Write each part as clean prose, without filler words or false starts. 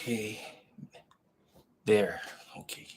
Okay. There. Okay.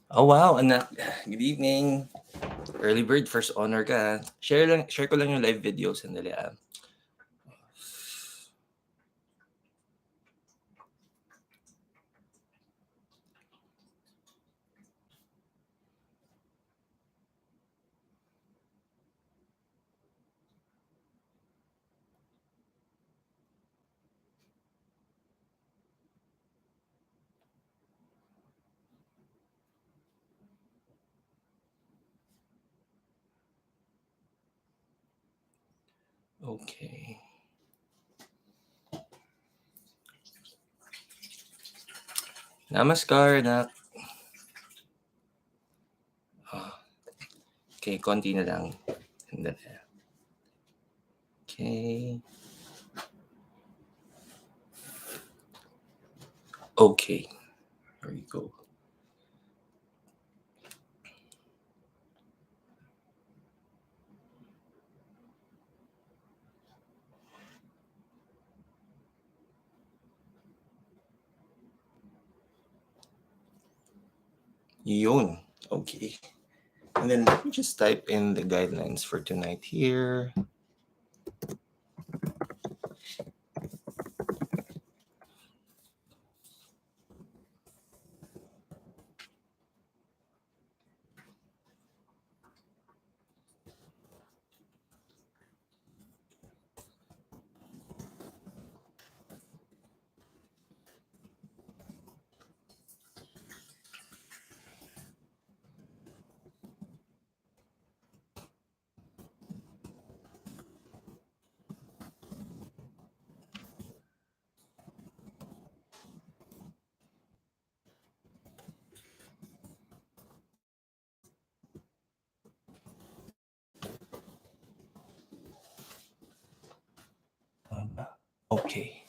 Oh wow, anak. Good evening. Early bird, first honor ka. Share ko lang yung live video sandali ah. Okay. Namaskar, anak. Oh. Okay, konti na lang. Sandali. Okay. Okay. There we go. Yun. Okay. And then let me just type in the guidelines for tonight here. Okay.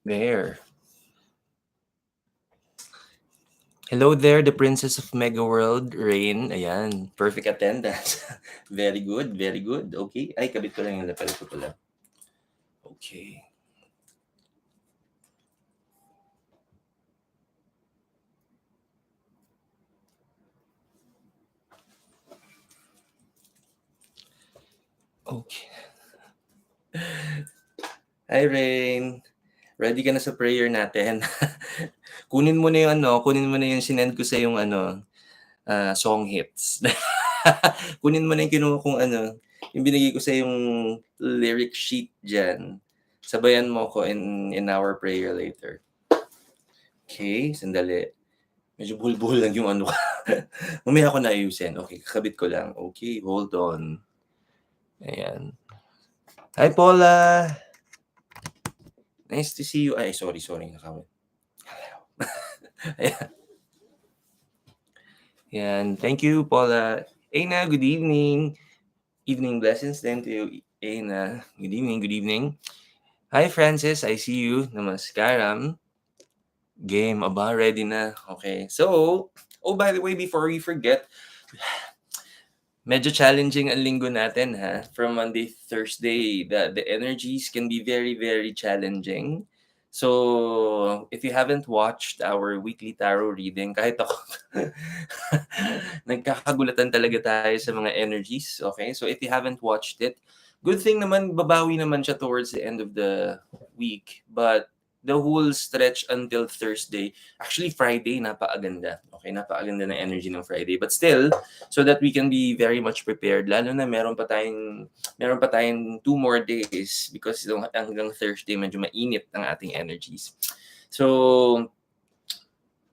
There. Hello there, the Princess of Mega World, Rain. Ayan, perfect attendance. Very good, very good. Okay. Ay, kabit ko lang yung lapel ko pala. Okay. Okay. Hi, Rain. Ready ka na sa prayer natin? kunin mo na yung sinend ko sa yung song hits. Kunin mo na yung kinuha kong yung binigay ko sa yung lyric sheet dyan. Sabayan mo ko in our prayer later. Okay, sandali. Medyo buhol-buhol lang yung ano. Mamaya ako na ayusin. Okay, kakabit ko lang. Okay, hold on. Ayan. Hi, Paula! Nice to see you. Ay, sorry. Hello. Ayan. Ayan. Thank you, Paula. Aina, good evening. Evening blessings then to you, Aina. Good evening, good evening. Hi, Francis. I see you. Namaskaram. Game. Aba, ready na. Okay. So, oh, by the way, before we forget, medyo challenging ang linggo natin ha. From Monday to Thursday, the energies can be very, very challenging. So, if you haven't watched our weekly tarot reading, kahit ako, nagkakagulatan talaga tayo sa mga energies. Okay? So, if you haven't watched it, good thing naman, babawi naman siya towards the end of the week. But, the whole stretch until Thursday, actually Friday, napakaganda. Okay, napakaganda ng energy ng Friday. But still, so that we can be very much prepared, lalo na meron pa tayong 2 more days because hanggang Thursday medyo mainit ang ating energies. So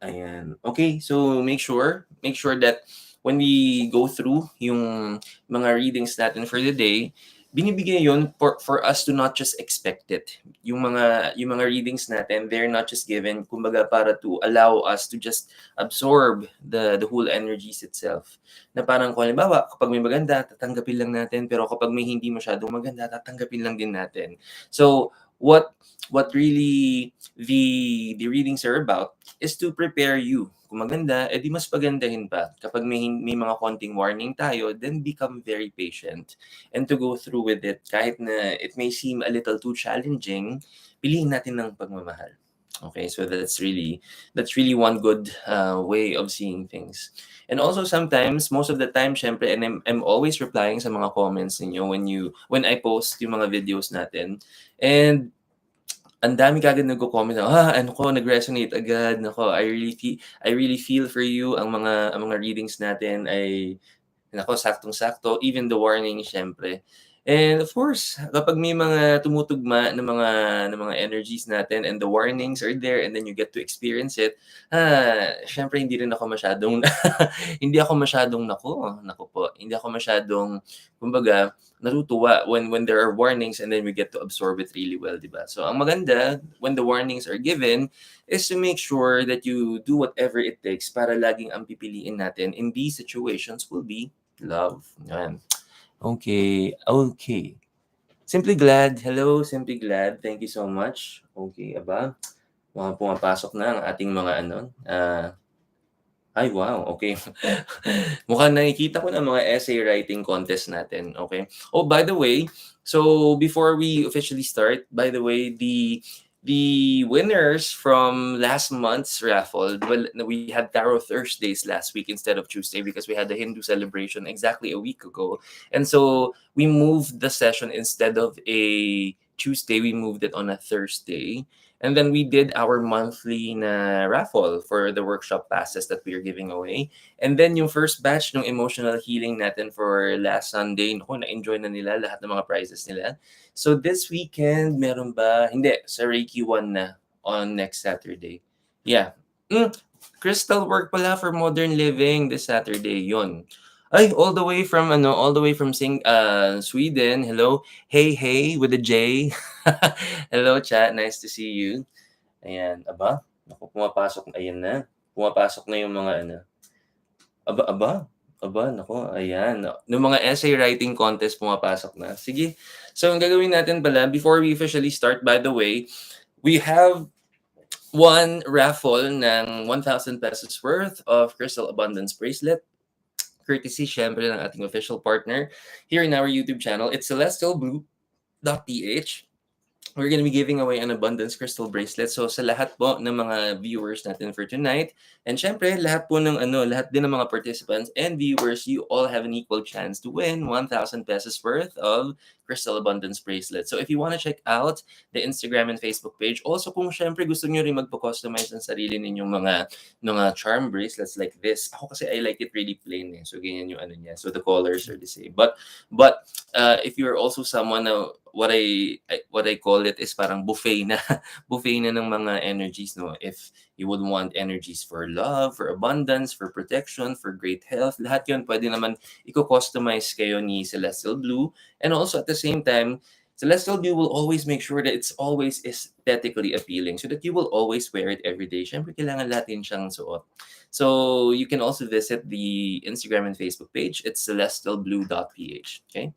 ayan, okay, so make sure that when we go through yung mga readings natin for the day, binibigay yon for us to not just expect it. Yung mga readings natin, they're not just given kumbaga para to allow us to just absorb the whole energies itself. Na parang kung halimbawa, kapag may maganda, tatanggapin lang natin, pero kapag may hindi masyadong maganda, tatanggapin lang din natin. So, what really the readings are about is to prepare you. Kung maganda, edi mas pagandahin pa. Kapag may mga konting warning tayo, then become very patient. And to go through with it, kahit na it may seem a little too challenging, piliin natin ng pagmamahal. Okay, so that's really one good way of seeing things. And also sometimes, most of the time, syempre, and I'm always replying sa mga comments ninyo when I post yung mga videos natin. And ang dami kaagad nagko-comment na, ano ko, nag-resonate agad. Nako, I really feel for you. Ang mga readings natin ay nako, saktong-sakto, even the warning siyempre. And of course, kapag may mga tumutugma ng mga energies natin and the warnings are there and then you get to experience it, siyempre hindi rin ako masyadong hindi ako masyadong naku po, hindi ako masyadong kumbaga natutuwa when there are warnings and then we get to absorb it really well, 'di ba? So ang maganda when the warnings are given is to make sure that you do whatever it takes para laging ang pipiliin natin in these situations will be love. Yan. Okay, okay. Simply Glad. Hello, Simply Glad. Thank you so much. Okay, aba. Mga pumapasok na ang ating mga ay wow, okay. Mukhang nakikita ko na mga essay writing contest natin, okay? Oh, by the way, so before we officially start, by the way, the winners from last month's raffle, well, we had Tarot Thursdays last week instead of Tuesday because we had the Hindu celebration exactly a week ago. And so we moved the session instead of a Tuesday, we moved it on a Thursday. And then we did our monthly na raffle for the workshop passes that we are giving away. And then yung first batch ng emotional healing natin for last Sunday, naku, na-enjoy na nila lahat ng mga prizes nila. So this weekend, meron ba? Hindi, sa Reiki 1 na on next Saturday. Yeah. Crystal work pala for Modern Living this Saturday, yon. Ay, all the way from Sweden. Hello. Hey with a J. Hello chat, nice to see you. Ayan, aba, naku, ayan na. Pumapasok na yung mga aba, naku, ayan. Yung mga essay writing contest pumapasok na. Sige, so ang gagawin natin pala, before we officially start, by the way, we have one raffle ng 1,000 pesos worth of Crystal Abundance Bracelet, courtesy syempre ng ating official partner here in our YouTube channel. It's celestialblue.ph. We're gonna be giving away an abundance crystal bracelet. So sa lahat po ng mga viewers natin for tonight, and syempre lahat din ng mga participants and viewers, you all have an equal chance to win 1,000 pesos worth of crystal abundance bracelet. So if you want to check out the Instagram and Facebook page, also kung syempre gusto niyo rin magpo-customize ng sarili ninyong mga charm bracelets like this. Ako kasi I like it really plain eh. So ganyan yung niya. So the colors are the same. But if you're also someone na what I call it is parang buffet na buffet na ng mga energies, no? If you would want energies for love, for abundance, for protection, for great health, lahat yun pwede naman i-customize kayo ni Celestial Blue. And also at the same time, Celestial Blue will always make sure that it's always aesthetically appealing so that you will always wear it every day. Syempre, kailangan natin siyang suot. So you can also visit the Instagram and Facebook page. It's celestialblue.ph. Okay?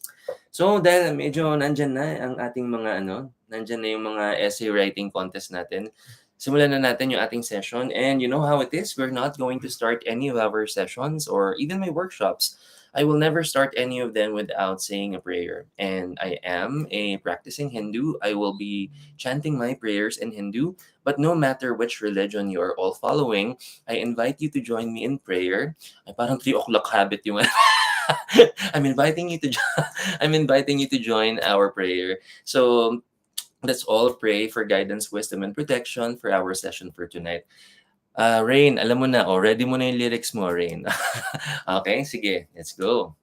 So dahil medyo nandyan na ang ating mga nandyan na yung mga essay writing contest natin, simulan na natin yung ating session. And you know how it is, we're not going to start any of our sessions or even my workshops. I will never start any of them without saying a prayer. And I am a practicing Hindu. I will be chanting my prayers in Hindu. But no matter which religion you are all following, I invite you to join me in prayer. Ay, parang 3 o'clock habit yung I'm inviting you to I'm inviting you to join our prayer. So let's all pray for guidance, wisdom, and protection for our session for tonight. Rain, alam mo na, ready mo na yung lyrics mo, Rain. Okay, sige, let's go.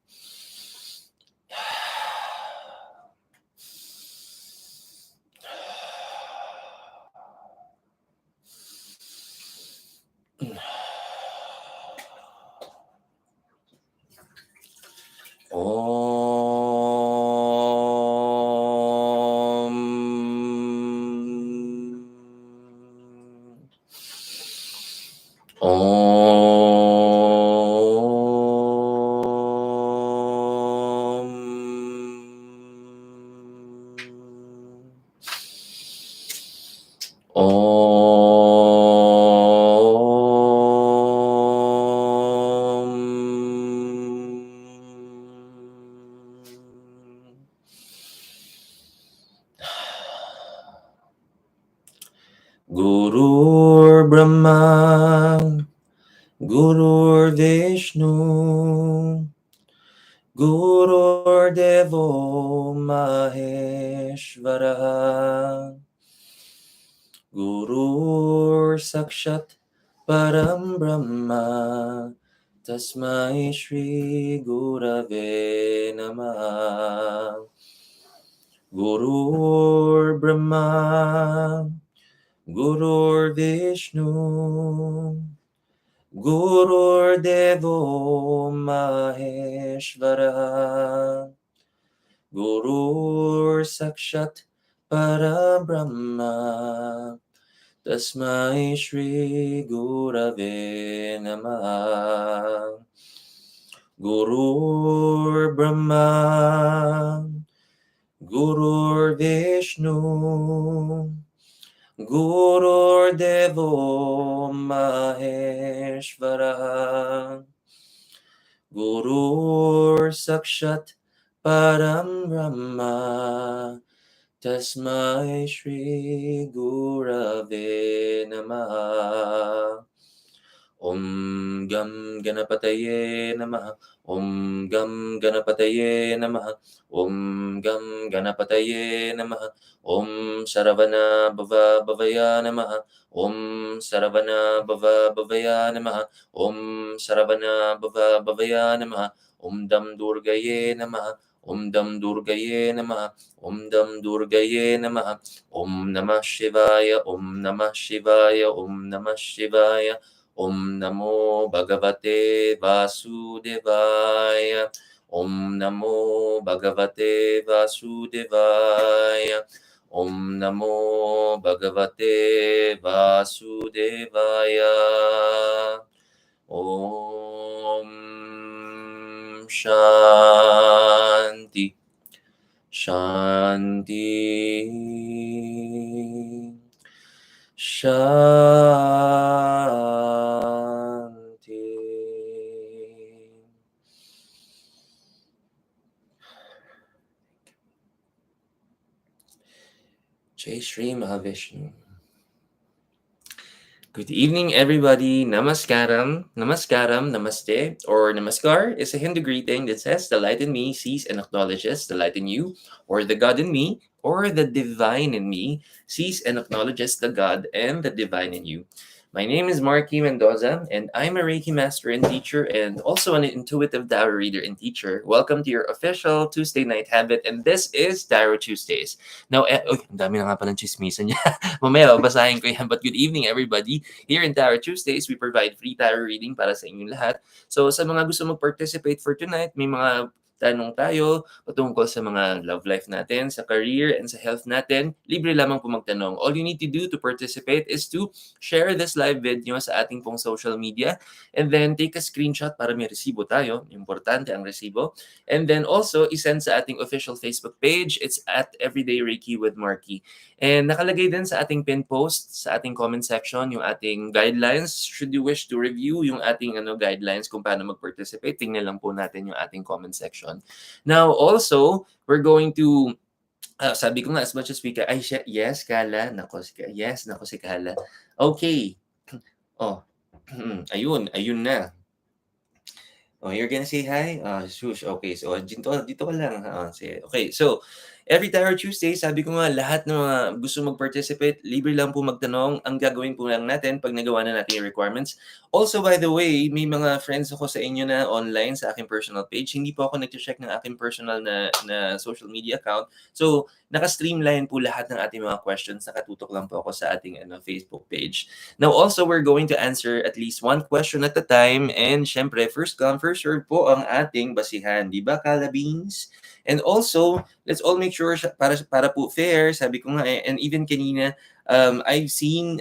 Gurur Brahma, Gurur Vishnu, Gurur Devo Maheshvara, Gurur Sakshat Param Brahma, Tasmai Shri Gurave Namaha. Gurur Brahma, Gurur Vishnu, Gurur Devo Maheshvara, Gurur Sakshat Parabrahma, Tasmai Shri Gurave Namaha. Gurur Brahma, Gurur Vishnu, Gurur Devo Maheshvara, Gurur Sakshat Param Brahma, Tasmai Shri Gurave Namaha. Om Gam Ganapataye Namaha. Om Gam Ganapataye Namaha. Om Gam Ganapataye Namaha. Om Saravana Bhava Bhavaya Namaha. Om Saravana Bhava Bhavaya Namaha. Om Saravana Bhava Bhavaya Namaha. Om Dam Durgaye Namaha. Om Dam Durgaye Namaha. Om Dam Durgaye Namaha. Om Namah Shivaya. Om Namah Shivaya. Om Namah Shivaya. Om Namo Bhagavate Vasudevaya. Om Namo Bhagavate Vasudevaya. Om Namo Bhagavate Vasudevaya. Om Shanti. Shanti. Shanti. Jai Shri Mahavishnu. Good evening, everybody. Namaskaram, Namaskaram, Namaste, or Namaskar is a Hindu greeting that says the light in me sees and acknowledges the light in you, or the God in me, or the divine in me sees and acknowledges the God and the divine in you. My name is Marky Mendoza, and I'm a Reiki master and teacher, and also an intuitive tarot reader and teacher. Welcome to your official Tuesday night habit, and this is Tarot Tuesdays. Now, ang dami na nga palang chismisan niya. Mamaya, basahin ko yan. But good evening, everybody. Here in Tarot Tuesdays, we provide free tarot reading para sa inyong lahat. So, sa mga gusto mag-participate for tonight, may mga magtanong tayo patungkol sa mga love life natin, sa career, and sa health natin, libre lamang po magtanong. All you need to do to participate is to share this live video sa ating pong social media and then take a screenshot para may resibo tayo. Importante ang resibo. And then also, isend sa ating official Facebook page. It's at Everyday Reiki with Marky. And nakalagay din sa ating pin post, sa ating comment section, yung ating guidelines. Should you wish to review yung ating guidelines kung paano mag-participate, tingnan lang po natin yung ating comment section. Now, also, we're going to sabi ko nga, as much as we can, ay, yes, Kala, nako, yes, nako si Kala. Okay. Oh, ayun na. Oh, you're gonna say hi? Shush. Okay. So, dito ka lang. Sige. Okay. So, every Tarot Tuesday, sabi ko nga, lahat ng mga gusto mag-participate, libre lang po magtanong. Ang gagawin po lang natin pag nagawa na natin yung requirements. Also, by the way, may mga friends ako sa inyo na online sa aking personal page. Hindi po ako nag-check ng aking personal na social media account. So, naka-streamline po lahat ng ating mga questions. Nakatutok lang po ako sa ating Facebook page. Now, also, we're going to answer at least one question at a time. And syempre, first come, first serve po ang ating basihan. Di ba, Kalabings? And also, let's all make sure para po fair, sabi ko nga and even kanina, I've seen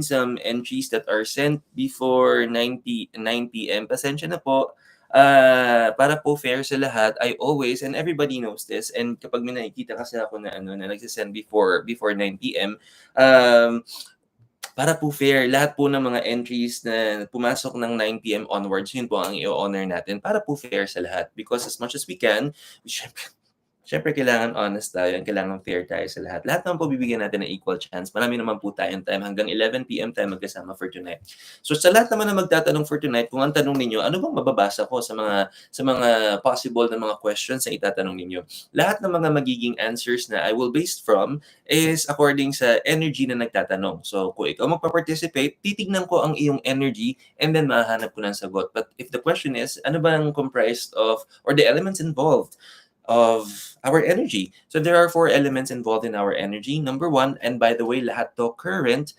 some entries that are sent before 9 p.m. Pasensya na po. Para po fair sa lahat, I always, and everybody knows this, and kapag may nakikita kasi ako na na nagsisend before 9 p.m., para po fair, lahat po ng mga entries na pumasok ng 9 p.m. onwards, yun po ang i-honor natin para po fair sa lahat. Because as much as we can, syempre kailangan honest tayo and kailangan fair tayo sa lahat. Lahat naman po bibigyan natin ng equal chance. Marami naman po tayong time. Hanggang 11 p.m. tayo magkasama for tonight. So sa lahat naman na magtatanong for tonight, kung ang tanong ninyo, ano bang mababasa ko sa mga possible na mga questions na itatanong ninyo? Lahat ng mga magiging answers na I will base from is according sa energy na nagtatanong. So kung ikaw magpa-participate, titignan ko ang iyong energy and then mahahanap ko ng sagot. But if the question is, ano bang comprised of or the elements involved of our energy. So there are 4 elements involved in our energy. Number 1, and by the way, lahat to current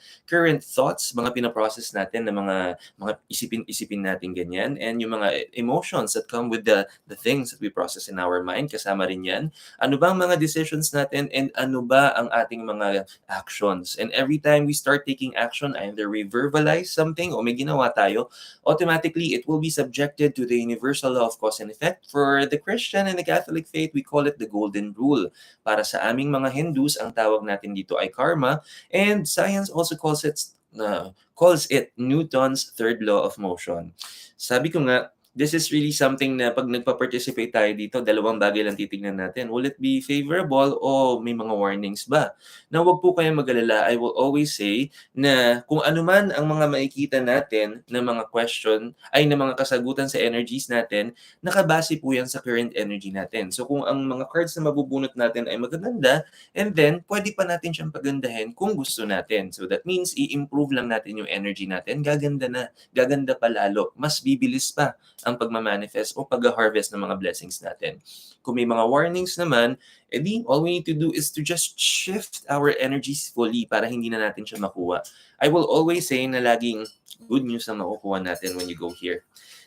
thoughts, mga pinaprocess natin na mga isipin natin ganyan, and yung mga emotions that come with the things that we process in our mind, kasama rin yan. Ano ba ang mga decisions natin and ano ba ang ating mga actions? And every time we start taking action, either we verbalize something o may ginawa tayo, automatically it will be subjected to the universal law of cause and effect. For the Christian and the Catholic faith, we call it the golden rule. Para sa aming mga Hindus, ang tawag natin dito ay karma, and science also calls it Newton's third law of motion. Sabi ko nga, this is really something na pag nagpa-participate tayo dito, dalawang bagay lang titignan natin. Will it be favorable o may mga warnings ba? Na huwag po kayong mag-alala. I will always say na kung ano man ang mga makikita natin na mga question, ay na mga kasagutan sa energies natin, nakabase po yan sa current energy natin. So kung ang mga cards na mabubunot natin ay magaganda, and then pwede pa natin siyang pagandahin kung gusto natin. So that means i-improve lang natin yung energy natin, gaganda pa lalo, mas bibilis pa ang pagmamanifest o pag-harvest ng mga blessings natin. Kung may mga warnings naman, edi all we need to do is to just shift our energies fully para hindi na natin siya makuha. I will always say na laging good news ang makukuha natin when you go here.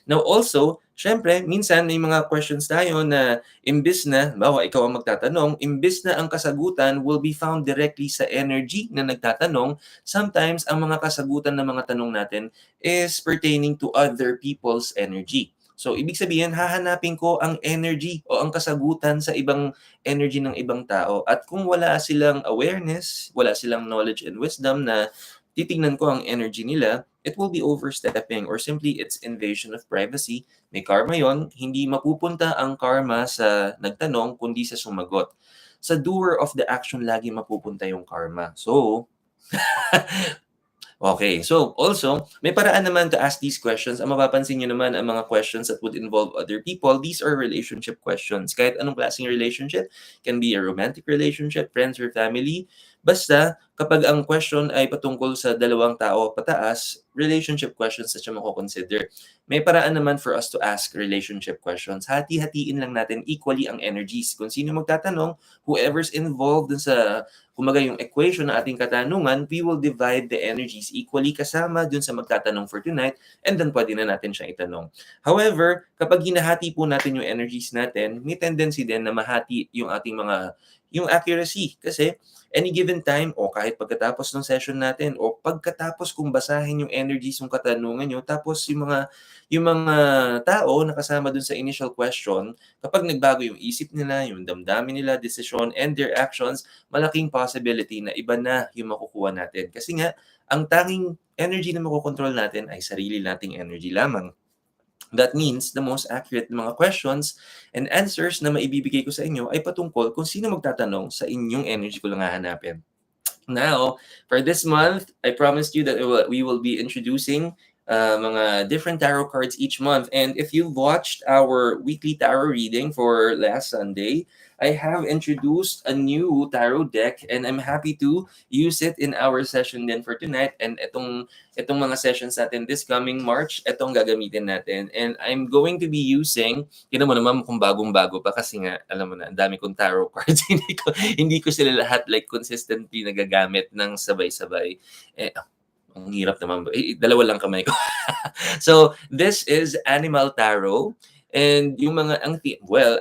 Now also, syempre, minsan may mga questions tayo na imbis na, bawa ikaw ang magtatanong, imbis na ang kasagutan will be found directly sa energy na nagtatanong, sometimes ang mga kasagutan ng mga tanong natin is pertaining to other people's energy. So, ibig sabihin, hahanapin ko ang energy o ang kasagutan sa ibang energy ng ibang tao. At kung wala silang awareness, wala silang knowledge and wisdom na titignan ko ang energy nila, it will be overstepping or simply it's invasion of privacy. May karma yon, hindi mapupunta ang karma sa nagtanong kundi sa sumagot. Sa doer of the action lagi mapupunta yung karma. So, okay. So, also, may paraan naman to ask these questions. Ang mapapansin nyo naman ang mga questions that would involve other people, these are relationship questions. Kahit anong klaseng relationship, can be a romantic relationship, friends or family, Basta kapag ang question ay patungkol sa dalawang tao pataas, relationship questions na siya mako-consider. May paraan naman for us to ask relationship questions. Hati-hatiin lang natin equally ang energies. Kung sino magtatanong, whoever's involved dun sa kumbaga yung equation ng ating katanungan, we will divide the energies equally kasama dun sa magtatanong for tonight and then pwede na natin siyang itanong. However, kapag hinahati po natin yung energies natin, may tendency din na mahati yung ating yung accuracy. Kasi any given time o kahit pagkatapos ng session natin o pagkatapos kung basahin yung energies ng katanungan nyo, tapos yung mga tao na kasama dun sa initial question, kapag nagbago yung isip nila, yung damdamin nila, decision, and their actions, malaking possibility na iba na yung makukuha natin. Kasi nga, ang tanging energy na makokontrol natin ay sarili nating energy lamang. That means the most accurate mga questions and answers na maibibigay ko sa inyo ay patungkol kung sino magtatanong sa inyong energy ko lang hahanapin. Now, for this month, I promised you that we will be introducing mga different tarot cards each month. And if you've watched our weekly tarot reading for last Sunday, I have introduced a new tarot deck and I'm happy to use it in our session then for tonight. And itong mga sessions natin this coming March, itong gagamitin natin. And I'm going to be using, tignan mo naman kung bagong-bago pa kasi nga, alam mo na, ang dami kong tarot cards. hindi ko sila lahat like consistently nagagamit ng sabay-sabay. Ang hirap naman. Dalawa lang kamay ko. So, this is Animal Tarot. And yung mga,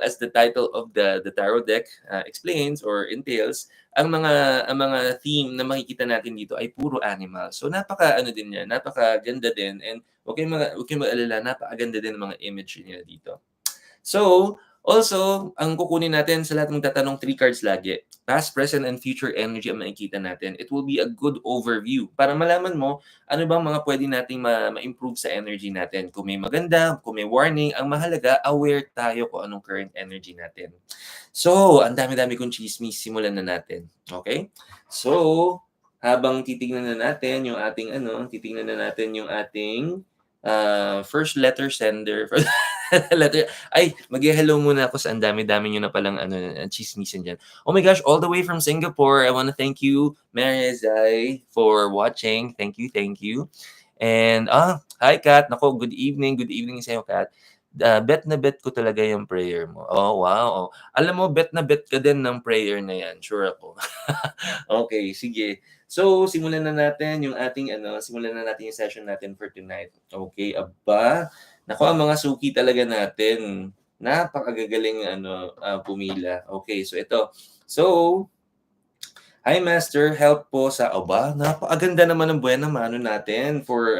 as the title of the tarot deck explains or entails, ang mga theme na makikita natin dito ay puro animal. So, din yan, napakaganda din. And huwag kayong mag-alala, napakaganda din ng mga imagery nila dito. So, also, ang kukunin natin sa lahat ng tatanong 3 cards lagi. Past, present, and future energy ang makikita natin. It will be a good overview para malaman mo ano bang mga pwede nating ma-improve sa energy natin. Kung may maganda, kung may warning, ang mahalaga, aware tayo kung anong current energy natin. So, ang dami-dami kong chismis, simulan na natin. Okay? So, habang titingnan na natin yung ating first letter sender. Mag-hello muna ako sa ang dami-dami nyo na palang chismisan dyan. Oh my gosh, all the way from Singapore, I want to thank you, Mary Zai, for watching. Thank you, thank you. And, hi Kat. Nako, good evening sa'yo, Kat. Bet na bet ko talaga yung prayer mo. Oh, wow. Oh. Alam mo, bet na bet ka din ng prayer na yan. Sure ako. Okay, sige. So, simulan na natin yung session natin for tonight. Okay, aba. Nako, ang mga suki talaga natin. Napakagagaling pumila. Okay, so ito. So, hi Master, help po sa napakaganda naman ng buwan ng mano natin for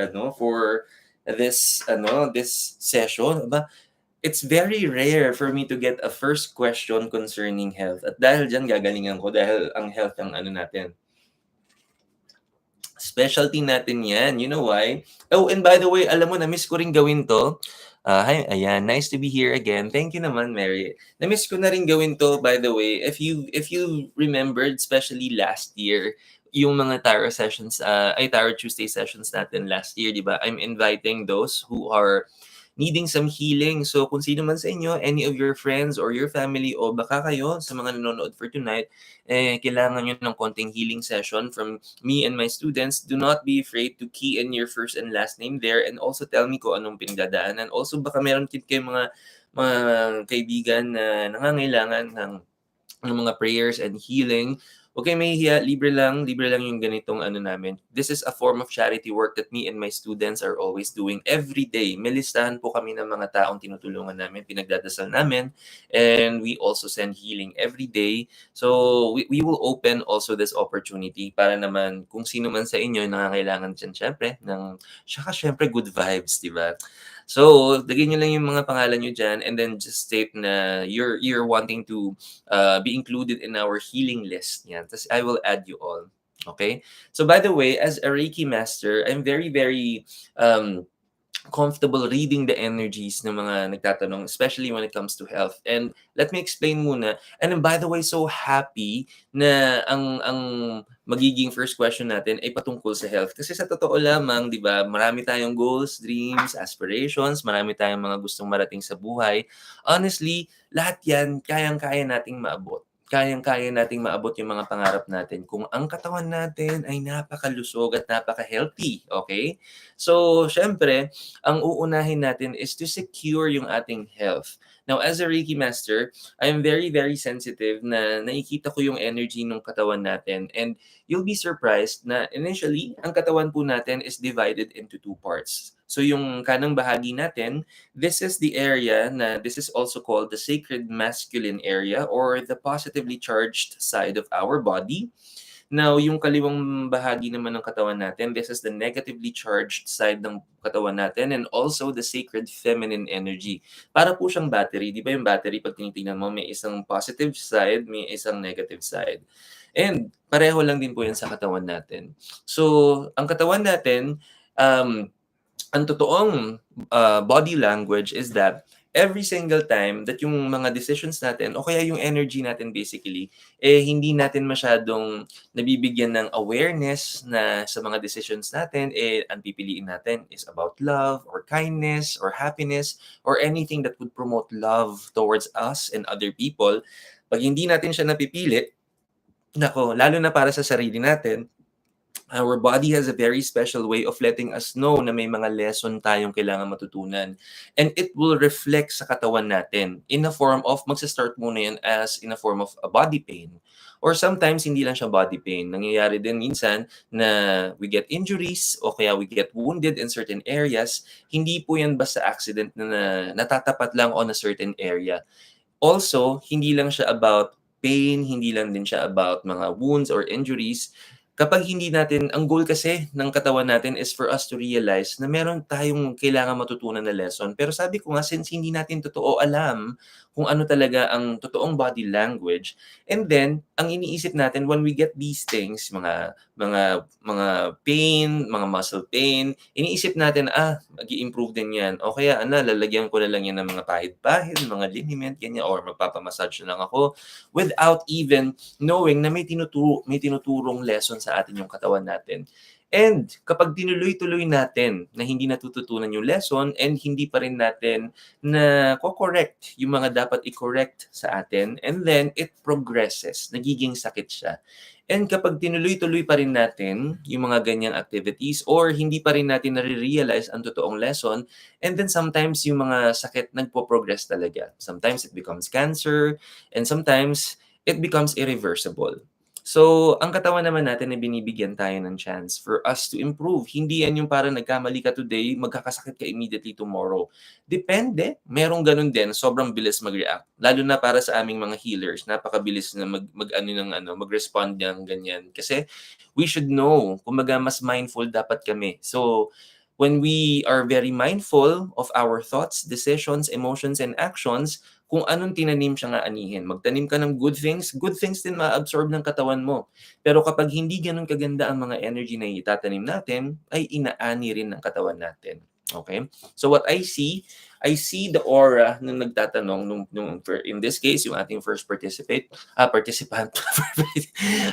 this session. It's very rare for me to get a first question concerning health. At dahil diyan gagalingan ko dahil ang health ang natin. Specialty natin yan. You know why? Oh, and by the way, alam mo, na-miss ko rin gawin to. Hi, ayan. Nice to be here again. Thank you naman, Mary. Na-miss ko na rin gawin to, by the way. If you remembered, especially last year, yung mga tarot sessions, Tarot Tuesday sessions natin last year, di ba? I'm inviting those who are needing some healing. So kung sino man sa inyo, any of your friends or your family o baka kayo sa mga nanonood for tonight, kailangan nyo ng konting healing session from me and my students, do not be afraid to key in your first and last name there and also tell me kung anong pinagdadaanan. Also baka meron kayong mga kaibigan na nangangailangan ng mga prayers and healing. Okay, mahihiya, libre lang yung ganitong namin. This is a form of charity work that me and my students are always doing every day. May listahan po kami ng mga taong tinutulungan namin, pinagdadasal namin, and we also send healing every day. So, we will open also this opportunity para naman kung sino man sa inyo nangangailangan dyan, syempre good vibes, di ba? So, lagyan nyo lang yung mga pangalan nyo dyan and then just state na you're wanting to be included in our healing list. Yan. Tapos I will add you all. Okay? So, by the way, as a Reiki master, I'm very, very comfortable reading the energies ng mga nagtatanong, especially when it comes to health. And let me explain muna. And by the way, so happy na ang magiging first question natin ay patungkol sa health. Kasi sa totoo lamang, di ba, marami tayong goals, dreams, aspirations, marami tayong mga gustong marating sa buhay. Honestly, lahat yan, kayang-kaya nating maabot. kayang-kaya nating maabot yung mga pangarap natin kung ang katawan natin ay napakalusog at napaka-healthy, okay? So, siyempre, ang uunahin natin is to secure yung ating health. Now, as a Reiki master, I am very, very sensitive na nakikita ko yung energy ng katawan natin. And you'll be surprised na initially, ang katawan po natin is divided into two parts. So yung kanang bahagi natin, this is the area na this is also called the sacred masculine area or the positively charged side of our body. Now, yung kaliwang bahagi naman ng katawan natin, this is the negatively charged side ng katawan natin and also the sacred feminine energy. Para po siyang battery. Di ba yung battery, pag tinitingnan mo, may isang positive side, may isang negative side. And pareho lang din po yan sa katawan natin. So, ang katawan natin, um, ang totoong body language is that every single time that yung mga decisions natin o kaya yung energy natin basically, hindi natin masyadong nabibigyan ng awareness na sa mga decisions natin, ang pipiliin natin is about love or kindness or happiness or anything that would promote love towards us and other people. Pag hindi natin siya napipili, nako, lalo na para sa sarili natin, our body has a very special way of letting us know na may mga lesson tayong kailangan matutunan. And it will reflect sa katawan natin in a form of, magsa-start muna yan as in a form of a body pain. Or sometimes, hindi lang siya body pain. Nangyayari din minsan na we get injuries o kaya we get wounded in certain areas. Hindi po yan basta accident na natatapat lang on a certain area. Also, hindi lang siya about pain, hindi lang din siya about mga wounds or injuries. Kapag hindi natin, ang goal kasi ng katawan natin is for us to realize na meron tayong kailangan matutunan na lesson. Pero sabi ko nga, since hindi natin totoo alam kung ano talaga ang totoong body language, and then, ang iniisip natin when we get these things, mga pain, mga muscle pain, iniisip natin, mag-i-improve din yan. O kaya, lalagyan ko na lang yan ng mga pahid-pahid, mga liniment, ganyan, or magpapamassage na lang ako without even knowing na may tinuturong lesson sa atin yung katawan natin. And kapag tinuloy-tuloy natin na hindi natututunan yung lesson and hindi pa rin natin na correct yung mga dapat i-correct sa atin, and then it progresses, nagiging sakit siya. And kapag tinuloy-tuloy pa rin natin yung mga ganyang activities or hindi pa rin natin nare-realize ang totoong lesson, and then sometimes yung mga sakit nagpo-progress talaga. Sometimes it becomes cancer, and sometimes it becomes irreversible. So, ang katawan naman natin ay binibigyan tayo ng chance for us to improve. Hindi yan yung parang nagkamali ka today, magkakasakit ka immediately tomorrow. Depende. Merong ganun din, sobrang bilis mag-react. Lalo na para sa aming mga healers, napakabilis na mag-respond ng ganyan. Kasi we should know, kumbaga mas mindful dapat kami. So, when we are very mindful of our thoughts, decisions, emotions, and actions, kung anong tinanim siya nga anihin. Magtanim ka ng good things din ma-absorb ng katawan mo. Pero kapag hindi ganun kaganda ang mga energy na itatanim natin, ay inaani rin ng katawan natin. Okay? So what I see the aura nung nagtatanong, in this case, yung ating first participant.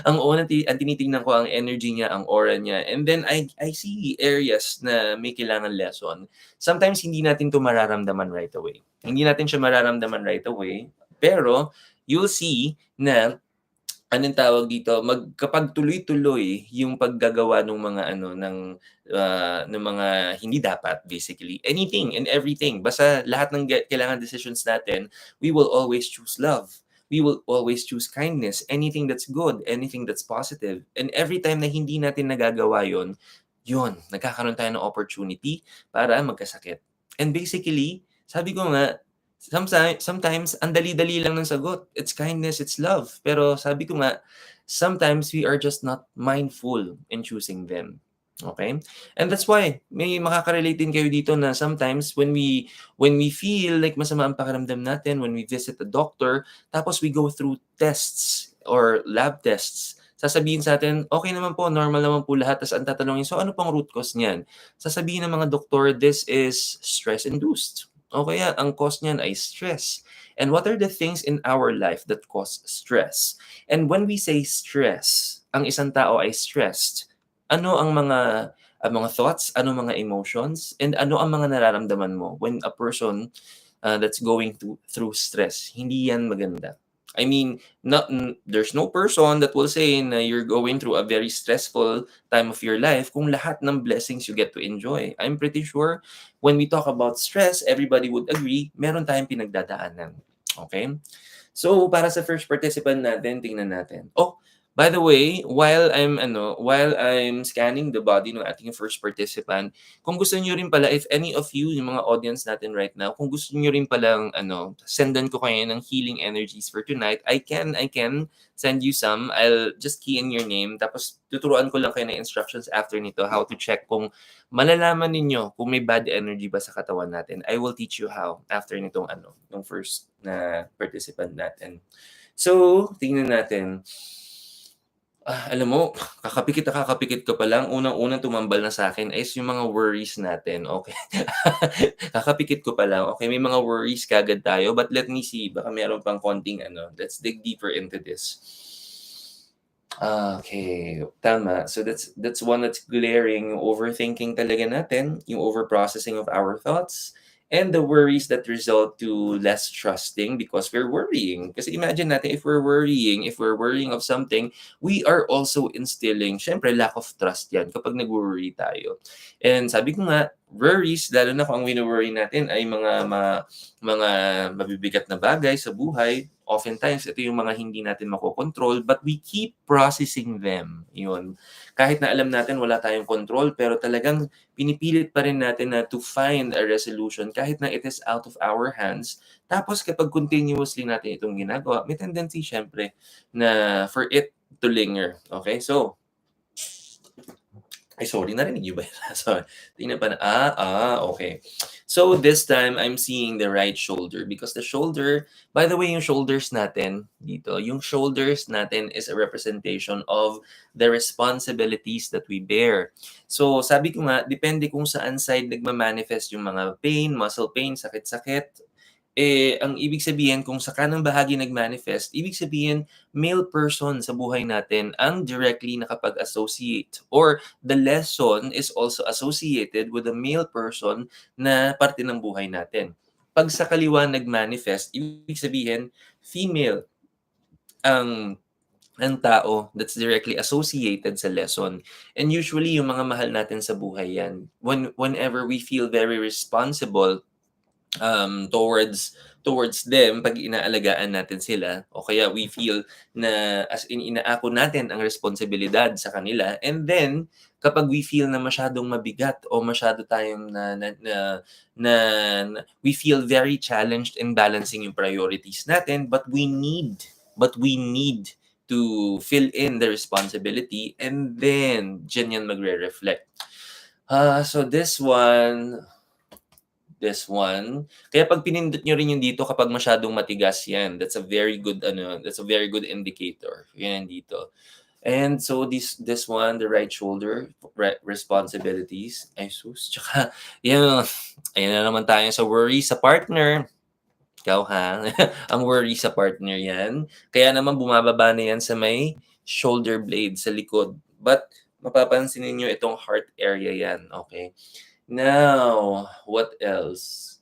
Ang tinitingnan ko ang energy niya, ang aura niya. And then I see areas na may kailangan lesson. Sometimes hindi natin to mararamdaman right away. Hindi natin siya mararamdaman right away, pero you'll see na anong tawag dito, kapag tuloy-tuloy yung paggagawa ng mga ng mga hindi dapat basically, anything and everything, basta lahat ng kailangan decisions natin, we will always choose love. We will always choose kindness, anything that's good, anything that's positive. And every time na hindi natin nagagawa yun, nagkakaroon tayo ng opportunity para magkasakit. And basically, sabi ko nga, sometimes ang dali-dali lang ng sagot. It's kindness, it's love. Pero sabi ko nga, sometimes we are just not mindful in choosing them. Okay? And that's why may makaka-relate din kayo dito na sometimes when we feel like masama ang pakiramdam natin, when we visit a doctor, tapos we go through tests or lab tests, sasabihin sa atin, okay naman po, normal naman po lahat. Tapos ang tatanungin, so ano pang root cause niyan? Sasabihin ng mga doktor, this is stress-induced. O kaya ang cause niyan ay stress. And what are the things in our life that cause stress? And when we say stress, ang isang tao ay stressed, ano ang mga thoughts, ano mga emotions, and ano ang mga nararamdaman mo when a person that's going through stress? Hindi yan maganda. I mean, there's no person that will say na you're going through a very stressful time of your life kung lahat ng blessings you get to enjoy. I'm pretty sure when we talk about stress, everybody would agree, meron tayong pinagdadaanan. Okay? So, para sa first participant natin, tingnan natin. Oh, by the way, while I'm scanning the body ng ating first participant, kung gusto niyo rin pala, if any of you, yung mga audience natin right now, kung gusto niyo rin palang sendan ko kayo ng healing energies for tonight, I can send you some. I'll just key in your name, tapos tuturuan ko lang kayo ng instructions after nito how to check kung malalaman ninyo kung may bad energy ba sa katawan natin. I will teach you how after nitong yung first na participant natin. So, tingnan natin. Alam mo, kakapikit ko pa lang, unang-unang tumambal na sa akin is yung mga worries natin, okay. Kakapikit ko pa lang, okay, may mga worries kaagad tayo, but let me see, baka meron pang konting let's dig deeper into this. Okay, tama. So that's one that's glaring, yung overthinking talaga natin, yung overprocessing of our thoughts, and the worries that result to less trusting because we're worrying. Kasi imagine natin, if we're worrying of something, we are also instilling, syempre, lack of trust yan kapag nag-worry tayo. And sabi ko nga, worries, lalo na kung ang wino-worry natin ay mga mabibigat na bagay sa buhay, oftentimes ito yung mga hindi natin makokontrol, but we keep processing them. Yun. Kahit na alam natin wala tayong control, pero talagang pinipilit pa rin natin na to find a resolution kahit na it is out of our hands. Tapos kapag continuously natin itong ginagawa, may tendency syempre na for it to linger. Okay? So, ay sorry, narinig niyo ba yun? Sorry. Tingnan pa na okay. So this time, I'm seeing the right shoulder because the shoulder, by the way, yung shoulders natin dito, yung shoulders natin is a representation of the responsibilities that we bear. So sabi ko nga, depende kung saan side nagma-manifest yung mga pain, muscle pain, sakit-sakit, ang ibig sabihin kung sa kanang bahagi nag-manifest, ibig sabihin male person sa buhay natin ang directly nakapag-associate or the lesson is also associated with a male person na parte ng buhay natin. Pag sa kaliwa nag-manifest, ibig sabihin female ang tao that's directly associated sa lesson. And usually yung mga mahal natin sa buhay yan. Whenever we feel very responsible towards them pag inaalagaan natin sila o kaya we feel na as in inaako natin ang responsibilidad sa kanila, and then kapag we feel na masyadong mabigat o masyado tayong we feel very challenged in balancing yung priorities natin, but we need to fill in the responsibility, and then dyan yan magre-reflect. So this one. Kaya pag pinindot nyo rin yung dito kapag masyadong matigas yan, that's a very good indicator. Yan dito. And so this one, the right shoulder, responsibilities. Ay sus, tsaka yan, ayan na naman tayo sa worry sa partner. Ikaw ha, ang worry sa partner yan. Kaya naman bumababa na yan sa may shoulder blade sa likod. But mapapansin niyo itong heart area yan, okay? Now, what else?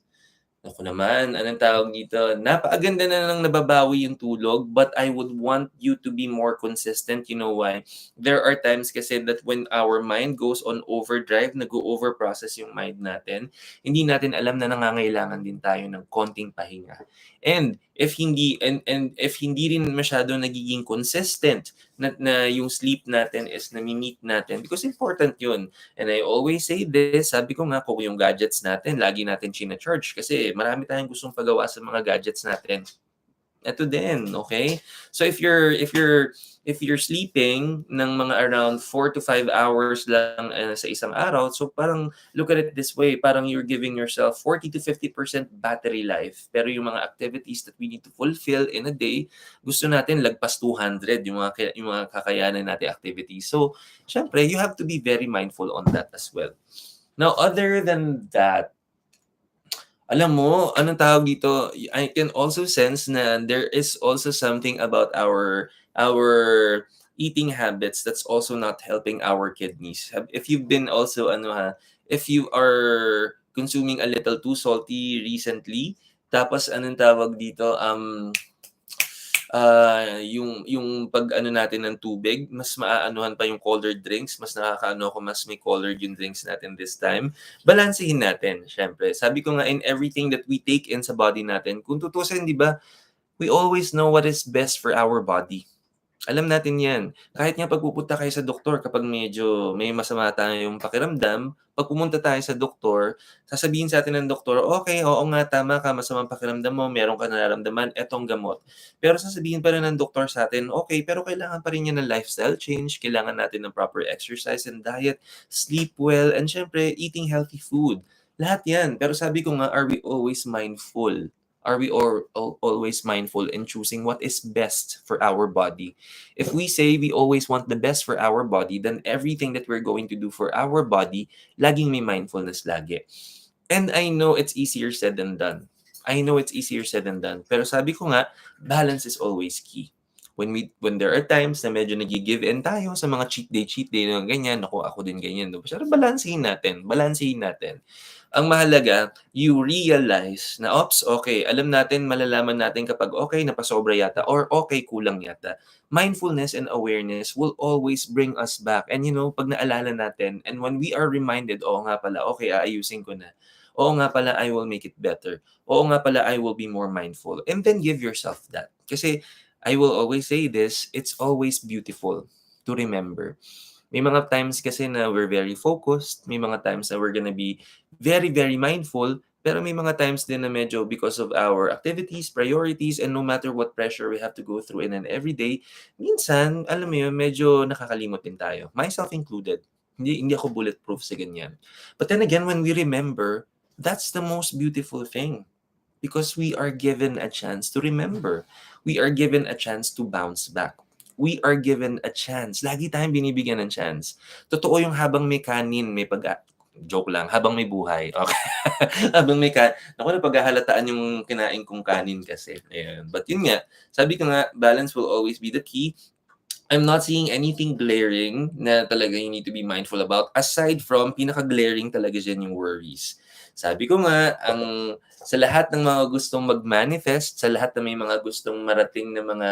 Naku naman, anong tawag dito? Napakaganda na ng nababawi yung tulog, but I would want you to be more consistent. You know why? There are times kasi that when our mind goes on overdrive, nag-overprocess yung mind natin, hindi natin alam na nangangailangan din tayo ng konting pahinga. And if hindi rin masyado nagiging consistent na yung sleep natin is nami-meet natin, because important yun. And I always say this, sabi ko nga, kung yung gadgets natin, lagi natin china-charge kasi marami tayong gustong pagawa sa mga gadgets natin. Ito din, okay? So if you're sleeping ng mga around 4 to 5 hours lang sa isang araw, so parang look at it this way, parang you're giving yourself 40 to 50% battery life. Pero yung mga activities that we need to fulfill in a day, gusto natin lagpas 200 yung mga kakayanan natin activities. So, syempre, you have to be very mindful on that as well. Now, other than that, alam mo, anong tawag dito, I can also sense na there is also something about our eating habits that's also not helping our kidneys. If you've been also if you are consuming a little too salty recently, tapos anong tawag dito, yung pag-ano natin ng tubig, mas maaanuhan pa yung colored drinks, mas nakakaano ako, mas may colored yung drinks natin this time. Balansehin natin siyempre. Sabi ko nga in everything that we take in sa body natin, kung tutuusin 'di ba, we always know what is best for our body. Alam natin 'yan. Kahit nga 'pag pupunta kayo sa doktor kapag medyo may masama tayong pakiramdam, 'pag pumunta tayo sa doktor, sasabihin sa atin ng doktor, "Okey, oo nga, tama ka, masamang pakiramdam mo, meron kang nararamdaman, etong gamot." Pero sasabihin pa rin ng doktor sa atin, "Okey, pero kailangan pa rin niya ng lifestyle change, kailangan natin ng proper exercise and diet, sleep well, and siyempre eating healthy food." Lahat 'yan. Pero sabi ko nga, are we always mindful? Are we always mindful in choosing what is best for our body? If we say we always want the best for our body, then everything that we're going to do for our body, laging may mindfulness lagi. And I know it's easier said than done. I know it's easier said than done. Pero sabi ko nga, balance is always key. When there are times na medyo nagi-give in tayo sa mga cheat day na ganyan, naku ako din ganyan 'no. Pero balansehin natin. Ang mahalaga, you realize na, "Oops, okay, alam natin, malalaman natin kapag okay, napasobra yata or okay, kulang yata." Mindfulness and awareness will always bring us back and 'pag naalala natin and when we are reminded, "Oo nga pala, okay, aayusin ko na. Oo nga pala, I will make it better. Oo nga pala, I will be more mindful." And then give yourself that. Kasi I will always say this, it's always beautiful to remember. May mga times kasi na we're very focused, may mga times na we're gonna be very, very mindful, pero may mga times din na medyo because of our activities, priorities, and no matter what pressure we have to go through in an everyday, minsan, alam mo yun, medyo nakakalimot din tayo, myself included. Hindi ako bulletproof sa ganyan. But then again, when we remember, that's the most beautiful thing. Because we are given a chance to remember. We are given a chance to bounce back. We are given a chance. Lagi tayong binibigyan ng chance. Totoo yung habang may kanin, may joke lang, habang may buhay, okey. Habang may naku, napaghahalataan yung kinain kong kanin kasi, ayan. But yun nga, sabi ko nga, balance will always be the key. I'm not seeing anything glaring na talaga you need to be mindful about aside from pinaka-glaring talaga diyan yung worries. Sabi ko nga, sa lahat ng mga gustong mag-manifest, sa lahat na may mga gustong marating na mga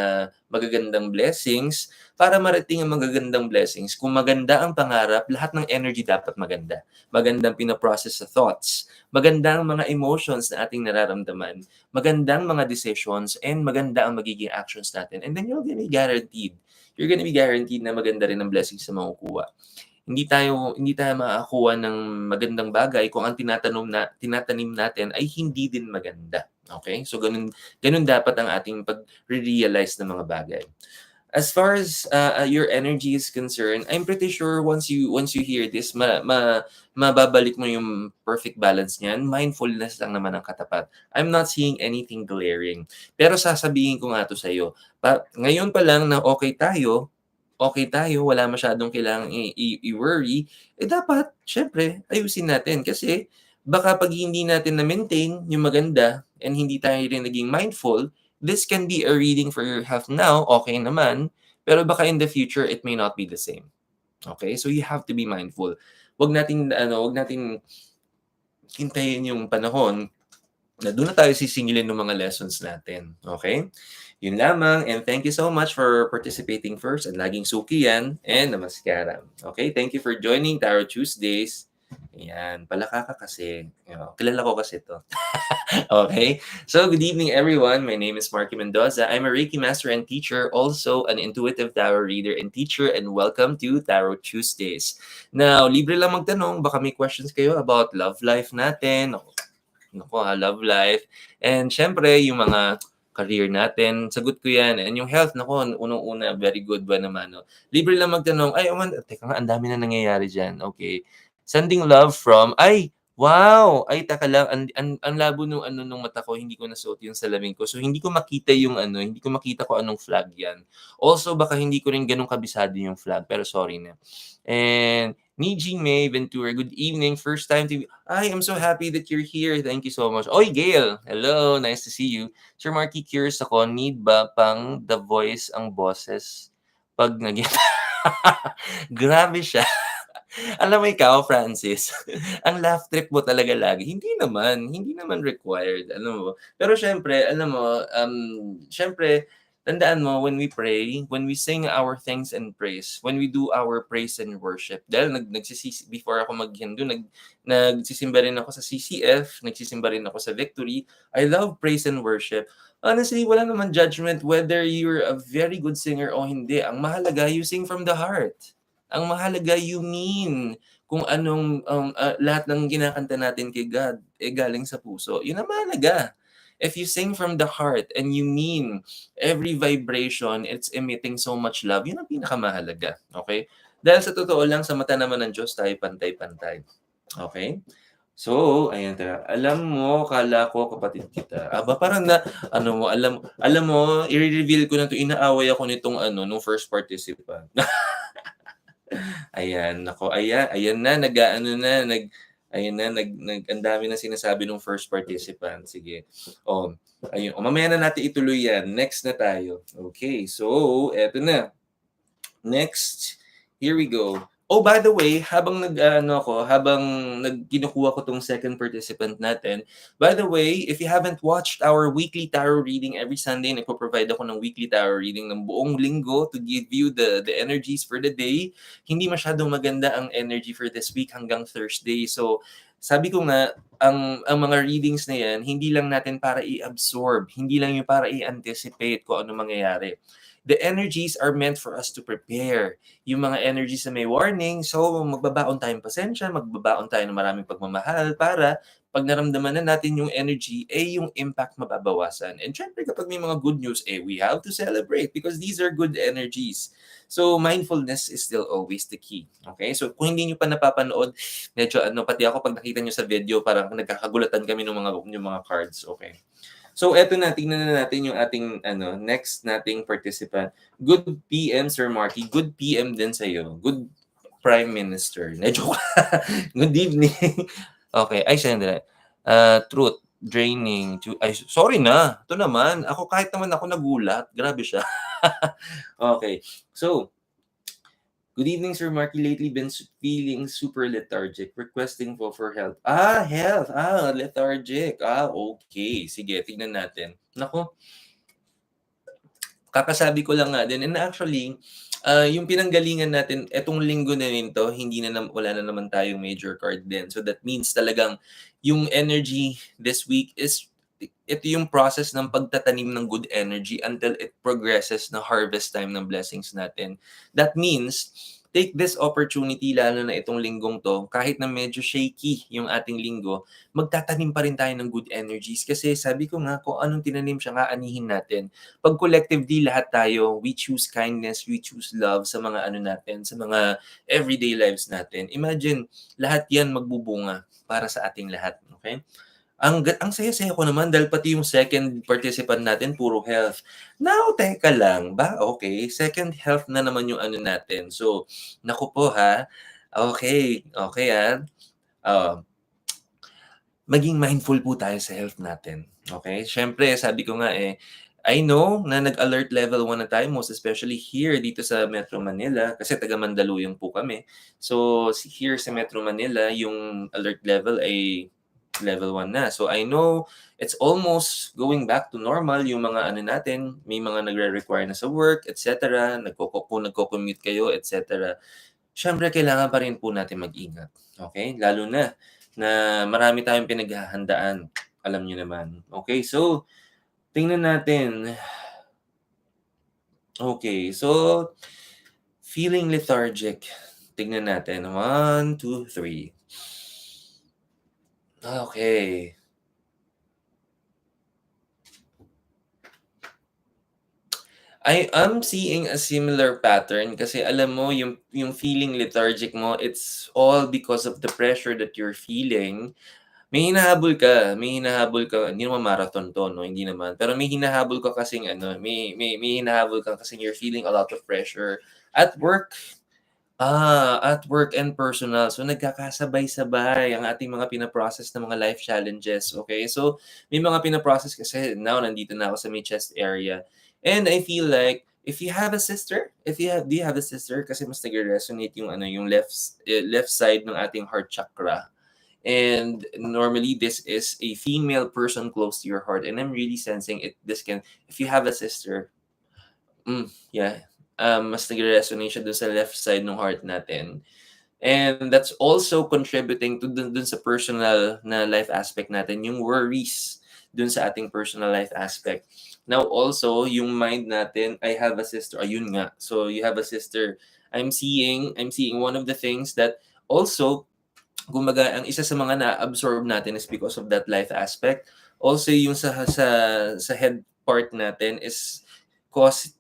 magagandang blessings, para marating ang magagandang blessings, kung maganda ang pangarap, lahat ng energy dapat maganda. Magandang pino-process sa thoughts, maganda ang mga emotions na ating nararamdaman, magandang mga decisions, and maganda ang magiging actions natin. And then you're gonna be guaranteed na maganda rin ang blessings na makukuha. Hindi tayo makakakuha ng magandang bagay kung ang tinatanim natin ay hindi din maganda, okay? So ganun ganun dapat ang ating pagre-realize ng mga bagay. As far as, your energy is concerned, I'm pretty sure once you hear this mababalik mo yung perfect balance niyan, mindfulness lang naman ang katapat. I'm not seeing anything glaring. Pero sasabihin ko nga 'to sa'yo, ngayon pa lang na okey tayo, wala masyadong kailangang i-worry, dapat siyempre ayusin natin kasi baka 'pag hindi natin na-maintain yung maganda and hindi tayo rin naging mindful, this can be a reading for your health now, okay naman, pero baka in the future it may not be the same, okay? So you have to be mindful. 'Wag nating hintayin yung panahon na dun na tayo sisingilin ng mga lessons natin, okay? Yun lamang and thank you so much for participating first and laging suki yan and namaskaram. Okay, thank you for joining Tarot Tuesdays. Ayan, palaka ka kasi. Kilala ko kasi 'to. Okay. So, good evening, everyone. My name is Marky Mendoza. I'm a Reiki master and teacher, also an intuitive tarot reader and teacher, and welcome to Tarot Tuesdays. Now, libre lang magtanong. Baka may questions kayo about love life natin. Naku, love life. And syempre, yung mga career natin, sagot ko yan. And yung health, naku, unang-una, very good ba naman, no? Libre lang magtanong, ay, teka nga, ang dami na nangyayari dyan. Okay. Sending love from, ay, wow! Ay, taka lang, ang labo nung nung mata ko, hindi ko nasuot yung salamin ko. So, hindi ko makita yung hindi ko makita kung anong flag yan. Also, baka hindi ko rin ganun kabisado yung flag, pero sorry na. And Nijing May Ventura, good evening. First time to I'm so happy that you're here. Thank you so much. Oy, Gail! Hello, nice to see you. Sir Marky, curious ako, need ba pang The Voice ang boses pag naging grabe siya. Alam mo ikaw, Francis, ang laugh trip mo talaga lagi. Hindi naman required, alam mo. Pero siyempre, alam mo, siyempre, tandaan mo when we pray, when we sing our thanks and praise, when we do our praise and worship, dahil before ako mag-Hindu, nagsisimba rin ako sa CCF, nagsisimba rin ako sa Victory. I love praise and worship. Honestly, wala naman judgment whether you're a very good singer o hindi. Ang mahalaga, you sing from the heart. Ang mahalaga, you mean kung anong lahat ng kinakanta natin kay God, galing sa puso. Yun ang mahalaga. If you sing from the heart and you mean every vibration, it's emitting so much love, yun ang pinakamahalaga. Okay? Dahil sa totoo lang, sa mata naman ng Diyos, tayo pantay-pantay. Okay? So, ayan talaga. Alam mo, kala ko kapatid kita. Aba, parang na, ano mo, alam mo, i-reveal ko na to, inaaway ako nitong nung first participant. Ayan, nako, ayan na, ayan na, ang dami na sinasabi ng first participant. Sige. Oh, ayun. Mamaya na natin ituloy yan. Next na tayo. Okay, so, eto na. Next, here we go. Oh, by the way, habang kinukuha ko tong second participant natin, by the way, if you haven't watched our weekly tarot reading every Sunday, nagpo-provide ako ng weekly tarot reading ng buong linggo to give you the energies for the day. Hindi masyadong maganda ang energy for this week hanggang Thursday. So, sabi ko nga, ang mga readings na yan, hindi lang natin para i-absorb, hindi lang yung para i-anticipate kung ano mangyayari. The energies are meant for us to prepare. Yung mga energies na may warning, so magbabaon tayong pasensya, magbabaon tayo ng maraming pagmamahal para pag naramdaman na natin yung energy, yung impact mababawasan. And syempre kapag may mga good news, we have to celebrate because these are good energies. So mindfulness is still always the key. Okay? So kung hindi nyo pa napapanood, medyo pati ako pag nakita nyo sa video, parang nagkakagulatan kami ng mga cards. Okay? So eto na, tingnan na natin yung ating next nating participant. Good PM, Sir Marky. Good PM din sa iyo. Good Prime Minister. Joke. Good evening. Okay, ay siyempre. Truth, draining. Ay, sorry na. Ito naman. Kahit naman ako nagulat. Grabe siya. Okay. So, good evening, Sir Marky. Lately been feeling super lethargic. Requesting for help. Health. Lethargic. Okay. Sige, tignan natin. Nako, kakasabi ko lang nga din. And actually, yung pinanggalingan natin, etong linggo na rin to, wala na naman tayong major card din. So that means talagang yung energy this week is ito yung process ng pagtatanim ng good energy until it progresses na harvest time ng blessings natin. That means, take this opportunity, lalo na itong linggong to, kahit na medyo shaky yung ating linggo, magtatanim pa rin tayo ng good energies. Kasi sabi ko nga, kung anong tinanim siya, aanihin natin. Pag collectively, lahat tayo, we choose kindness, we choose love sa mga natin, sa mga everyday lives natin. Imagine, lahat yan magbubunga para sa ating lahat. Okay? Ang saya-saya ko naman dahil pati yung second participant natin puro health. Now, teka lang ba? Okay, second health na naman yung natin. So, naku po ha. Okay, maging mindful po tayo sa health natin. Okay? Siyempre, sabi ko nga I know na nag-alert level 1 na tayo, most especially here dito sa Metro Manila kasi taga Mandaluyong po kami. So, here sa Metro Manila, yung alert level ay level 1 na. So I know it's almost going back to normal yung mga natin, may mga nagre-require na sa work, etc. Nagko-commute kayo, etc. Siyempre kailangan pa rin po natin mag-ingat. Okay? Lalo na marami tayong pinaghahandaan. Alam niyo naman. Okay, so tingnan natin. Okay, so feeling lethargic. Tingnan natin. 1, 2, 3. Okay. I am seeing a similar pattern kasi alam mo yung feeling lethargic mo, it's all because of the pressure that you're feeling. May hinahabol ka, hindi naman marathon 'to 'no, hindi naman. Pero may hinahabol ka kasing may hinahabol ka kasing you're feeling a lot of pressure at work. At work and personal. So nagkakasabay-sabay ang ating mga pina-process na mga life challenges, okay? So may mga pina-process kasi now nandito na ako sa may chest area. And I feel like if you have a sister, do you have a sister? Kasi mas nagre-resonate yung yung left side ng ating heart chakra. And normally this is a female person close to your heart and I'm really sensing it if you have a sister, Yeah. Mas nagre-resonate siya dun sa left side ng heart natin. And that's also contributing to dun sa personal na life aspect natin, yung worries dun sa ating personal life aspect. Now also, yung mind natin, I have a sister, ayun nga. So you have a sister. I'm seeing one of the things that also, kumbaga, ang isa sa mga na-absorb natin is because of that life aspect. Also, yung sa head part natin is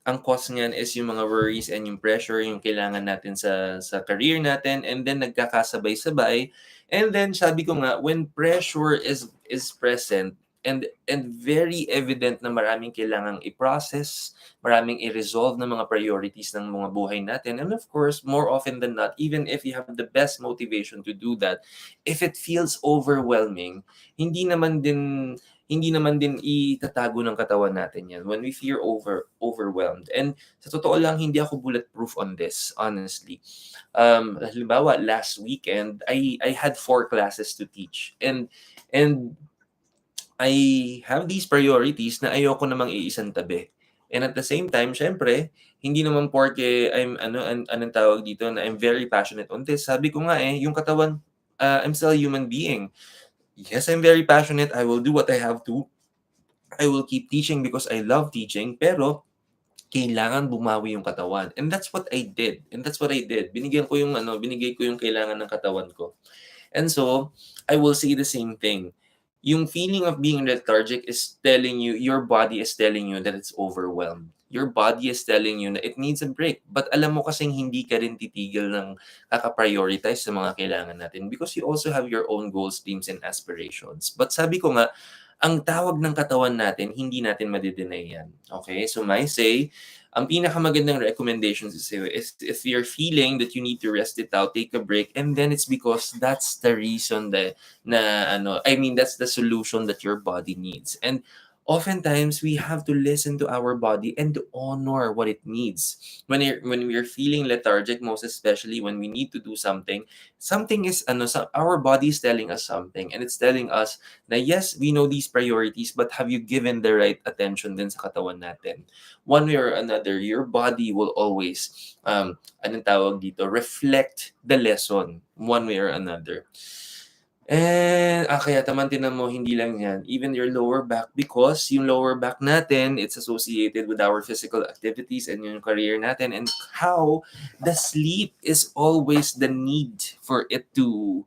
ang cause niyan is yung mga worries and yung pressure, yung kailangan natin sa career natin, and then nagkakasabay-sabay. And then sabi ko nga, when pressure is present and very evident na maraming kailangang i-process, maraming i-resolve na mga priorities ng mga buhay natin. And of course, more often than not, even if you have the best motivation to do that, if it feels overwhelming, hindi naman din hindi naman din itatago ng katawan natin 'yan when we feel overwhelmed. And sa totoo lang, hindi ako bulletproof on this, honestly. Halimbawa, last weekend, I had 4 classes to teach, and I have these priorities na ayoko namang iisang tabi. And at the same time, siyempre, hindi naman porke anong tawag dito, na I'm very passionate on this. Sabi ko nga, yung katawan, I'm still a human being. Yes, I'm very passionate. I will do what I have to. I will keep teaching because I love teaching, pero kailangan bumawi yung katawan. And that's what I did. And that's what I did. Binigay ko yung kailangan ng katawan ko. And so, I will say the same thing. Yung feeling of being lethargic is telling you, your body is telling you that it's overwhelmed. Your body is telling you na it needs a break. But alam mo kasing hindi ka rin titigil ng kaka-prioritize sa mga kailangan natin because you also have your own goals, dreams, and aspirations. But sabi ko nga, ang tawag ng katawan natin, hindi natin made-deny yan. Okay? So my say, ang pinakamagandang recommendations is if you're feeling that you need to rest it out, take a break, and then it's because that's the reason that's the solution that your body needs. And oftentimes we have to listen to our body and to honor what it needs. When we're feeling lethargic, most especially when we need to do something, our body is telling us something, and it's telling us na yes, we know these priorities, but have you given the right attention din sa katawan natin? One way or another, your body will always, reflect the lesson one way or another. And, kaya naman tignan mo, hindi lang yan, even your lower back, because yung lower back natin, it's associated with our physical activities and yung career natin, and how the sleep is always the need for it to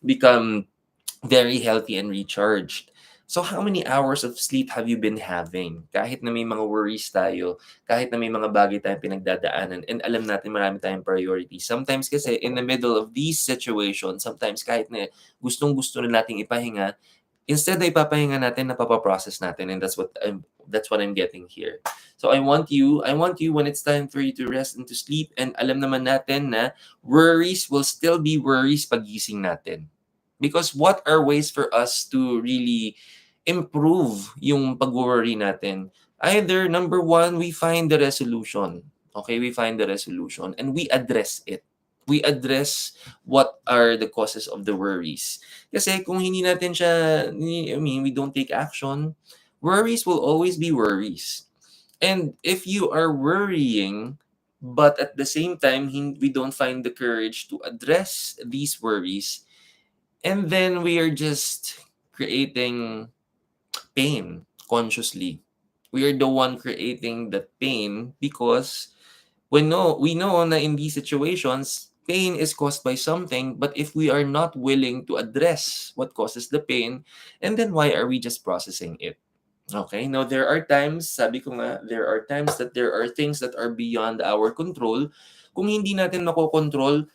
become very healthy and recharged. So how many hours of sleep have you been having? Kahit na may mga worries tayo, kahit na may mga bagay tayong pinagdadaanan, and alam natin marami tayong priorities. Sometimes kasi in the middle of these situations, sometimes kahit na gustong-gusto na nating ipahinga, instead na ipapahinga natin, napapaprocess natin, and that's what I'm getting here. So I want you when it's time for you to rest and to sleep, and alam naman natin na worries will still be worries pagising natin. Because what are ways for us to really improve yung pag-worry natin? Either number one, we find the resolution. Okay, we find the resolution and we address it. We address what are the causes of the worries. Kasi kung hindi natin we don't take action, worries will always be worries. And if you are worrying, but at the same time, we don't find the courage to address these worries, and then we are just creating pain consciously. We are the one creating the pain because we know na in these situations, pain is caused by something, but if we are not willing to address what causes the pain, and then why are we just processing it? Okay, now there are times, sabi ko nga, there are times that there are things that are beyond our control. Kung hindi natin makokontrol,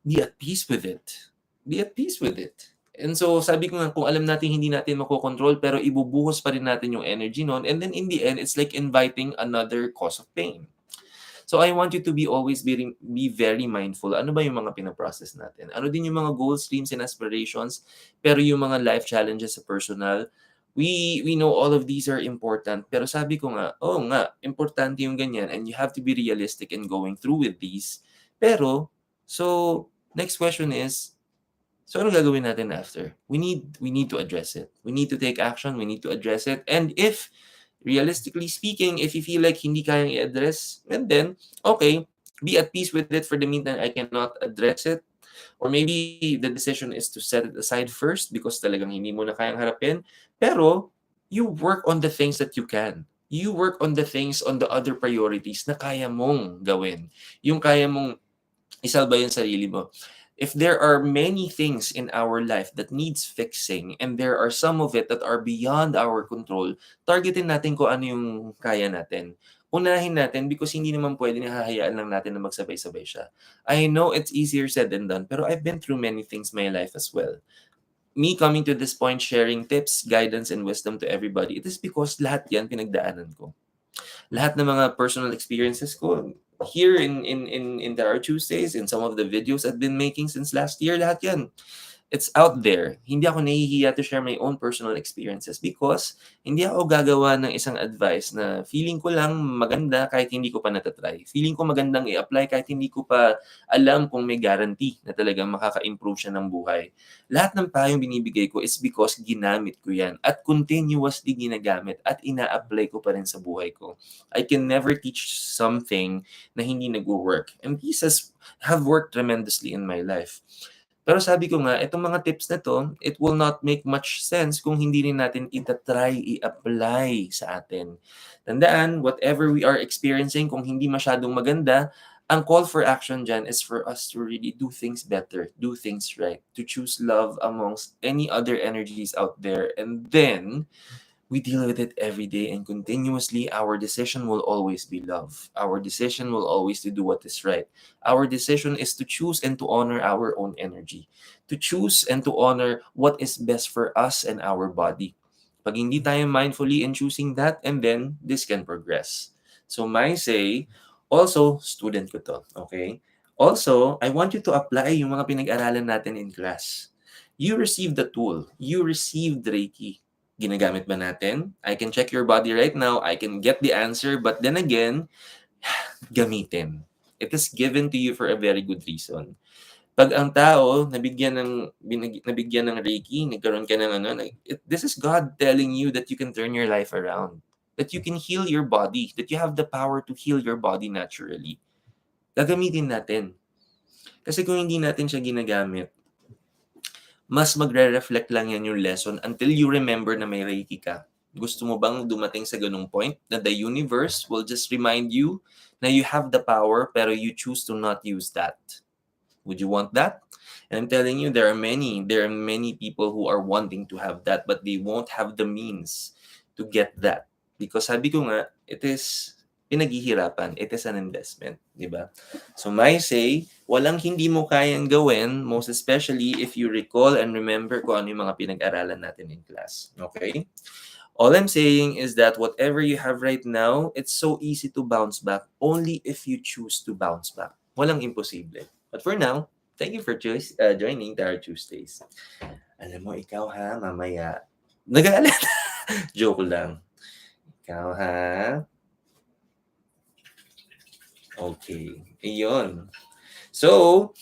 be at peace with it. Be at peace with it. And so sabi ko nga, kung alam natin hindi natin makokontrol pero ibubuhos pa rin natin yung energy nun, and then in the end, it's like inviting another cause of pain. So I want you to be very mindful. Ano ba yung mga pinaprocess natin? Ano din yung mga goals, dreams, and aspirations? Pero yung mga life challenges sa personal, we know all of these are important. Pero sabi ko nga, importante yung ganyan, and you have to be realistic in going through with these. Pero, so, next question is, so ano gagawin natin after? We need to address it. We need to take action. We need to address it. And if Realistically speaking, if you feel like hindi kayang i-address, and then, okay, be at peace with it for the meantime. I cannot address it. Or maybe the decision is to set it aside first because talagang hindi mo na kayang harapin. Pero, you work on the things that you can. You work on the things, on the other priorities na kaya mong gawin. Yung kaya mong isalba yung sarili mo. If there are many things in our life that needs fixing and there are some of it that are beyond our control, targetin natin kung ano yung kaya natin. Unahin natin because hindi naman pwede na hahayaan lang natin na magsabay-sabay siya. I know it's easier said than done, pero I've been through many things in my life as well. Me coming to this point, sharing tips, guidance, and wisdom to everybody, it is because lahat yan pinagdaanan ko. Lahat ng mga personal experiences ko here in Tarot Tuesdays, in some of the videos I've been making since last year, lahat yan. It's out there. Hindi ako nahihiya to share my own personal experiences because hindi ako gagawa ng isang advice na feeling ko lang maganda kahit hindi ko pa natatry. Feeling ko magandang i-apply kahit hindi ko pa alam kung may guarantee na talagang makaka-improve siya ng buhay. Lahat ng payong binibigay ko is because ginamit ko yan at continuously ginagamit at ina-apply ko pa rin sa buhay ko. I can never teach something na hindi nag-work. And these have worked tremendously in my life. Pero sabi ko nga, itong mga tips na 'to, it will not make much sense kung hindi rin natin ita-try i-apply sa atin. Tandaan, whatever we are experiencing, kung hindi masyadong maganda, ang call for action diyan is for us to really do things better, do things right, to choose love amongst any other energies out there. And then, we deal with it every day and continuously. Our decision will always be love. Our decision will always to do what is right. Our decision is to choose and to honor our own energy, to choose and to honor what is best for us and our body. Pag hindi tayo mindfully in choosing that, and then this can progress. So my say, also, student ko to, okay? Also, I want you to apply yung mga pinag-aralan natin in class. You received the tool. You received Reiki. Ginagamit ba natin? I can check your body right now. I can get the answer. But then again, gamitin. It is given to you for a very good reason. Pag ang tao nabigyan ng Reiki, nagkaroon ka ng this is God telling you that you can turn your life around. That you can heal your body. That you have the power to heal your body naturally. Gagamitin natin. Kasi kung hindi natin siya ginagamit, mas magre-reflect lang yan yung lesson until you remember na may Reiki ka. Gusto mo bang dumating sa ganung point na the universe will just remind you na you have the power pero you choose to not use that? Would you want that? And I'm telling you, there are many people who are wanting to have that but they won't have the means to get that. Because sabi ko nga, it is pinaghihirapan. It is an investment, di ba? So my say, walang hindi mo kayang gawin, most especially if you recall and remember kung ano yung mga pinag-aralan natin in class. Okay? All I'm saying is that whatever you have right now, it's so easy to bounce back only if you choose to bounce back. Walang imposible. But for now, thank you for joining Tarot Tuesdays. Alam mo, ikaw ha, mamaya. Nag-aalala. Joke lang. Ikaw ha. Okay. Ayun. So,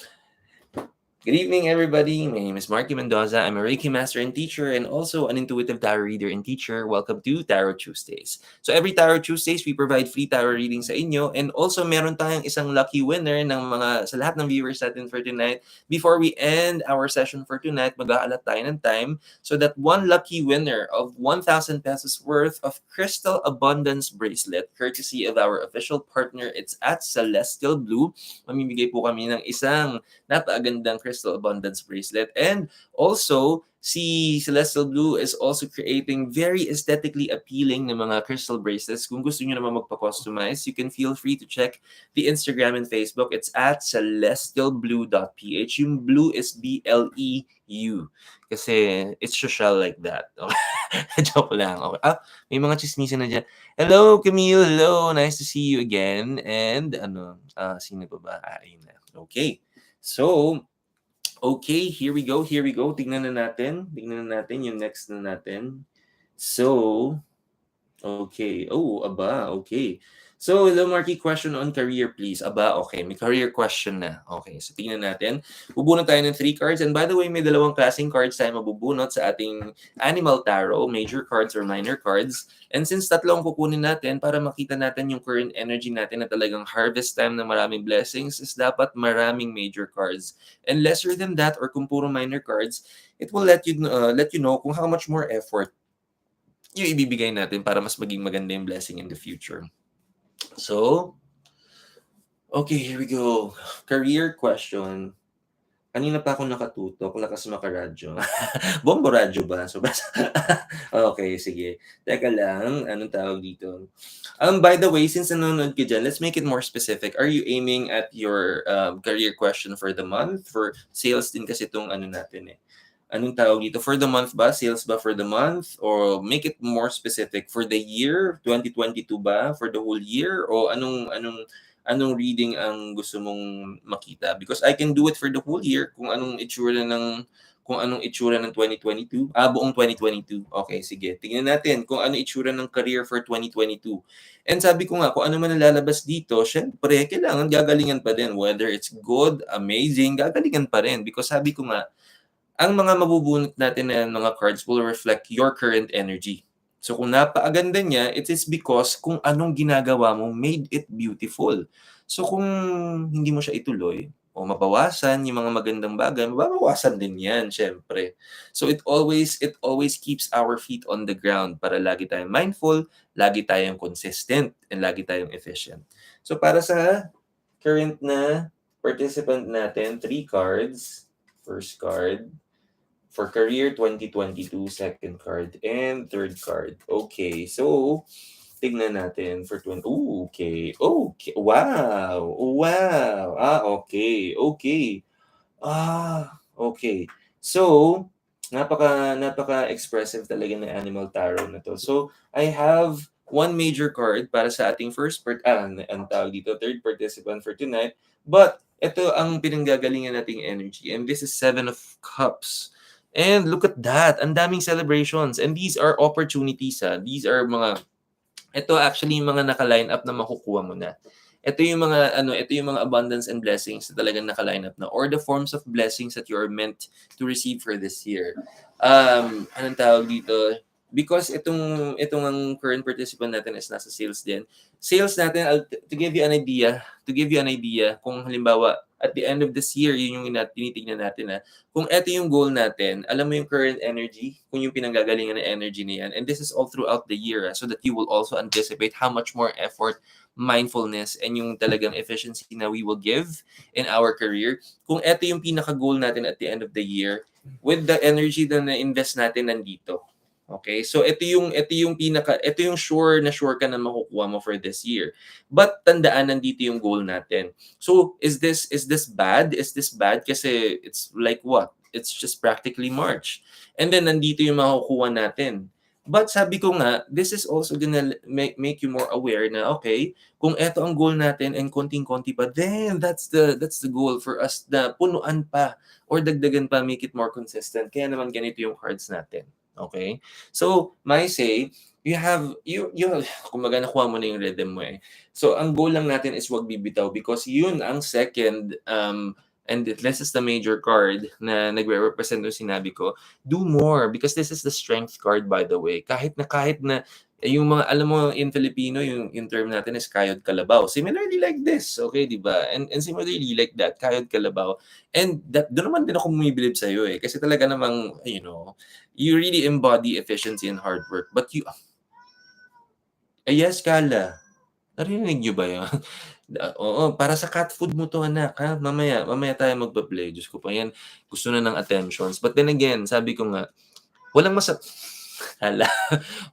good evening, everybody. My name is Marky Mendoza. I'm a Reiki master and teacher and also an intuitive tarot reader and teacher. Welcome to Tarot Tuesdays. So every Tarot Tuesdays, we provide free tarot reading sa inyo and also meron tayong isang lucky winner ng sa lahat ng viewers natin for tonight. Before we end our session for tonight, mag-aalat tayo ng time so that one lucky winner of 1,000 pesos worth of Crystal Abundance Bracelet, courtesy of our official partner, it's at Celestial Blue. Mamimigay po kami ng isang napakagandang Crystal Abundance Bracelet. And also, si Celestial Blue is also creating very aesthetically appealing na mga crystal bracelets. Kung gusto nyo naman magpa-customize, you can feel free to check the Instagram and Facebook. It's at celestialblue.ph. Yung blue is B-L-E-U. Kasi it's social like that. Joke lang. Okay. May mga chismisan na dyan. Hello, Camille. Hello. Nice to see you again. And sino pa ba? Ayun na. Okay. So, okay, here we go. Tingnan na natin yung next na natin. So, Okay. Oh, aba, okay. So, hello Marky, question on career please. Aba, okay. May career question na. Okay, so tingnan natin. Bubunot tayo ng 3 cards. And by the way, may dalawang klaseng cards tayo mabubunot sa ating Animal Tarot, major cards or minor cards. And since tatlo ang kukunin natin para makita natin yung current energy natin na talagang harvest time ng maraming blessings is dapat maraming major cards. And lesser than that or kung puro minor cards, it will let you know kung how much more effort yung ibibigay natin para mas maging maganda yung blessing in the future. So, okay, here we go. Career question. Kanina pa ako nakatutok, lakas makaradyo. Bombo radyo ba? So, okay, sige. Teka lang, anong tawag dito? By the way, since nanonood ka dyan, let's make it more specific. Are you aiming at your career question for the month? For sales din kasi itong ano natin eh. Anong tawag dito? For the month ba? Sales ba for the month? Or make it more specific. For the year? 2022 ba? For the whole year? O anong reading ang gusto mong makita? Because I can do it for the whole year kung anong itsura ng 2022. Buong 2022. Okay, sige. Tingnan natin kung ano itsura ng career for 2022. And sabi ko nga, kung ano man ang lalabas dito, syempre, kailangan gagalingan pa din. Whether it's good, amazing, gagalingan pa rin. Because sabi ko nga, ang mga mabubunot natin na mga cards will reflect your current energy. So kung napakaganda niya, it is because kung anong ginagawa mo made it beautiful. So kung hindi mo siya ituloy, o mabawasan yung mga magandang bagay, mababawasan din yan, syempre. So it always keeps our feet on the ground para lagi tayong mindful, lagi tayong consistent, and lagi tayong efficient. So para sa current na participant natin, 3 cards. First card, for career 2022, second card, and third card. Okay, so tignan natin for 20. Ooh, okay. Okay. Wow. Wow. Okay. Okay. Okay. So, napaka-expressive talaga ng Animal Tarot na to. So, I have one major card para sa ating ang tawag dito, third participant for tonight. But, ito ang pinanggagalingan nating energy. And this is 7 of Cups. And look at that. Ang daming celebrations. And these are opportunities. These are ito actually yung mga naka-line up na makukuha mo na. Ito yung mga abundance and blessings na talagang naka-line up na or the forms of blessings that you are meant to receive for this year. Anong tawag dito? Because itong ang current participant natin is nasa sales din. Sales natin, to give you an idea, kung halimbawa at the end of this year, yun yung tinitingnan natin kung ito yung goal natin, alam mo yung current energy, kung yung pinanggagalingan ng energy na yan, and this is all throughout the year, so that you will also anticipate how much more effort, mindfulness, and yung talagang efficiency na we will give in our career. Kung ito yung pinaka-goal natin at the end of the year, with the energy na na-invest natin nandito. Okay? So ito yung sure ka na makukuha mo for this year. But tandaan, nandito yung goal natin. So, is this bad? Is this bad? Kasi it's like what? It's just practically March. And then, nandito yung makukuha natin. But sabi ko nga, this is also gonna make you more aware na, okay, kung eto ang goal natin and konting-konti pa, then that's the goal for us na punuan pa or dagdagan pa, make it more consistent. Kaya naman ganito yung cards natin. Okay? So, my say, kumbaga nakuha mo na yung rhythm mo eh. So, ang goal lang natin is wag bibitaw because yun ang second, and this is the major card na nagre-represent yung sinabi ko, do more because this is the strength card by the way. Kahit na yung mga, alam mo, in Filipino, yung term natin is kayod kalabaw. Similarly like this, okay, di ba? And similarly like that, kayod kalabaw. And doon naman din ako bumibilib sa'yo eh. Kasi talaga namang, you really embody efficiency and hard work. But yes, Kala. Narinig niyo ba yun? Oo, para sa cat food mo 'to anak, ha. Mamaya tayo magpa-play. Diyos ko po 'yan, gusto na ng attentions. But then again, sabi ko nga, walang hala,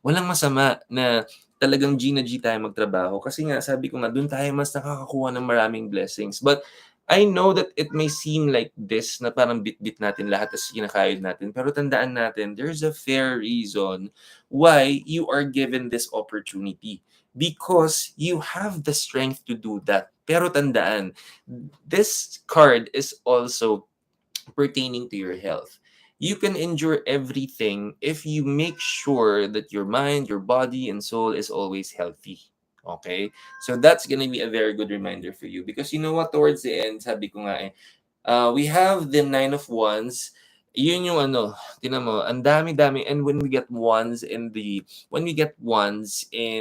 walang masama na talagang G na G tayo magtrabaho kasi nga sabi ko nga do'n tayo mas nakakakuha ng maraming blessings. But I know that it may seem like this na parang bit-bit natin lahat tas kinakayod natin. Pero tandaan natin, there's a fair reason why you are given this opportunity. Because you have the strength to do that. Pero tandaan, this card is also pertaining to your health. you can endure everything if you make sure that your mind, your body, and soul is always healthy. Okay? So that's gonna be a very good reminder for you because you know what, towards the end, sabi ko nga we have the Nine of Wands. Yun yung ano, tingnan mo, ang dami-dami. And when we get wands in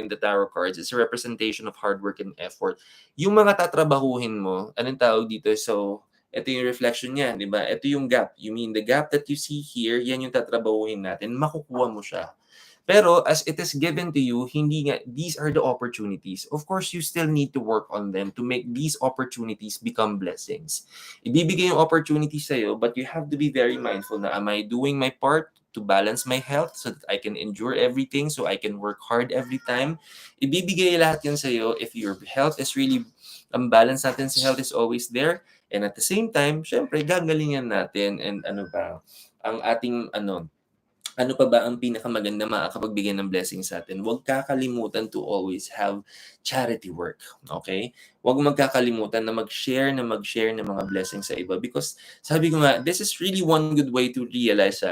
the tarot cards, it's a representation of hard work and effort. Yung mga tatrabahuhin mo, anong tawag dito? So, ito yung reflection niya, di ba? Ito yung gap. You mean the gap that you see here, yan yung tatrabahuhin natin, makukuha mo siya. Pero as it is given to you, hindi nga, these are the opportunities. Of course, you still need to work on them to make these opportunities become blessings. Ibibigay yung opportunity sa'yo, but you have to be very mindful na, am I doing my part to balance my health so that I can endure everything, so I can work hard every time? Ibibigay lahat yan sa'yo if your health is really, ang balance natin sa health is always there. And at the same time, syempre, gagalingan natin and ano ba, ang ating ano pa ba ang pinakamaganda makakapagbigay ng blessing sa atin? Huwag kakalimutan to always have charity work, okay? Huwag magkakalimutan na mag-share ng mga blessings sa iba because sabi ko nga, this is really one good way to realize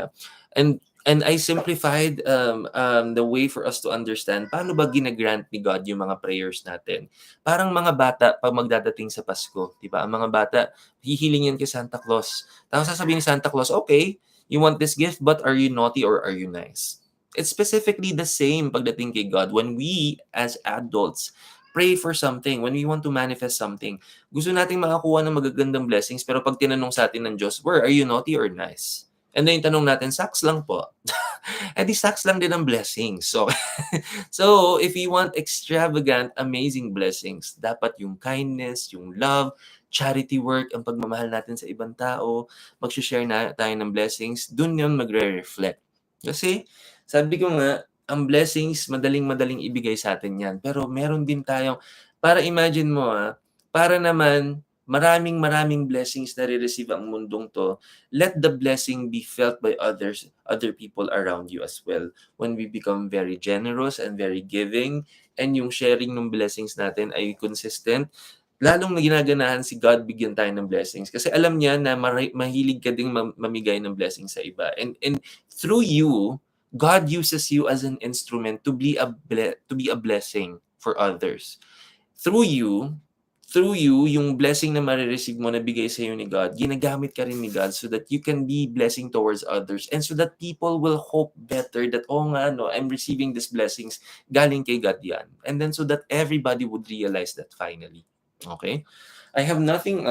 and I simplified the way for us to understand paano ba ginagrant ni God yung mga prayers natin. Parang mga bata pag magdadating sa Pasko, di ba? Ang mga bata, hihilingin kay Santa Claus. Tapos sasabihin ni Santa Claus, okay, you want this gift, but are you naughty or are you nice? It's specifically the same pagdating kay God. When we, as adults, pray for something, when we want to manifest something, gusto nating makakuha ng magagandang blessings, pero pag tinanong sa atin ng Diyos, where are you naughty or nice? And then yung tanong natin, saks lang po. Eh di saks lang din ang blessings. So, so if you want extravagant, amazing blessings, dapat yung kindness, yung love, charity work, ang pagmamahal natin sa ibang tao, mag-share na tayo ng blessings, dun yun magre-reflect. Kasi, sabi ko nga, ang blessings, madaling-madaling ibigay sa atin yan. Pero meron din tayong, para imagine mo para naman, maraming blessings na re-receive ang mundong to, let the blessing be felt by other people around you as well. When we become very generous and very giving, and yung sharing ng blessings natin ay consistent, lalong ginaganahan si God bigyan tayo ng blessings. Kasi alam niya na mahilig ka ding mamigay ng blessings sa iba. And through you, God uses you as an instrument to be a blessing for others. Through you, yung blessing na marireceive mo na bigay sa iyo ni God, ginagamit ka rin ni God so that you can be blessing towards others and so that people will hope better that, oh nga, no, I'm receiving these blessings, galing kay God yan. And then so that everybody would realize that finally. Okay? I have nothing,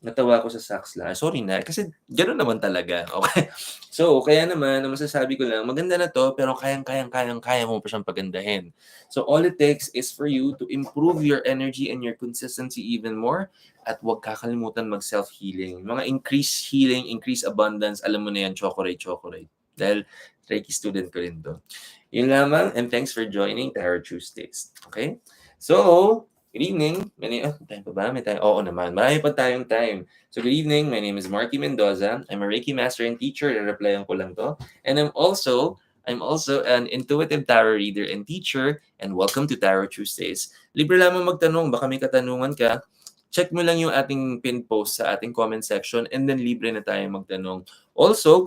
natawa ko sa sax lang. Sorry na, kasi gano'n naman talaga. Okay? So, kaya naman, ang masasabi ko lang, maganda na to, pero kaya mo pa siyang pagandahin. So, all it takes is for you to improve your energy and your consistency even more at huwag kakalimutan mag-self-healing. Mga increase healing, increase abundance, alam mo na yan, chocolate. Dahil Reiki student ko rin to. Yun lamang, and thanks for joining Tarot Tuesdays. Okay? So, good evening. Time pa ba? May time? Oo naman. Marami pa tayong time. So, good evening. My name is Marky Mendoza. I'm a Reiki master and teacher. I-replyan ko lang to. And I'm also an intuitive tarot reader and teacher. And welcome to Tarot Tuesdays. Libre lamang magtanong. Baka may katanungan ka. Check mo lang yung ating pin post sa ating comment section and then libre na tayo magtanong. Also,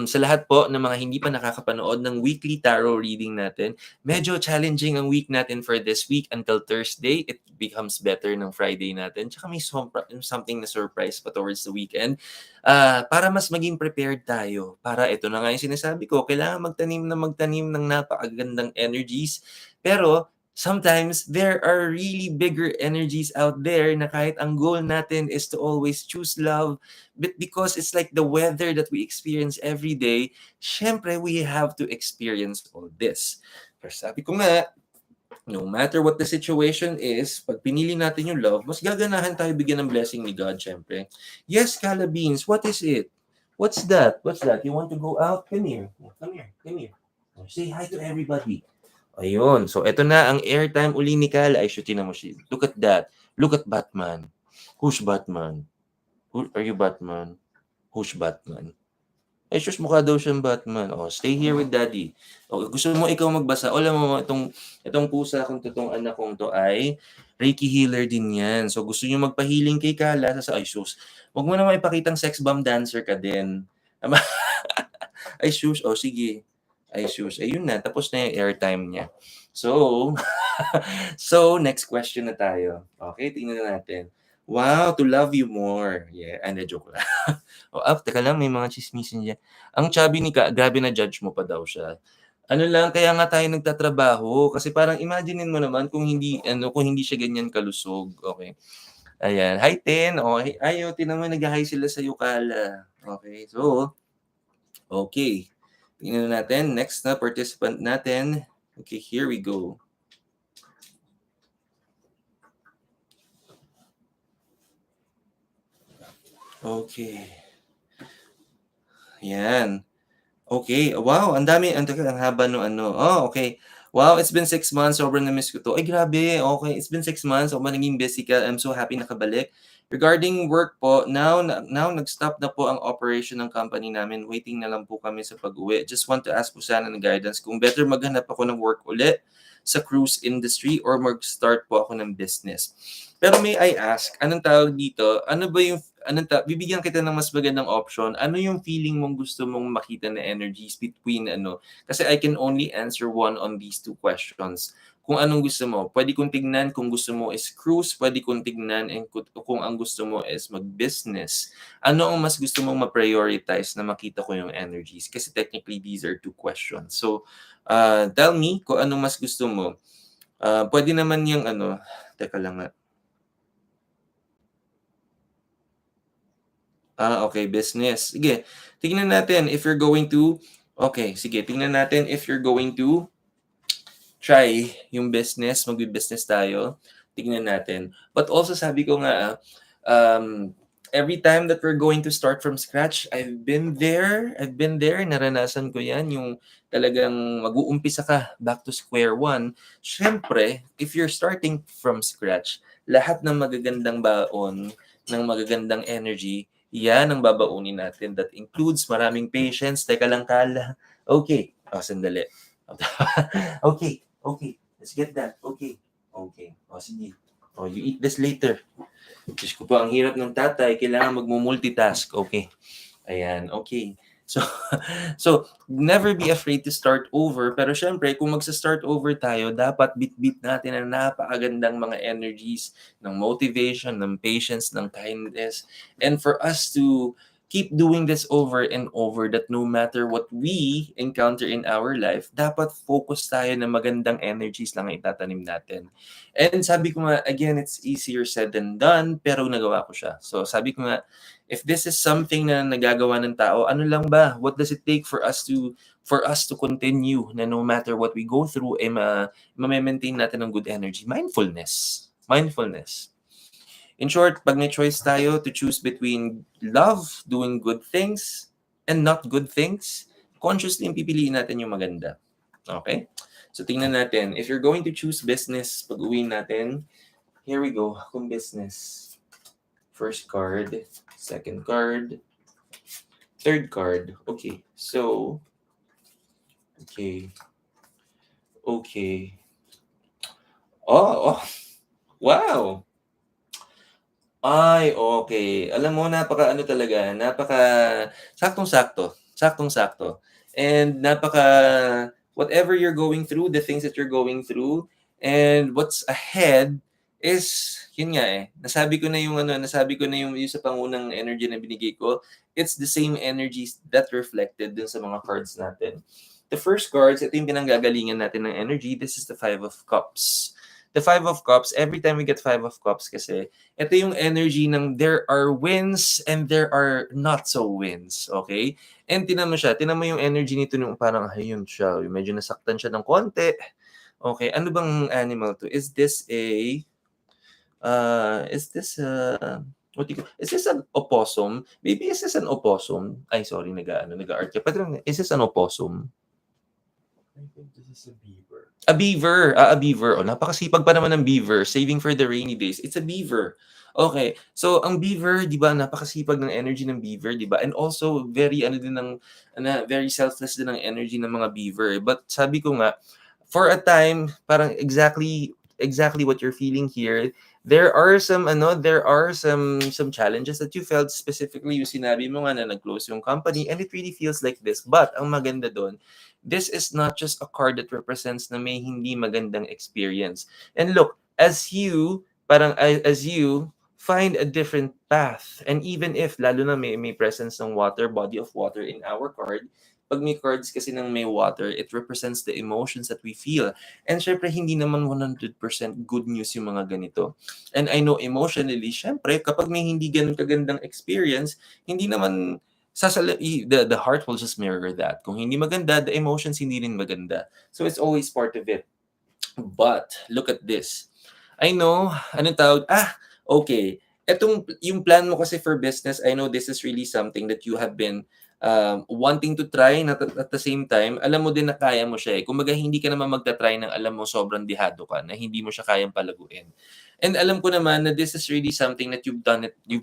sa lahat po ng mga hindi pa nakakapanood ng weekly tarot reading natin, medyo challenging ang week natin for this week until Thursday. It becomes better ng Friday natin. Tsaka may something na surprise pa towards the weekend. Para mas maging prepared tayo. Para ito na nga yung sinasabi ko, kailangan magtanim ng napakagandang energies. Pero sometimes there are really bigger energies out there na kahit ang goal natin is to always choose love, but because it's like the weather that we experience every day, syempre we have to experience all this. Pero sabi ko nga, no matter what the situation is, pag pinili natin yung love, mas gaganahan tayo bigyan ng blessing ni God, syempre. Yes, Kala Beans, what is it? What's that? You want to go out? Come here. Say hi to everybody. Ayun. So, eto na ang airtime uli ni Kala. Ay, shootin na mo siya. Look at that. Look at Batman. Who's Batman? Are you Batman? Who's Batman? Eh, sus, mukha daw siyang Batman. Oh, stay here with Daddy. Oh, gusto mo ikaw magbasa. O, alam mo, itong pusa kong itong anak kong to ay Reiki healer din yan. So, gusto niyo magpa-healing kay Kala. Ay, sus, huwag mo naman ipakitang sex bomb dancer ka din. Ay shush, oh sige. Ay shush, ayun na tapos na yung airtime niya. So, so next question na tayo. Okay, tingnan na natin. Wow, to love you more. Yeah, hindi joke lang. Oh, teka lang may mga tsismisan diyan. Ang chubby ni grabe na-judge mo pa daw siya. Ano lang, kaya nga tayo nagtatrabaho kasi parang imaginin mo naman kung hindi ano, kung hindi siya ganyan kalusog, okey. Ayan, hi Ten, okey. Ay, oh, tignan mo nagha-hi sila sa Yukala. Okey, so, okey. Tingnan na natin, next na participant natin. Okay, here we go. Okay, yan. Okay, wow ang dami teka ang haba nung ano, oh okey. Wow, it's been 6 months, sobrang na-miss ko 'to. Ay grabe, okey, it's been 6 months, sobrang naging busy ka, I'm so happy nakabalik. Regarding work po, now nag-stop na po ang operation ng company namin, waiting na lang po kami sa pag-uwi. Just want to ask po sana ng guidance kung better maghanap ako ng work uli sa cruise industry or mag-start po ako ng business. Pero may I ask, anong tawag dito, ano ba yung bibigyan kita ng mas magandang option, ano yung feeling mong gusto mong makita na energies between ano, kasi I can only answer one on these two questions. Kung anong gusto mo, puwede kong tignan kung gusto mo is cruise, puwede kong tignan and kung ang gusto mo is mag-business. Ano ang mas gusto mong ma-prioritize na makita ko yung energies? Kasi technically these are two questions. So, tell me kung anong mas gusto mo. Puwede naman yung ano, teka lang nga. Okay, business. Sige, tingnan natin if you're going to sige, tingnan natin if you're going to try yung business, magbi-business tayo, tignan natin. But also sabi ko nga, every time that we're going to start from scratch, I've been there, naranasan ko yan, yung talagang mag-uumpisa ka, back to square one. Siyempre, if you're starting from scratch, lahat ng magagandang baon, ng magagandang energy, yan ang babaunin natin. That includes maraming patience. Teka lang, Kala. Okay. Sandali. Okay. Okay, let's get that. Okay. Okay. Sige. You eat this later. Diyos ko po, ang hirap ng tatay, kailangan magmu-multitask. Okay. Ayan, okay. So, so never be afraid to start over. Pero syempre, kung magsa-start over tayo, dapat bit-bit natin ang napakagandang mga energies ng motivation, ng patience, ng kindness. And for us to keep doing this over and over, that no matter what we encounter in our life, dapat focus tayo na magandang energies lang ang itatanim natin. And sabi ko nga, again, it's easier said than done, pero nagawa ko siya. So sabi ko nga, if this is something na nagagawa ng tao, ano lang ba? What does it take for us to continue na no matter what we go through, ma-maintain natin ng good energy? Mindfulness. Mindfulness. In short, pag may choice tayo to choose between love, doing good things, and not good things, consciously pipiliin natin yung maganda. Okay? So tingnan natin. If you're going to choose business, pag-uwi natin, here we go. Kung business. First card, second card, third card. Okay. So, okay. Okay. Oh. Wow. Ay, okay. Alam mo napaka-ano talaga, saktong-sakto, saktong-sakto. And whatever you're going through, the things that you're going through, and what's ahead is yun nga, nasabi ko na yung sa pangunang energy na binigay ko, it's the same energies that reflected dun sa mga cards natin. The first cards, ito yung pinanggagalingan natin ng energy, this is the Five of Cups. The Five of Cups, every time we get Five of Cups kasi, ito yung energy ng there are wins and there are not so wins, okay? And tinan mo yung energy nito nung parang ayun siya, medyo nasaktan siya ng konti. Okay, ano bang animal to? Is this is this an opossum? Maybe is this an opossum? Ay sorry, nag-a-art ka. Pero is this an opossum? I think this is a beaver. A beaver, a beaver. Oh, napakasipag pa naman ng beaver, saving for the rainy days. It's a beaver. Okay. So ang beaver, 'di ba, napakasipag ng energy ng beaver, 'di ba? And also very very selfless din ng energy ng mga beaver. But sabi ko nga, for a time, parang exactly what you're feeling here, There are some challenges that you felt, specifically yung sinabi mo nga na nag-close yung company, and it really feels like this. But ang maganda doon, this is not just a card that represents na may hindi magandang experience. And look, as you find a different path, and even if lalo na may presence ng water, body of water in our card, pag may cards kasi ng may water, it represents the emotions that we feel. And syempre, hindi naman 100% good news yung mga ganito. And I know emotionally, syempre, kapag may hindi ganun kagandang experience, hindi naman the heart will just mirror that. Kung hindi maganda, the emotions hindi rin maganda. So it's always part of it. But look at this. I know, anong tawag? Okay. Yung plan mo kasi for business, I know this is really something that you have been wanting to try, na at the same time, alam mo din na kaya mo siya eh. Kumbaga, hindi ka naman magta-try ng alam mo sobrang dihado ka, na hindi mo siya kayang palaguin. And alam ko naman na this is really something that you've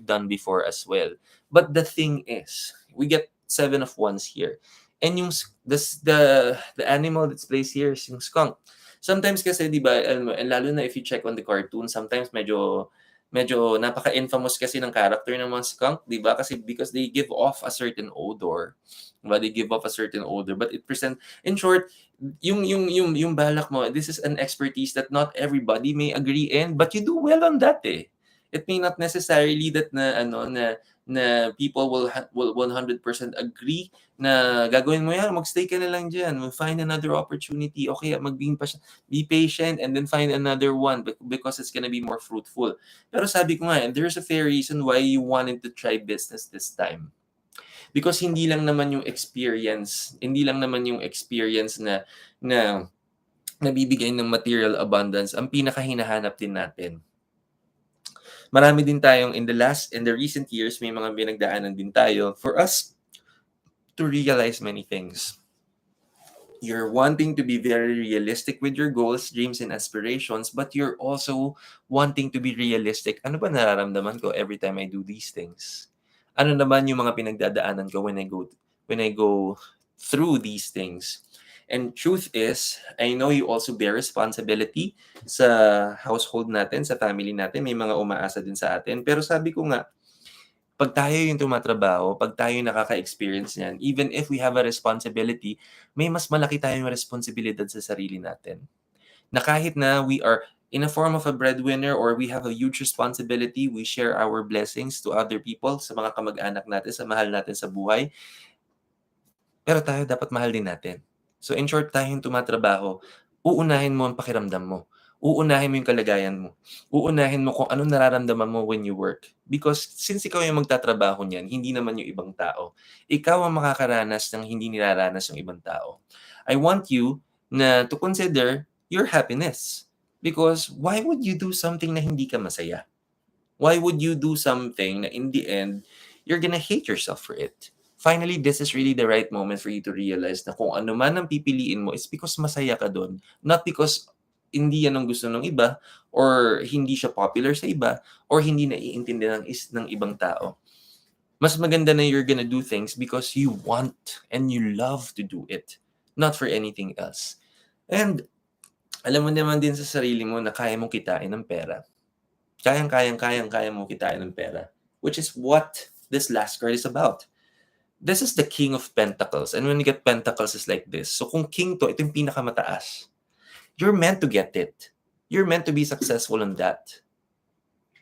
done before as well. But the thing is, we get 7 of Wands here. And the animal that's placed here is yung skunk. Sometimes kasi 'di ba, alam mo, and lalo na if you check on the cartoon, sometimes medyo napaka-infamous kasi ng character ng mga skunk, 'di ba? Kasi because they give off a certain odor. 'Di ba? They give off a certain odor, but it present in short, yung balak mo, this is an expertise that not everybody may agree in, but you do well on that eh. It may not necessarily that na people will 100% agree na gagawin mo yan, magstay ka na lang diyan, we'll find another opportunity, okay, be patient and then find another one because it's gonna be more fruitful. Pero sabi ko nga, there's a fair reason why you wanted to try business this time. Because hindi lang naman yung experience na nabibigay ng material abundance ang pinakahinahanap din natin. Marami din tayong in the recent years, may mga pinagdaanan din tayo for us to realize many things. You're wanting to be very realistic with your goals, dreams, and aspirations, but you're also wanting to be realistic. Ano ba nararamdaman ko every time I do these things? Ano naman yung mga pinagdadaanan ko when I go through these things? And truth is, I know you also bear responsibility sa household natin, sa family natin. May mga umaasa din sa atin. Pero sabi ko nga, pag tayo yung tumatrabaho, pag tayo yung nakaka-experience niyan, even if we have a responsibility, may mas malaki tayong responsibilidad sa sarili natin. Na kahit na we are in a form of a breadwinner or we have a huge responsibility, we share our blessings to other people, sa mga kamag-anak natin, sa mahal natin sa buhay, pero tayo dapat mahal din natin. So in short, tayong tumatrabaho, uunahin mo ang pakiramdam mo. Uunahin mo yung kalagayan mo. Uunahin mo kung anong nararamdaman mo when you work. Because since ikaw yung magtatrabaho niyan, hindi naman yung ibang tao. Ikaw ang makakaranas ng hindi nilaranas ng ibang tao. I want you to consider your happiness. Because why would you do something na hindi ka masaya? Why would you do something na in the end, you're gonna hate yourself for it? Finally, this is really the right moment for you to realize na kung ano man ang pipiliin mo is because masaya ka doon, not because hindi yan ang gusto ng iba, or hindi siya popular sa iba, or hindi naiintindihan ng ibang tao. Mas maganda na you're gonna do things because you want and you love to do it, not for anything else. And alam mo naman din sa sarili mo na kaya mong kitain ng pera. Kaya mo kitain ng pera. Which is what this last card is about. This is the King of Pentacles. And when you get Pentacles, is like this. So kung King to, ito yung pinakamataas. You're meant to get it. You're meant to be successful on that.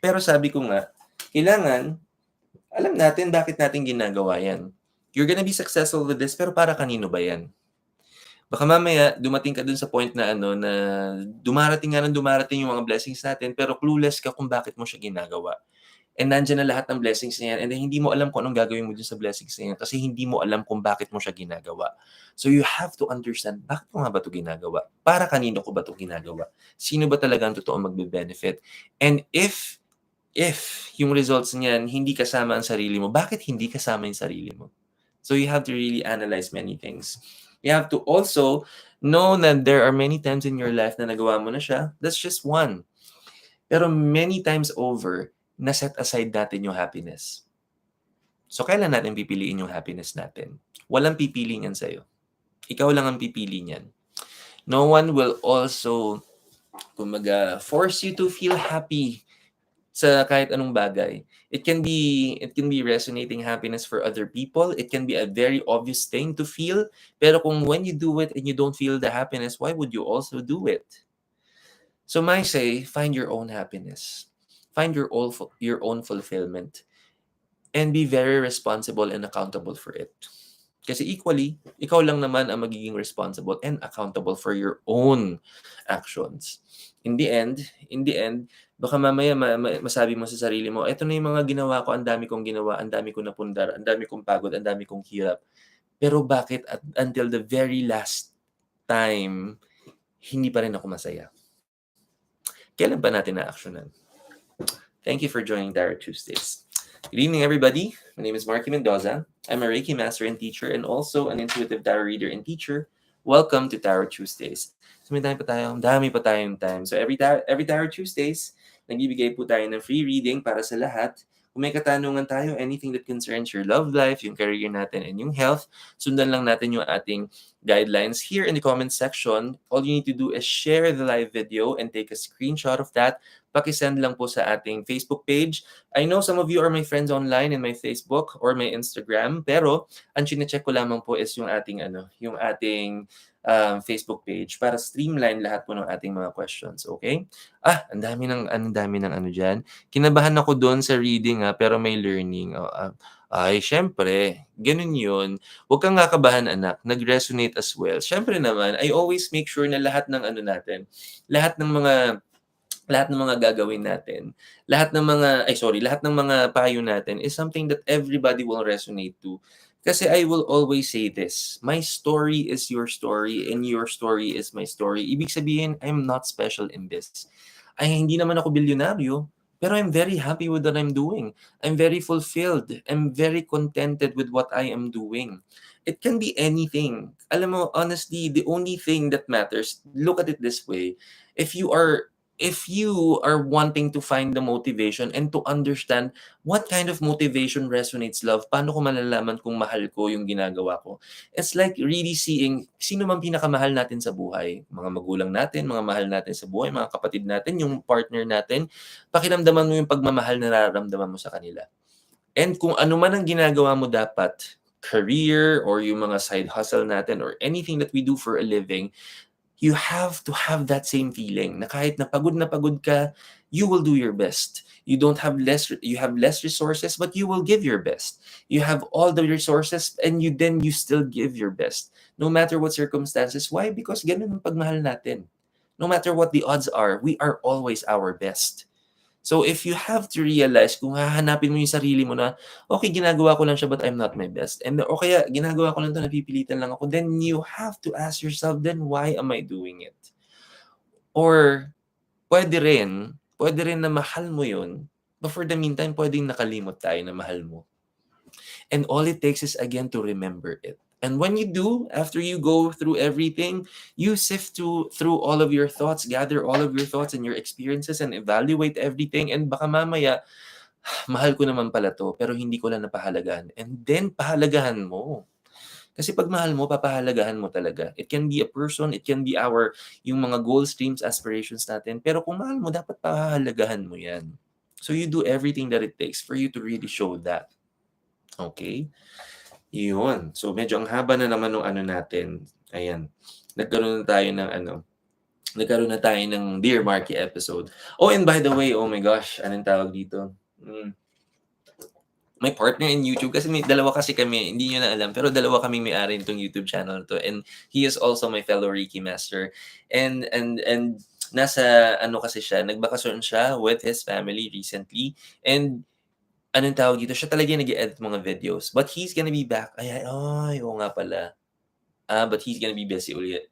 Pero sabi ko nga, kailangan, alam natin bakit natin ginagawa yan. You're gonna be successful with this, pero para kanino ba yan? Baka mamaya, dumating ka dun sa point na na dumarating yung mga blessings natin, pero clueless ka kung bakit mo siya ginagawa. And nandiyan na lahat ng blessings na yan, and then hindi mo alam kung anong gagawin mo dun sa blessings na yan kasi hindi mo alam kung bakit mo siya ginagawa. So you have to understand, bakit ko nga ba ito ginagawa? Para kanino ko ba ito ginagawa? Sino ba talaga ang totoo magbe-benefit? And if yung results niyan hindi kasama ang sarili mo, bakit hindi kasama yung sarili mo? So you have to really analyze many things. You have to also know that there are many times in your life na nagawa mo na siya. That's just one. Pero many times over, na-set aside natin yung happiness. So, kailan natin pipiliin yung happiness natin? Walang pipili niyan sa'yo. Ikaw lang ang pipili niyan. No one will also, force you to feel happy sa kahit anong bagay. It can be resonating happiness for other people. It can be a very obvious thing to feel. Pero kung when you do it and you don't feel the happiness, why would you also do it? So my say, find your own happiness. Find your own fulfillment and be very responsible and accountable for it. Kasi equally, ikaw lang naman ang magiging responsible and accountable for your own actions. In the end, baka mamaya masabi mo sa sarili mo, eto na yung mga ginawa ko, ang dami kong ginawa, ang dami kong napundar, ang dami kong pagod, ang dami kong hirap. Pero bakit until the very last time, hindi pa rin ako masaya? Kailan ba natin na-actionan? Thank you for joining Tarot Tuesdays. Good evening, everybody. My name is Marky Mendoza. I'm a Reiki master and teacher and also an intuitive tarot reader and teacher. Welcome to Tarot Tuesdays. So may time pa tayo, dami pa tayong time. So every Tarot Tuesdays, nagbibigay po tayo ng free reading para sa lahat. Kung may katanungan tayo, anything that concerns your love life, yung career natin, and yung health, sundan lang natin yung ating guidelines here in the comment section. All you need to do is share the live video and take a screenshot of that. Pakisend lang po sa ating Facebook page. I know some of you are my friends online in my Facebook or my Instagram, pero ang chine-check ko lamang po is yung ating Facebook page para streamline lahat po ng ating mga questions, okay? Ang dami ng ano diyan. Kinabahan ako doon sa reading pero may learning. Ay, syempre, ganun yun. Huwag kang kakabahan, anak. Nag-resonate as well. Syempre naman, I always make sure na lahat ng ano natin, lahat ng mga gagawin natin, lahat ng mga payo natin is something that everybody will resonate to. Kasi I will always say this, my story is your story and your story is my story. Ibig sabihin, I'm not special in this. Ay, hindi naman ako bilyonaryo, pero I'm very happy with what I'm doing. I'm very fulfilled. I'm very contented with what I am doing. It can be anything. Alam mo, honestly, the only thing that matters, look at it this way, if you are wanting to find the motivation and to understand what kind of motivation resonates love, paano ko malalaman kung mahal ko yung ginagawa ko? It's like really seeing sino man pinakamahal natin sa buhay, mga magulang natin, mga mahal natin sa buhay, mga kapatid natin, yung partner natin, pakiramdaman mo yung pagmamahal na nararamdaman mo sa kanila. And kung ano man ang ginagawa mo dapat, career or yung mga side hustle natin or anything that we do for a living, you have to have that same feeling na kahit na pagod ka, you will do your best. You have less resources, but you will give your best. You have all the resources and you still give your best. No matter what circumstances. Why? Because ganun ang pagmahal natin. No matter what the odds are, we are always our best. So if you have to realize, kung hahanapin mo yung sarili mo na, okay, ginagawa ko lang siya but I'm not my best. And o kaya ginagawa ko lang 'to, napipilitan lang ako. Then you have to ask yourself, then why am I doing it? Or pwede rin na mahal mo yun, but for the meantime, pwedeng nakalimot tayo na mahal mo. And all it takes is again to remember it. And when you do, after you go through everything, you sift through all of your thoughts, gather all of your thoughts and your experiences and evaluate everything. And baka mamaya, mahal ko naman pala to, pero hindi ko lang napahalagahan. And then, pahalagahan mo. Kasi pag mahal mo, papahalagahan mo talaga. It can be a person, it can be yung mga goals, dreams, aspirations natin. Pero kung mahal mo, dapat pahalagahan mo yan. So you do everything that it takes for you to really show that. Okay? Yun. So medyo ang haba na naman ng ano natin. Ayan. Nagkaroon na tayo ng Dear Marky episode. Oh, and by the way, oh my gosh, anong tawag dito? My partner in YouTube, kasi dalawa kasi kami, hindi nyo na alam, pero dalawa kaming may-ari nitong YouTube channel to. And he is also my fellow Reiki master. And nasa kasi siya, nagbakasyon siya with his family recently. And anong tawag dito, siya talaga yung nag-e-edit mga videos. But he's gonna be back. Oo nga pala. But he's gonna be busy ulit.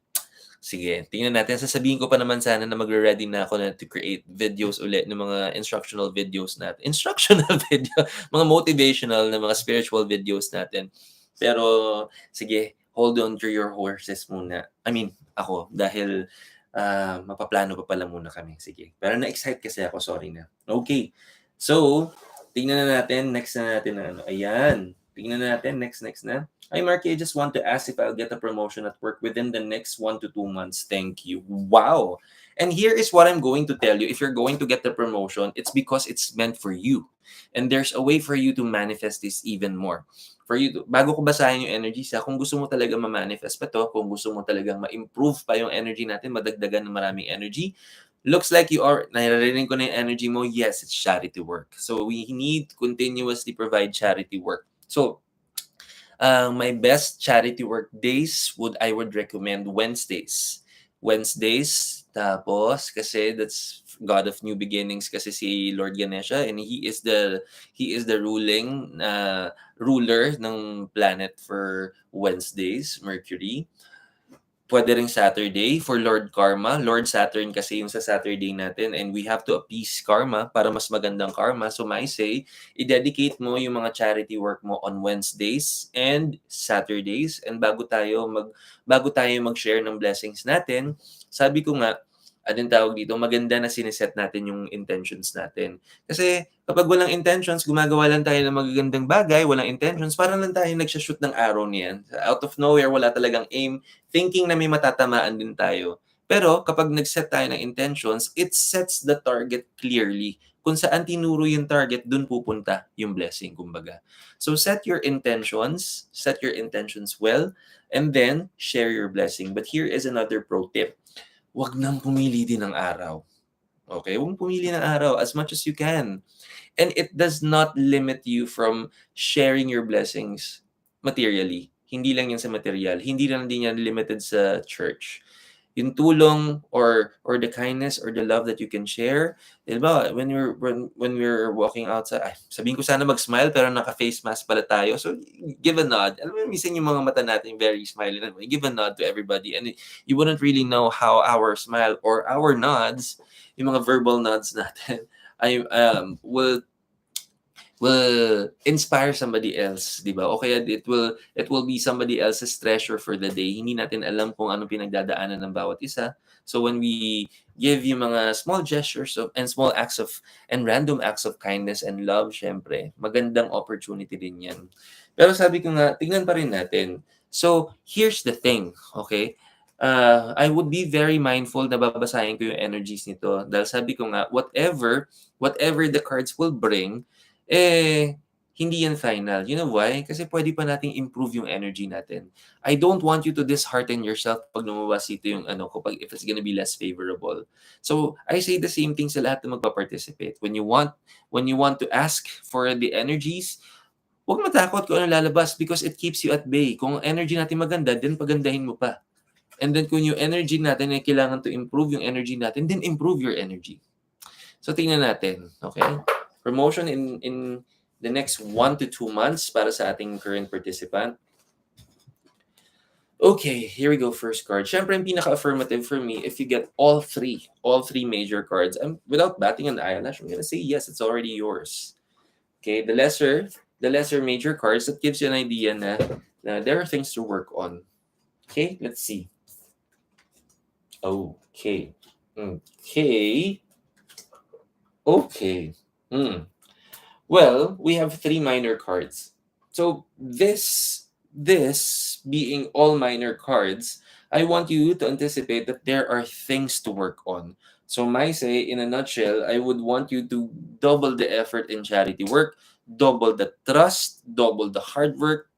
Sige, tingnan natin. Sasabihin ko pa naman sana na magre-ready na ako na to create videos ulit ng mga instructional videos natin. Instructional video, mga motivational na mga spiritual videos natin. Pero sige, hold on to your horses muna. I mean, ako, dahil mapaplano pa pala muna kami. Sige. Pero na-excite kasi ako, sorry na. Okay. So, tingnan na natin. Next na natin na ano. Ayan. Tingnan natin, next na. Hi, Marky, I just want to ask if I'll get a promotion at work within the next 1 to 2 months. Thank you. Wow. And here is what I'm going to tell you. If you're going to get the promotion, it's because it's meant for you. And there's a way for you to manifest this even more. For you to, bago ko basahin yung energy sa, kung gusto mo talaga ma-manifest pa to, kung gusto mo talagang ma-improve pa yung energy natin, madagdagan ng maraming energy, looks like you are, naririnig ko na yung energy mo, yes, it's charity work. So we need to continuously provide charity work. So, my best charity work days I would recommend Wednesdays. Wednesdays, tapos kasi that's God of New Beginnings kasi si Lord Ganesha, and he is the ruler ng planet for Wednesdays, Mercury. Pwede ring Saturday for Lord Karma. Lord Saturn kasi yung sa Saturday natin, and we have to appease karma para mas magandang karma. So I say, i-dedicate mo yung mga charity work mo on Wednesdays and Saturdays. And bago tayo mag-share ng blessings natin, sabi ko nga, anong tawag dito, maganda na sineset natin yung intentions natin. Kasi kapag walang intentions, gumagawa lang tayo ng magagandang bagay, walang intentions, parang lang tayo nagsha-shoot ng arrow niyan. Out of nowhere, wala talagang aim, thinking na may matatamaan din tayo. Pero kapag nag-set tayo ng intentions, it sets the target clearly. Kung saan tinuro yung target, dun pupunta yung blessing, kumbaga. So set your intentions well, and then share your blessing. But here is another pro tip. Huwag nang pumili din ng araw. Okay? Huwag pumili ng araw as much as you can. And it does not limit you from sharing your blessings materially. Hindi lang yan sa material. Hindi lang din yan limited sa church. Yung tulong or the kindness or the love that you can share. Di ba, when we're walking outside, sabihin ko sana mag-smile pero naka-face mask pala tayo. So, give a nod. Alam mo, minsan yung mga mata natin very smiling. Give a nod to everybody. And you wouldn't really know how our smile or our nods, yung mga verbal nods natin, will inspire somebody else, 'di ba? O kaya it will be somebody else's treasure for the day. Hindi natin alam kung anong pinagdadaanan ng bawat isa. So when we give yung mga small gestures and small acts of and random acts of kindness and love, syempre, magandang opportunity din 'yan. Pero sabi ko nga, tingnan pa rin natin. So, here's the thing, okay? I would be very mindful na babasahin ko yung energies nito dahil sabi ko nga, whatever the cards will bring, hindi yan final. You know why? Kasi pwede pa nating improve yung energy natin. I don't want you to dishearten yourself pag lumabas ito yung if it's gonna be less favorable. So, I say the same thing sa lahat na magpa-participate. When you want to ask for the energies, huwag matakot kung ano lalabas because it keeps you at bay. Kung energy natin maganda, then pagandahin mo pa. And then kung yung energy natin ay kailangan to improve yung energy natin, then improve your energy. So, tingnan natin. Okay? Promotion in the next 1 to 2 months para sa ating current participant. Okay, here we go. First card. Syempre, yung pinaka-affirmative for me, if you get all three major cards, without batting an eyelash, I'm gonna say yes, it's already yours. Okay, the lesser major cards, that gives you an idea na there are things to work on. Okay, let's see. Okay. Well, we have 3 minor cards. So this being all minor cards, I want you to anticipate that there are things to work on. So say, in a nutshell, I would want you to double the effort in charity work, double the trust, double the hard work.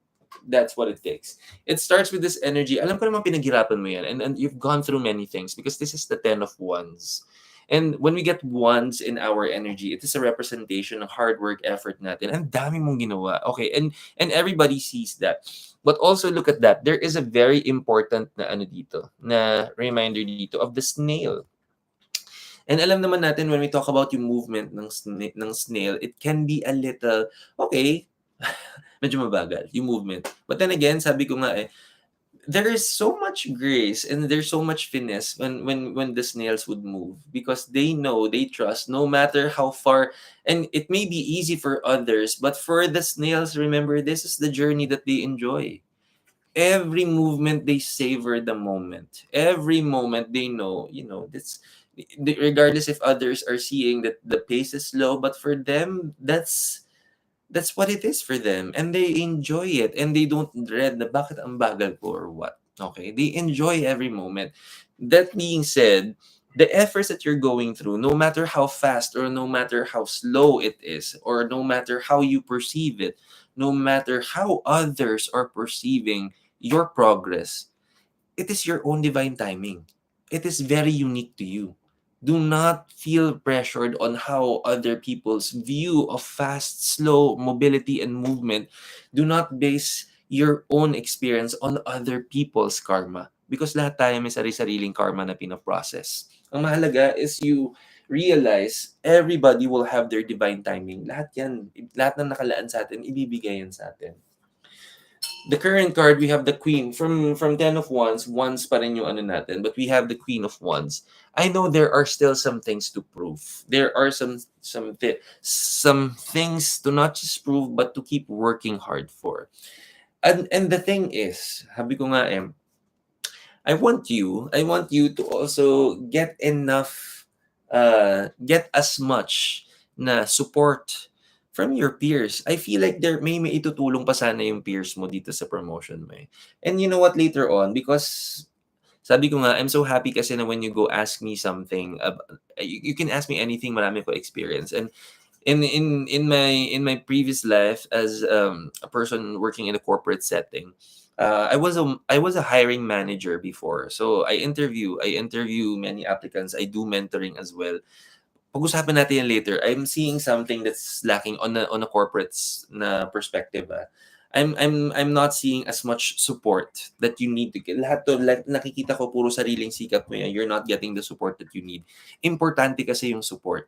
That's what it takes. It starts with this energy. Alam ko naman pinaghirapan mo yan, and you've gone through many things because this is the 10 of Wands. And when we get ones in our energy, it is a representation ng hard work effort natin. Ang dami mong ginawa. Okay, and everybody sees that. But also look at that. There is a very important na reminder dito of the snail. And alam naman natin when we talk about yung movement ng snail, it can be a little, okay, medyo mabagal yung movement. But then again, sabi ko nga there is so much grace and there's so much finesse when the snails would move because they trust no matter how far, and it may be easy for others, but for the snails, remember, this is the journey that they enjoy. Every movement they savor the moment. Every moment they know, this, regardless if others are seeing that the pace is slow, but for them, that's That's what it is for them, and they enjoy it, and they don't dread na bakit ang bagal ko or what. Okay? They enjoy every moment. That being said, the efforts that you're going through, no matter how fast or no matter how slow it is, or no matter how you perceive it, no matter how others are perceiving your progress, it is your own divine timing. It is very unique to you. Do not feel pressured on how other people's view of fast, slow mobility and movement. Do not base your own experience on other people's karma. Because lahat tayo may sari-sariling karma na pinaprocess. Ang mahalaga is you realize everybody will have their divine timing. Lahat yan, lahat na nakalaan sa atin, ibibigay yan sa atin. The current card, we have the Queen. From Ten of Wands pa rin yung ano natin, but we have the Queen of Wands. I know there are still some things to prove. There are some things to not just prove, but to keep working hard for. And the thing is, sabi ko nga I want you to also get enough, get as much na support from your peers. I feel like there may itutulong pa sana yung peers mo dito sa promotion mo eh. And you know what, later on, because sabi ko nga, I'm so happy kasi na when you go ask me something, you can ask me anything, marami ko experience. And in my previous life as a person working in a corporate setting, I was a hiring manager before. So I interview many applicants. I do mentoring as well. Pag-usapan natin yan later. I'm seeing something that's lacking on a corporate's na perspective. I'm not seeing as much support that you need to get. Nakikita ko puro sariling sikap mo yan. You're not getting the support that you need. Importante kasi yung support.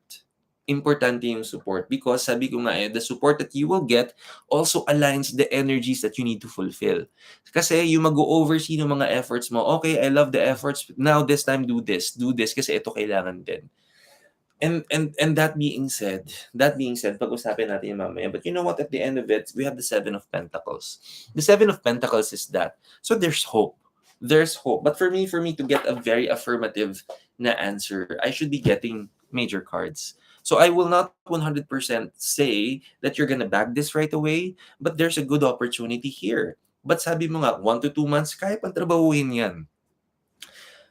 Importante yung support because sabi ko nga the support that you will get also aligns the energies that you need to fulfill. Kasi yung mag-oversee ng mga efforts mo, okay, I love the efforts, now this time do this kasi ito kailangan din. And that being said, pag-usapin natin yung mamaya. But you know what, at the end of it, we have the Seven of Pentacles. The Seven of Pentacles is that. So there's hope. There's hope. But for me to get a very affirmative na answer, I should be getting major cards. So I will not 100% say that you're gonna bag this right away, but there's a good opportunity here. But sabi mo nga, 1 to 2 months, kaya pang trabahuhin yan.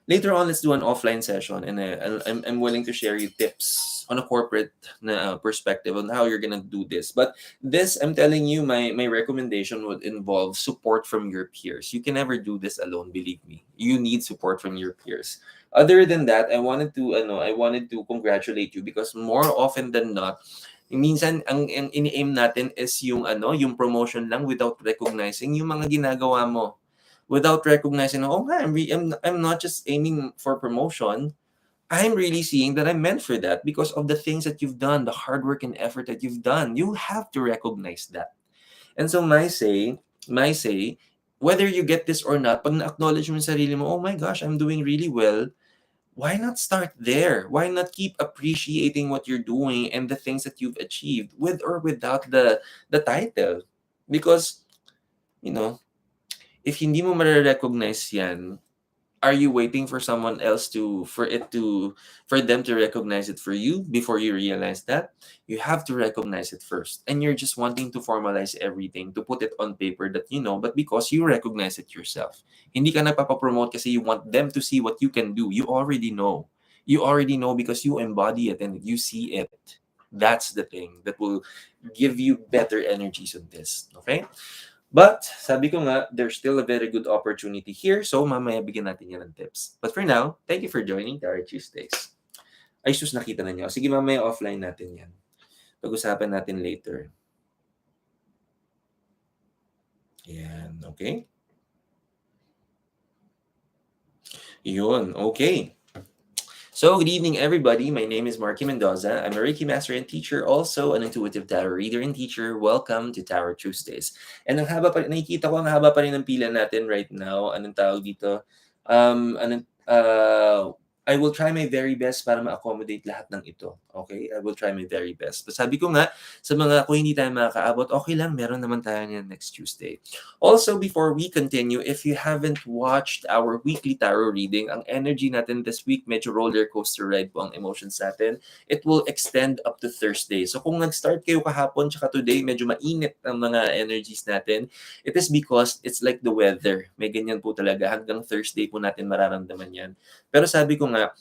Later on, let's do an offline session, and I'm willing to share you tips on a corporate perspective on how you're gonna do this. But this, I'm telling you, my recommendation would involve support from your peers. You can never do this alone, believe me. You need support from your peers. Other than that, I wanted to congratulate you because more often than not, minsan ang ini-aim natin is yung promotion lang without recognizing yung mga ginagawa mo, without recognizing, oh man, I'm not just aiming for promotion. I'm really seeing that I'm meant for that because of the things that you've done, the hard work and effort that you've done. You have to recognize that. And so my say, whether you get this or not, pag na-acknowledge mo yung sarili mo, oh my gosh, I'm doing really well, why not start there? Why not keep appreciating what you're doing and the things that you've achieved with or without the title? Because, you know, if hindi mo mare-recognize yan, are you waiting for someone else for them to recognize it for you before you realize that? You have to recognize it first. And you're just wanting to formalize everything, to put it on paper that you know, but because you recognize it yourself. Hindi ka nagpapapromote kasi you want them to see what you can do. You already know. You already know because you embody it and you see it. That's the thing that will give you better energies on this. Okay? But, sabi ko nga, there's still a very good opportunity here. So, mamaya bigyan natin yan ng tips. But for now, thank you for joining Tarot Tuesdays. Ay, sus, nakita na niyo. Sige, mamaya offline natin yan. Pag-usapan natin later. Yan, okay? Yun, okay. So, good evening, everybody. My name is Marky Mendoza. I'm a Reiki master and teacher, also an intuitive tarot reader and teacher. Welcome to Tarot Tuesdays. And nakikita ko, ang haba pa rin ng pila natin right now. Anong tawag dito? I will try my very best para ma-accommodate lahat ng ito. Okay? I will try my very best. But sabi ko nga, sa mga kung hindi tayo makakaabot, okay lang, meron naman tayo niyan next Tuesday. Also, before we continue, if you haven't watched our weekly tarot reading, ang energy natin this week, medyo roller coaster ride po ang emotions natin. It will extend up to Thursday. So kung nag-start kayo kahapon tsaka today, medyo mainit ang mga energies natin, it is because it's like the weather. May ganyan po talaga. Hanggang Thursday po natin mararamdaman yan. Pero sabi ko nga,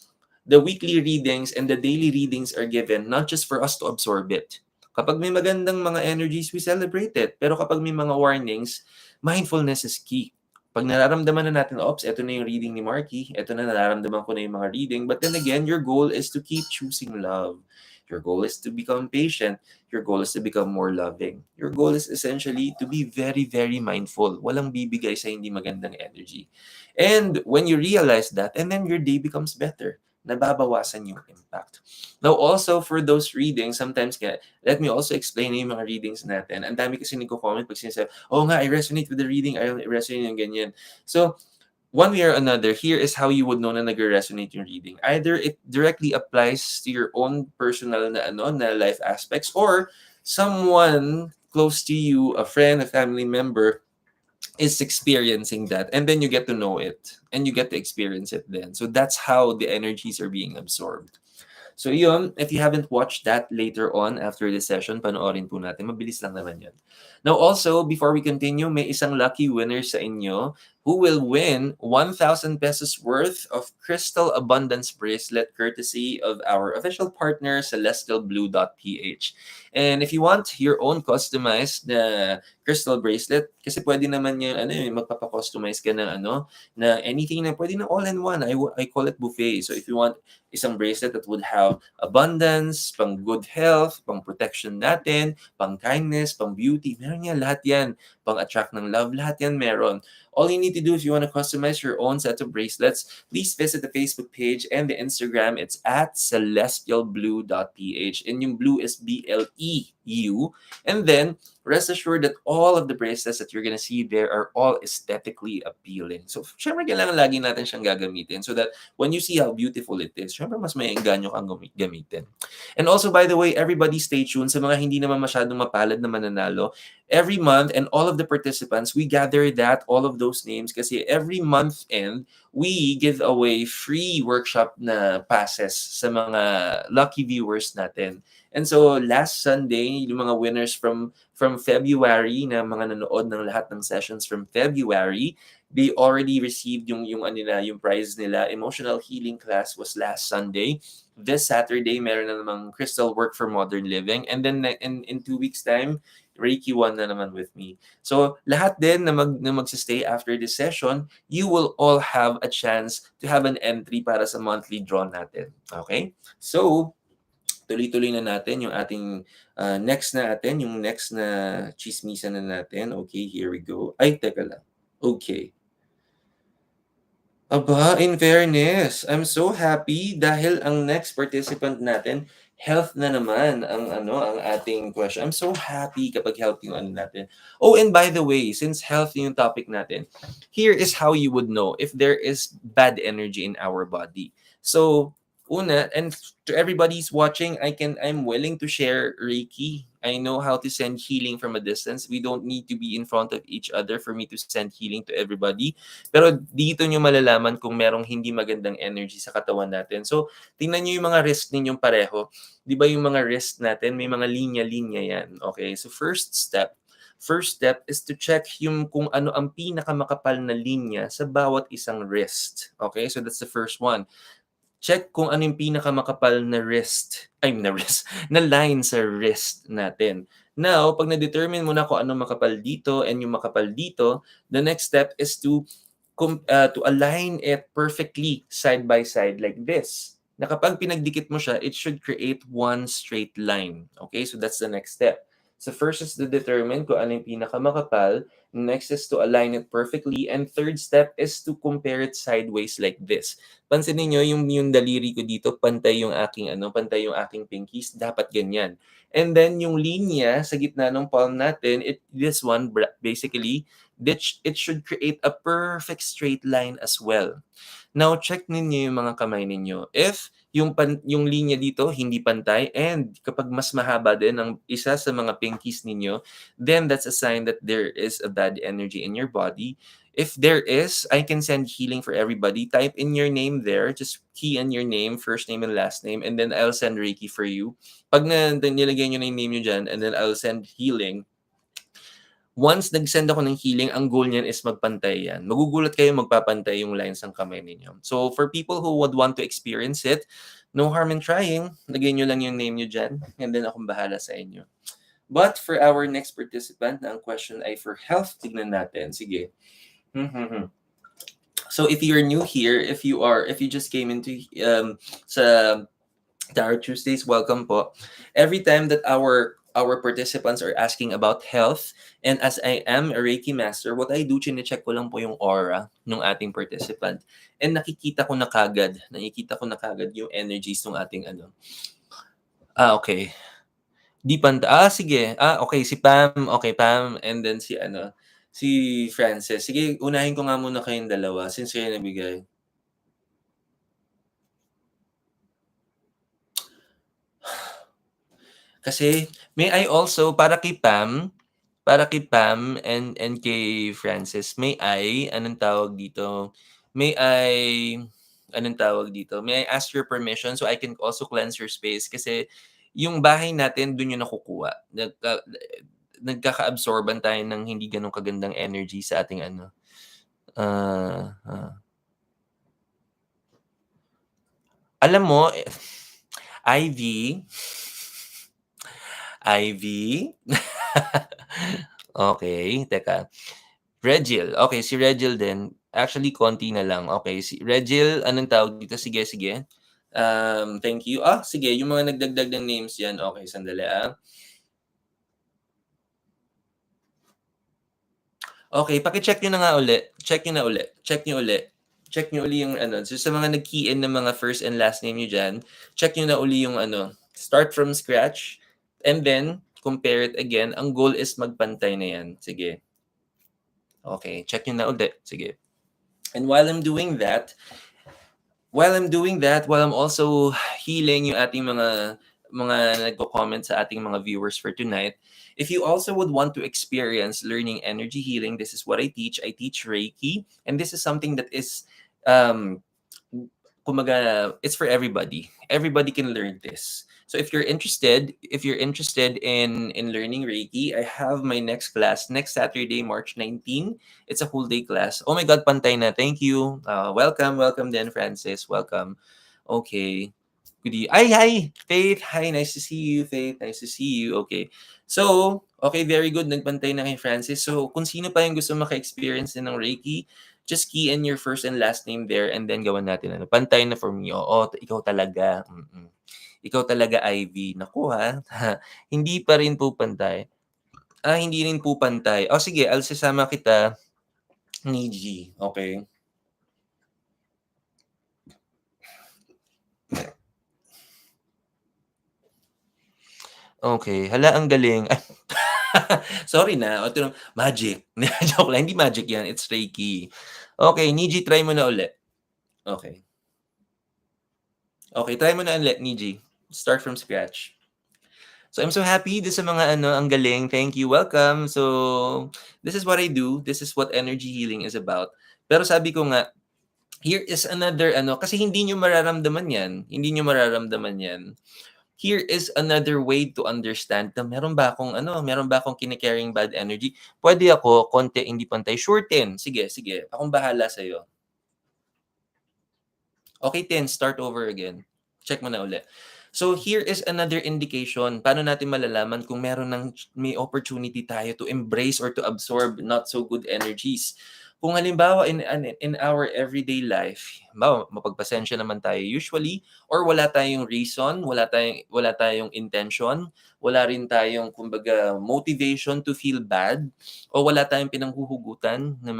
the weekly readings and the daily readings are given not just for us to absorb it. Kapag may magandang mga energies, we celebrate it. Pero kapag may mga warnings, mindfulness is key. Pag nararamdaman na natin, oops, eto na yung reading ni Marky, eto na nararamdaman ko na yung mga reading. But then again, your goal is to keep choosing love. Your goal is to become patient. Your goal is to become more loving. Your goal is essentially to be very, very mindful. Walang bibigay sa hindi magandang energy. And when you realize that, and then your day becomes better, nababawasan yung impact. Now also, for those readings, sometimes let me also explain yung mga readings natin. Ang dami kasi nagko-comment pag sinasabi, oh nga, I resonate with the reading, I resonate yung ganyan. So, one way or another, here is how you would know na nag-resonate yung reading. Either it directly applies to your own personal na life aspects, or someone close to you, a friend, a family member, is experiencing that, and then you get to know it and you get to experience it then. So that's how the energies are being absorbed. So yun, if you haven't watched that later on after this session, panoorin po natin. Mabilis lang naman yan. Now also, before we continue, may isang lucky winner sa inyo who will win 1,000 pesos worth of Crystal Abundance Bracelet courtesy of our official partner, celestialblue.ph. And if you want your own customized na crystal bracelet, kasi pwede naman yung magpapakustomize ka ng na anything na pwede na all-in-one. I call it buffet. So if you want isang bracelet that would have abundance, pang good health, pang protection natin, pang kindness, pang beauty, meron yan, lahat yan. Pang attract ng love, lahat yan meron. All you need to do if you want to customize your own set of bracelets, please visit the Facebook page and the Instagram. It's at celestialblue.ph. And yung blue is BLEU. And then, rest assured that all of the bracelets that you're gonna see there are all aesthetically appealing. So, syempre, kailangan lagi natin siyang gagamitin so that when you see how beautiful it is, syempre, mas may engganyo kang gamitin. And also, by the way, everybody stay tuned sa mga hindi naman masyadong mapalad na mananalo. Every month, and all of the participants, we gather all of those names kasi every month end, we give away free workshop na passes sa mga lucky viewers natin. And so last Sunday, yung mga winners from February na mga nanood ng lahat ng sessions from February, they already received yung prize nila. Emotional healing class was last Sunday. This Saturday, meron na namang crystal work for modern living. And then in 2 weeks time, Reiki 1 na naman with me. So, lahat din na magsistay after this session, you will all have a chance to have an entry para sa monthly draw natin. Okay? So, tuloy-tuloy na natin yung ating next na chismisan na natin. Okay, here we go. Ay, teka lang. Okay. Aba, in fairness, I'm so happy dahil ang next participant natin, health na naman ang ating question. I'm so happy kapag health yung natin. Oh, and by the way, since health yung topic natin, here is how you would know if there is bad energy in our body. So, una, and to everybody's watching, I'm willing to share Reiki. I know how to send healing from a distance. We don't need to be in front of each other for me to send healing to everybody. Pero dito nyo malalaman kung merong hindi magandang energy sa katawan natin. So, tingnan nyo yung mga wrist ninyong pareho. Di ba yung mga wrist natin, may mga linya-linya yan. Okay, so first step is to check yung kung ano ang pinakamakapal na linya sa bawat isang wrist. Okay, so that's the first one. Check kung ano yung pinakamakapal na na line sa wrist natin. Now, pag na-determine mo na kung ano makapal dito and yung makapal dito, the next step is to align it perfectly side by side like this. Na kapag pinagdikit mo siya, it should create one straight line. Okay, so that's the next step. So first is to determine kung ano yung pinakamakapal. Next is to align it perfectly. And third step is to compare it sideways like this. Pansinin nyo, yung daliri ko dito, pantay yung aking pinkies, dapat ganyan. And then yung linya sa gitna ng palm natin, this one basically, it should create a perfect straight line as well. Now check ninyo yung mga kamay ninyo. If yung linya dito hindi pantay and kapag mas mahaba din ang isa sa mga pinkies ninyo, then that's a sign that there is a bad energy in your body. If there is, I can send healing for everybody. Type in your name there. Just key in your name, first name and last name, and then I'll send Reiki for you. Pag nilagay nyo na yung name nyo dyan, and then I'll send healing. Once nag-send ako ng healing, ang goal niyan is magpantay yan. Magugulat kayo magpapantay yung lines ng kamay ninyo. So for people who would want to experience it, no harm in trying. Lagay nyo lang yung name nyo dyan, and then akong bahala sa inyo. But for our next participant, na ang question ay for health, tignan natin. Sige. So if you're new here, if you just came into sa Tarot Tuesdays, welcome po. Every time that our participants are asking about health, and as I am a Reiki master, what I do, chine-check ko lang po yung aura ng ating participant. And nakikita ko na kagad yung energies ng ating ano. Okay. Di panta. Sige. Okay, si Pam. Okay, Pam. And then si Frances. Sige, unahin ko nga muna kayong dalawa since kayo nabigay. Kasi may I also para kay Pam and kay Frances, may I anong tawag dito? May I ask your permission so I can also cleanse your space kasi yung bahay natin dun yung nakukuha. Nagkaka-absorban tayo ng hindi ganun kagandang energy sa ating ano. Alam mo, Ivy. Okay, teka. Regil. Okay, si Regil din. Actually, konti na lang. Okay, si Regil, anong tawag dito? Sige. Thank you. Sige, yung mga nagdagdag ng names yan. Okay, sandali Okay, paki-check nyo na nga uli. Check nyo uli yung ano. So, sa mga nag-key in ng mga first and last name nyo dyan, check nyo na uli yung ano. Start from scratch. And then, compare it again. Ang goal is magpantay na yan. Sige. Okay, check nyo na uli. Sige. And while I'm doing that, while I'm also healing yung ating mga nagko-comment sa ating mga viewers for tonight, if you also would want to experience learning energy healing, this is what I teach. I teach Reiki, and this is something that is, kumaga, it's for everybody. Everybody can learn this. So if you're interested in learning Reiki, I have my next class next Saturday, March 19. It's a full day class. Oh my God, pantay na. Thank you. Welcome then, Francis. Welcome. Okay. Hi, Faith. Hi, nice to see you, Faith. Nice to see you. Okay. So, okay, very good. Nagpantay na kay Francis. So, kung sino pa yung gusto maka-experience din ng Reiki, just key in your first and last name there and then gawan natin. Pantay na for me. Oo, ikaw talaga. Ikaw talaga, Ivy. Naku ha. Hindi pa rin po pantay. Hindi rin po pantay. Sige, sasama kita ni G. Okay. Okay. Hala, ang galing. Sorry na. Ito magic. Joke lang. Hindi magic yan. It's Reiki. Okay, Niji, try mo na ulit. Okay. Okay, try mo na ulit, Niji. Start from scratch. So I'm so happy this sa mga ang galing. Thank you. Welcome. So this is what I do. This is what energy healing is about. Pero sabi ko nga, here is another kasi hindi nyo mararamdaman yan. Here is another way to understand na meron ba akong kine-carrying bad energy? Pwede ako konti hindi pantay. Sure, 10. Sige. Akong bahala sa'yo. Okay, 10. Start over again. Check mo na ulit. So here is another indication. Paano natin malalaman kung may opportunity tayo to embrace or to absorb not so good energies? Kung halimbawa in our everyday life, mapagpasensya naman tayo usually, or wala tayong reason, wala tayong intention, wala rin tayong kumbaga motivation to feel bad, o wala tayong pinanghuhugutan ng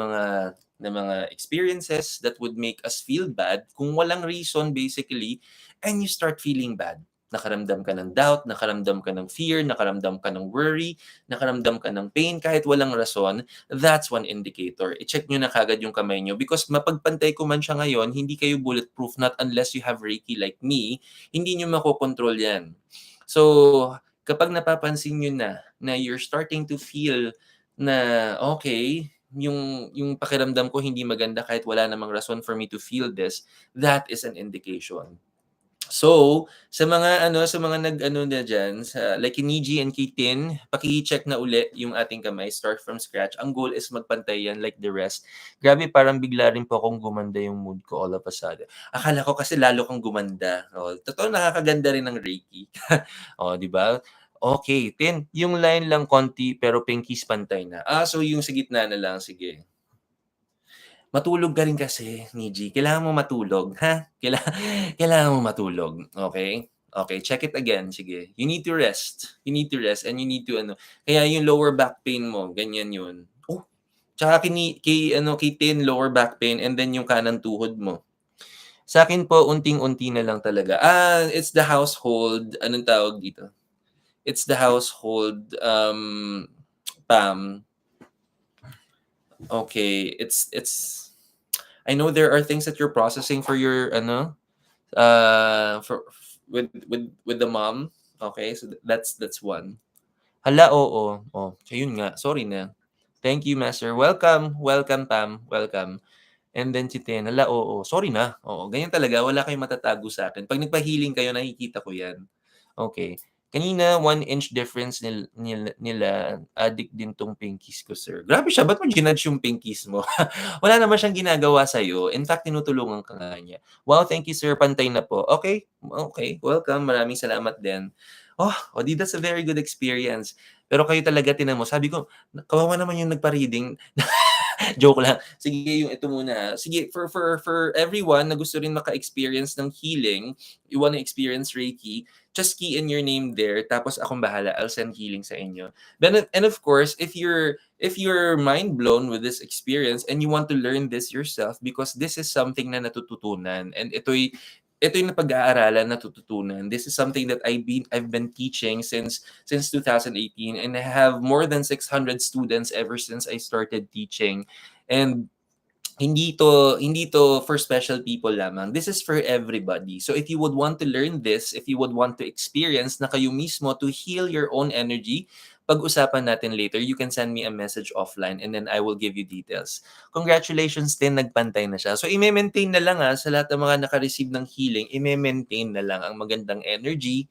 mga experiences that would make us feel bad, kung walang reason basically, and you start feeling bad. nakaramdam ka ng doubt, nakaramdam ka ng fear, nakaramdam ka ng worry, nakaramdam ka ng pain kahit walang rason, that's one indicator. I-check nyo na kagad yung kamay nyo because mapagpantay ko man siya ngayon, hindi kayo bulletproof not unless you have Reiki like me, hindi nyo makokontrol yan. So, kapag napapansin nyo na you're starting to feel na okay, yung pakiramdam ko hindi maganda kahit wala namang rason for me to feel this, that is an indication. So, sa mga nag-ano na diyan, sa like kay Niji and kay Tin, paki-check na uli yung ating kamay, start from scratch. Ang goal is magpantay yan like the rest. Grabe, parang bigla rin po akong gumanda yung mood ko all of a sudden. Akala ko kasi lalo kang gumanda. Oh, totoo nakakaganda rin ng Reiki. Oh, 'di ba? Okay, Tin, yung line lang konti pero pinkies pantay na. So yung sa gitna na lang, sige. Matulog ka rin kasi, Niji. Kailangan mo matulog, ha? Kailangan mo matulog, okay? Okay, check it again, sige. You need to rest. You need to rest and you need to ano, kaya yung lower back pain mo, ganyan yun. Oh, tsaka kay Tin, lower back pain and then yung kanang tuhod mo. Sa akin po, unting-unti na lang talaga. It's the household, anong tawag dito? It's the household, Pam. Okay, it's I know there are things that you're processing for your for with the mom. Okay, so that's one. Hala, oo. Oh, ayun nga. Sorry na. Thank you, Master. Welcome. Welcome, Pam. Welcome. And then si Ten, hala, oo. Sorry na. Oo, ganyan talaga. Wala kayong matatago sa akin. Pag nagpa-healing kayo, nakikita ko yan. Okay. Kanina, 1 inch difference nila, addict din tong pinkies ko, sir. Grabe siya, ba't mo ginudge yung pinkies mo? Wala naman siyang ginagawa sa'yo. In fact, tinutulungan ka nga niya. Wow, thank you, sir. Pantay na po. Okay, okay. Welcome. Maraming salamat din. Di that's a very good experience. Pero kayo talaga, tinan mo, sabi ko, kawawa naman yung nagpa-reading. Joke lang. Sige, yung ito muna. Sige, for everyone na gusto rin maka-experience ng healing, you wanna experience Reiki, just key in your name there, tapos akong bahala. I'll send healing sa inyo. And of course, if you're mind blown with this experience and you want to learn this yourself because this is something na natututunan and ito yung napag-aaralan, natututunan. This is something that I've been teaching since 2018 and I have more than 600 students ever since I started teaching. And hindi to for special people lamang. This is for everybody. So if you would want to learn this, if you would want to experience na kayo mismo to heal your own energy, pag-usapan natin later. You can send me a message offline and then I will give you details. Congratulations din, nagpantay na siya. So i-maintain na lang sa lahat ng mga naka-receive ng healing, i-maintain na lang ang magandang energy.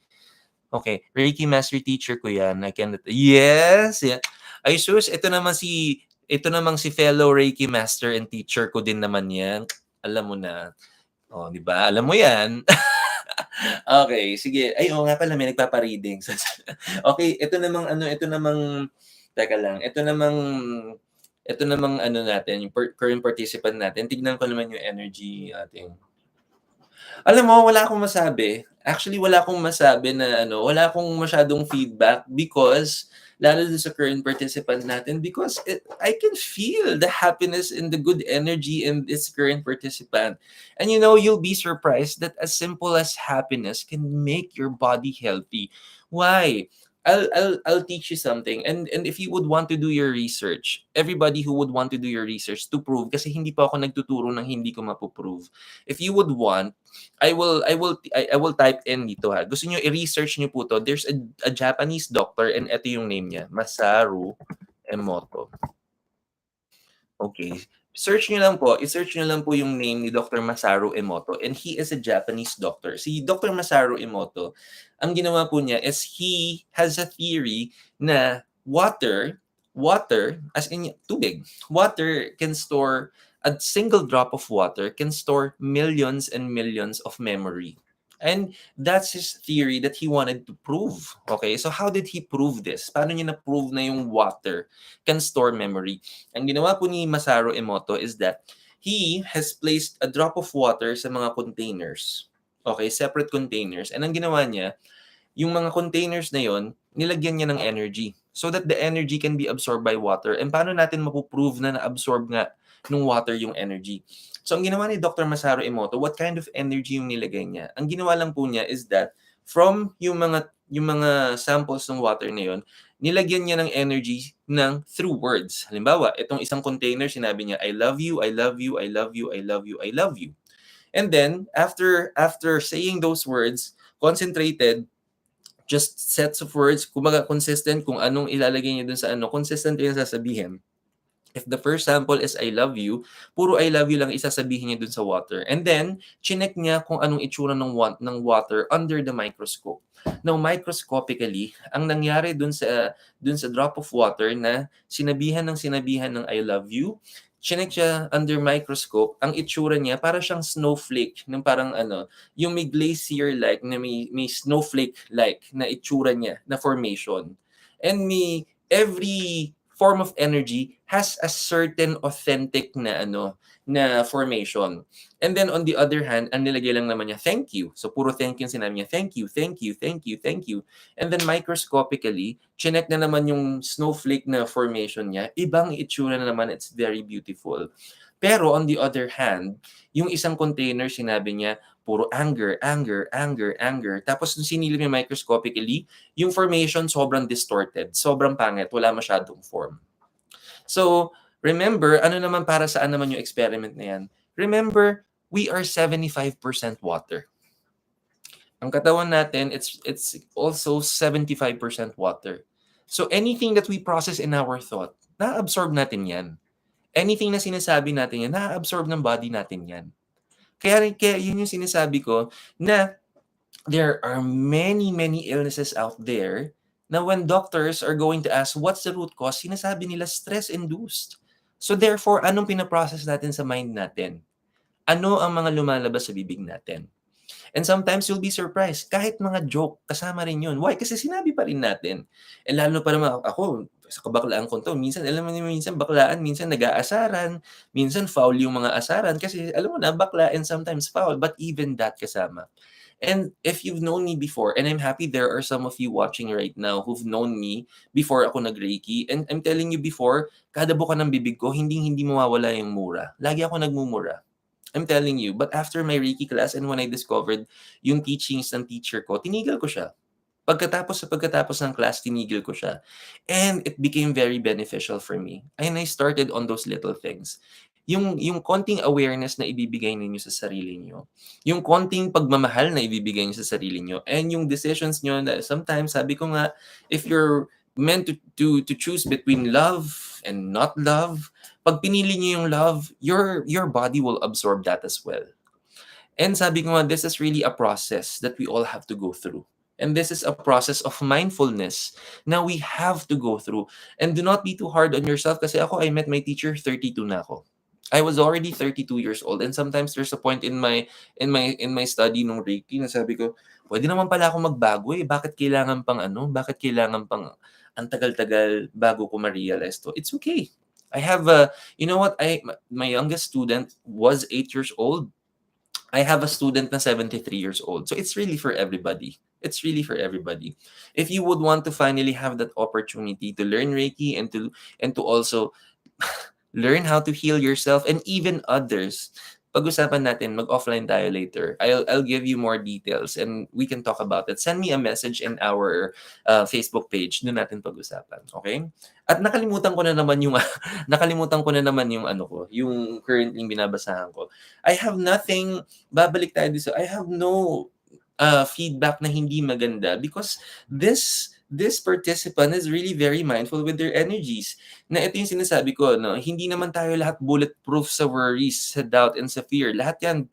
Okay, Reiki Master Teacher ko yan. Yes! Yeah. Ay sus, ito namang si fellow Reiki Master and Teacher ko din naman yan. Alam mo na. Di ba? Alam mo yan. Okay, sige. Ay, nga pala, may nagpapa-reading. Okay, teka lang, ito namang natin, yung current participant natin. Tignan ko naman yung energy ating. Alam mo, wala akong masabi. Actually, wala akong masabi na wala akong masyadong feedback because lalo dun sa current participant natin because I can feel the happiness and the good energy in this current participant. And you'll be surprised that as simple as happiness can make your body healthy. Why? I'll teach you something. And if you would want to do your research, everybody who would want to do your research to prove, kasi hindi pa ako nagtuturo ng hindi ko mapoprove. If you would want, I will type in dito ha. Gusto niyo i-research niyo po to. There's a Japanese doctor and ito yung name niya, Masaru Emoto. Okay. I-search niyo lang po yung name ni Dr. Masaru Emoto and he is a Japanese doctor. Si Dr. Masaru Emoto, ang ginawa po niya is he has a theory na water, as in tubig, water can store, a single drop of water can store millions and millions of memory. And that's his theory that he wanted to prove. Okay, so how did he prove this? Paano niya na-prove na yung water can store memory? Ang ginawa po ni Masaru Emoto is that he has placed a drop of water sa mga containers. Okay, separate containers. And ang ginawa niya, yung mga containers na yon, nilagyan niya ng energy so that the energy can be absorbed by water. And paano natin mapuprove na na-absorb nga ng water yung energy? So, ang ginawa ni Dr. Masaru Emoto, what kind of energy yung nilagay niya? Ang ginawa lang po niya is that From yung mga samples ng water na yun, nilagyan niya ng energy through words. Halimbawa, itong isang container, sinabi niya, I love you, I love you, I love you, I love you, I love you. And then, after saying those words, concentrated, just sets of words, kumbaga consistent kung anong ilalagay niya dun sa consistent yung sasabihin. If the first sample is I love you, puro I love you lang isasabihin niya dun sa water. And then, chinek niya kung anong itsura ng water under the microscope. Now, microscopically, ang nangyari dun sa drop of water na sinabihan ng I love you, chinek siya under microscope, ang itsura niya para siyang snowflake, ng parang yung may glacier-like, na may snowflake-like na itsura niya, na formation. And every form of energy has a certain authentic na formation. And then on the other hand, ang nilagay lang naman niya, thank you. So puro thank you yung sinabi niya, thank you, thank you, thank you, thank you. And then microscopically, chinek na naman yung snowflake na formation niya, ibang itsura na naman, it's very beautiful. Pero on the other hand, yung isang container, sinabi niya, puro anger, anger, anger, anger. Tapos nung sinilip niya microscopically, yung formation sobrang distorted, sobrang pangit, wala masyadong form. So, remember, ano naman, para saan naman yung experiment na yan? Remember, we are 75% water. Ang katawan natin, it's also 75% water. So, anything that we process in our thought, na-absorb natin yan. Anything na sinasabi natin yan, na-absorb ng body natin yan. Kaya yun yung sinasabi ko, na there are many, many illnesses out there na when doctors are going to ask what's the root cause, sinasabi nila stress-induced. So therefore, anong pinaprocess natin sa mind natin? Ano ang mga lumalabas sa bibig natin? And sometimes you'll be surprised, kahit mga joke, kasama rin yun. Why? Kasi sinabi pa rin natin. And lalo pa naman ako, sa kabaklaan ko to, minsan, alam mo niyo, minsan baklaan, minsan nag-aasaran, minsan foul yung mga asaran, kasi alam mo na, bakla and sometimes foul, but even that kasama. And if you've known me before, and I'm happy there are some of you watching right now who've known me before ako nag-Reiki, and I'm telling you before, kada buka ng bibig ko, hindi mawawala yung mura. Lagi ako nagmumura. I'm telling you. But after my Reiki class and when I discovered yung teachings ng teacher ko, tinigil ko siya. Pagkatapos ng class, tinigil ko siya. And it became very beneficial for me. And I started on those little things. Yung konting awareness na ibibigay ninyo sa sarili niyo, yung konting pagmamahal na ibibigay niyo sa sarili niyo, and yung decisions niyo na sometimes, sabi ko nga, if you're meant to choose between love and not love, pag pinili niyo yung love, your body will absorb that as well. And sabi ko nga, this is really a process that we all have to go through. And this is a process of mindfulness na we have to go through. And do not be too hard on yourself, kasi ako, I met my teacher, 32 na ako. I was already 32 years old, and sometimes there's a point in my study nung Reiki na sabi ko, pwede naman pala ako magbago eh. Bakit kailangan pang ang tagal-tagal bago ko ma-realize to? It's okay. I have you know what? My youngest student was 8 years old. I have a student na 73 years old. So it's really for everybody. It's really for everybody. If you would want to finally have that opportunity to learn Reiki and to also learn how to heal yourself and even others, pag-usapan natin, mag-offline tayo later. I'll give you more details and we can talk about it. Send me a message in our Facebook page. Doon natin pag-usapan, okay? At nakalimutan ko na naman yung yung currently binabasahan ko. I have nothing, babalik tayo dito. I have no feedback na hindi maganda because this participant is really very mindful with their energies. Na ito yung sinasabi ko, no? Hindi naman tayo lahat bulletproof sa worries, sa doubt, and sa fear. Lahat yan,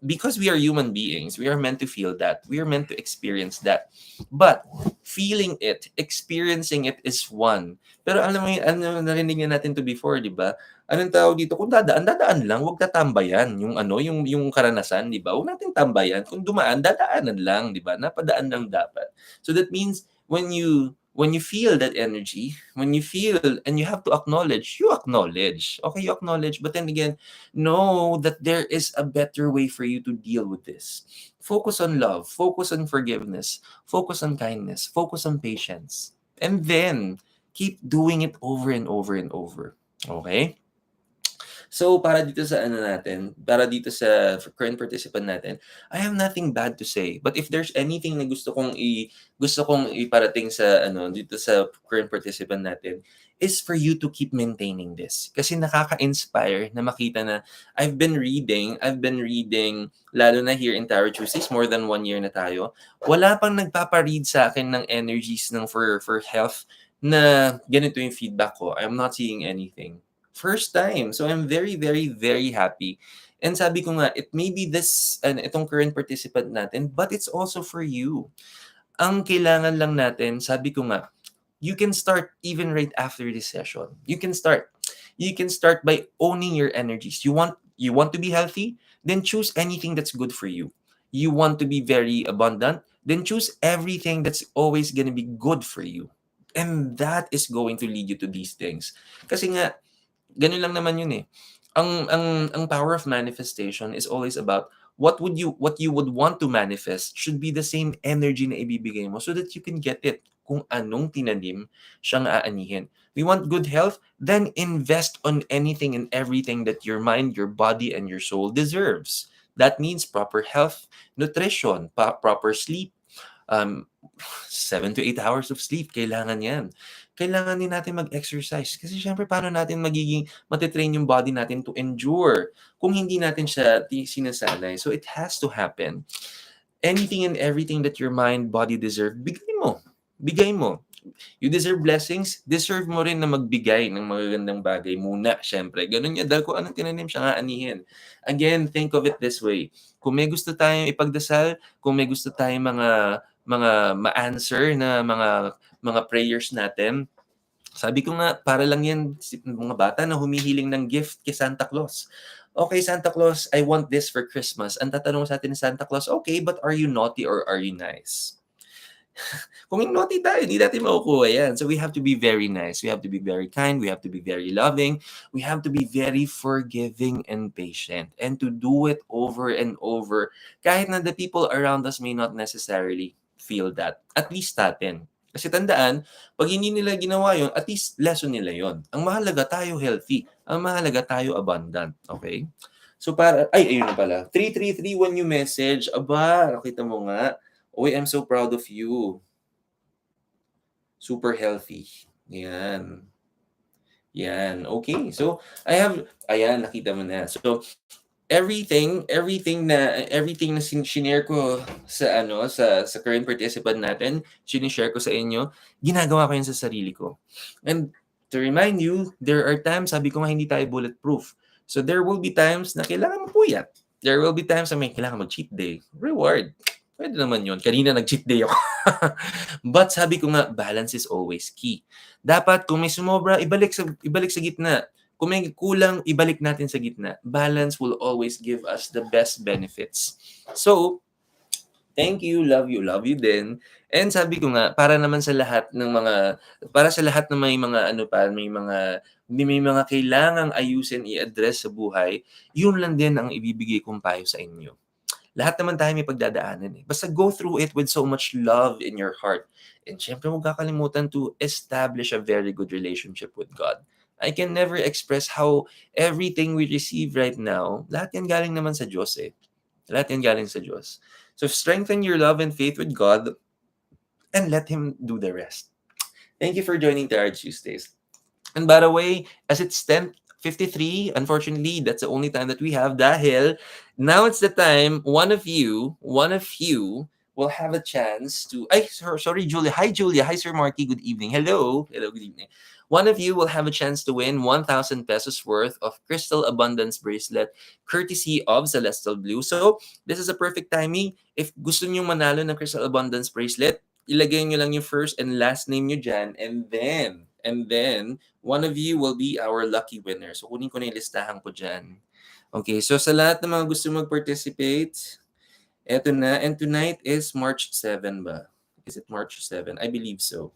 because we are human beings, we are meant to feel that. We are meant to experience that. But feeling it, experiencing it is one. Pero alam mo yung narinig na natin to before, di ba? Anong tawag dito? Kung dadaan lang, huwag tatambayan. Yung karanasan, di ba? Huwag natin tambayan. Kung dumaan, dadaanan lang, di ba? Napadaan lang dapat. So that means when you feel that energy, when you feel and you have to acknowledge, you acknowledge. Okay, you acknowledge, but then again, know that there is a better way for you to deal with this. Focus on love, focus on forgiveness, focus on kindness, focus on patience. And then keep doing it over and over and over. Okay? So, para dito sa current participant natin, I have nothing bad to say. But if there's anything na gusto kong iparating sa dito sa current participant natin, is for you to keep maintaining this. Kasi nakaka-inspire na makita na I've been reading, lalo na here in Tarot Tuesdays, more than 1 year na tayo. Wala pang nagpapa-read sa akin ng energies for health na ganito yung feedback ko. I'm not seeing anything. First time. So I'm very, very, very happy. And sabi ko nga, it may be itong current participant natin, but it's also for you. Ang kailangan lang natin, sabi ko nga, you can start even right after this session. You can start. You can start by owning your energies. You want to be healthy? Then choose anything that's good for you. You want to be very abundant? Then choose everything that's always going to be good for you. And that is going to lead you to these things. Kasi nga, ganun lang naman yun eh. Ang power of manifestation is always about what you would want to manifest should be the same energy na ibibigay mo so that you can get it. Kung anong tinanim, siyang aanihin. We want good health, then invest on anything and everything that your mind, your body, and your soul deserves. That means proper health, nutrition, proper sleep, um, 7 to 8 hours of sleep, kailangan yan. Kailangan din natin mag-exercise. Kasi syempre, paano natin matitrain yung body natin to endure kung hindi natin siya sinasanay. So it has to happen. Anything and everything that your mind, body deserve, bigay mo. Bigay mo. You deserve blessings, deserve mo rin na magbigay ng magagandang bagay muna, syempre. Ganun yan, dahil kung anong tinanim siya nga anihin. Again, think of it this way. Kung may gusto tayong ipagdasal, kung may gusto tayong mga ma-answer na mga prayers natin, sabi ko nga, para lang yan mga bata na humihiling ng gift kay Santa Claus. Okay, Santa Claus, I want this for Christmas. Ang tatanong sa atin ni Santa Claus, okay, but are you naughty or are you nice? Kung naughty tayo, hindi natin makukuha yan. So we have to be very nice. We have to be very kind. We have to be very loving. We have to be very forgiving and patient. And to do it over and over, kahit na the people around us may not necessarily feel that. At least natin. Kasi tandaan, pag hindi nila ginawa yun, at least lesson nila yon. Ang mahalaga tayo healthy. Ang mahalaga tayo abundant. Okay? So ayun na pala. 3331 yung message. Aba, nakita mo nga. Uy, I'm so proud of you. Super healthy. Yan. Yan. Okay. So, ayan, nakita mo na. So, everything na shinare ko sa current participant natin, sinishare ko sa inyo, ginagawa ko yan sa sarili ko. And to remind you, there are times, sabi ko nga, hindi tayo bulletproof. So, there will be times na kailangan mo puyat. There will be times na may kailangan mag-cheat day. Reward. Pwede naman yun. Kanina nag-cheat day ako. But sabi ko nga, balance is always key. Dapat kung may sumobra, ibalik sa gitna. Kung may kulang, ibalik natin sa gitna. Balance will always give us the best benefits. So, thank you, love you din. And sabi ko nga, para sa lahat na may mga kailangang ayusin, i-address sa buhay, yun lang din ang ibibigay kong payo sa inyo. Lahat naman tayo may pagdadaanan eh. Basta go through it with so much love in your heart. And syempre, huwag kakalimutan to establish a very good relationship with God. I can never express how everything we receive right now, lahat yan galing naman sa Diyos eh. Lahat yan galing sa Diyos. So strengthen your love and faith with God and let Him do the rest. Thank you for joining Tarot Tuesdays. And by the way, as it's 10:53, unfortunately, that's the only time that we have. Dahil now it's the time one of you will have a chance to. Sorry, Julia. Hi, Julia. Hi, Sir Marky. Good evening. Hello. Hello. Good evening. One of you will have a chance to win 1,000 pesos worth of Crystal Abundance bracelet, courtesy of Celestial Blue. So this is a perfect timing. If gusto niyo manalo ng Crystal Abundance bracelet, ilagay niyo lang yung first and last name niyo dyan, and then one of you will be our lucky winner. So, kunin ko na yung listahan ko dyan. Okay, so sa lahat ng mga gusto mag-participate, eto na. And tonight is March 7 ba? Is it March 7? I believe so.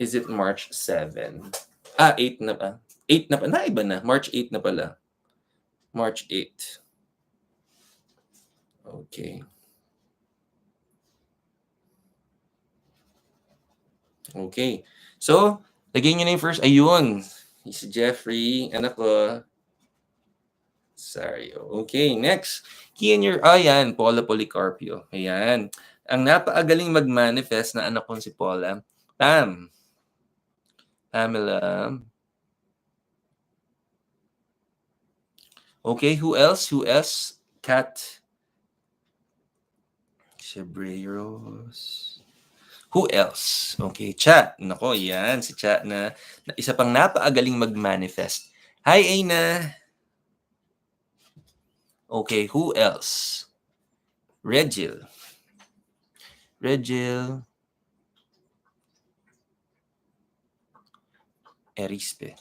Is it March 7? 8 na pa. 8 na pa. Naiba na. March 8 na pala. March 8. Okay. Okay. So, lagay nyo na yung first. Ayun. Si Jeffrey, anak ko. Sorry. Okay, next. Key in your, yan, Paula Policarpio. Ayan. Ang napakagaling mag-manifest na anak kong si Paula. Pamela. Okay, who else? Who else? Kat Cebreros. Who else? Okay, Chat. Nako, yan. Si Chat na isa pang napakagaling mag-manifest. Hi, Aina. Okay, who else? Regil. Erispe.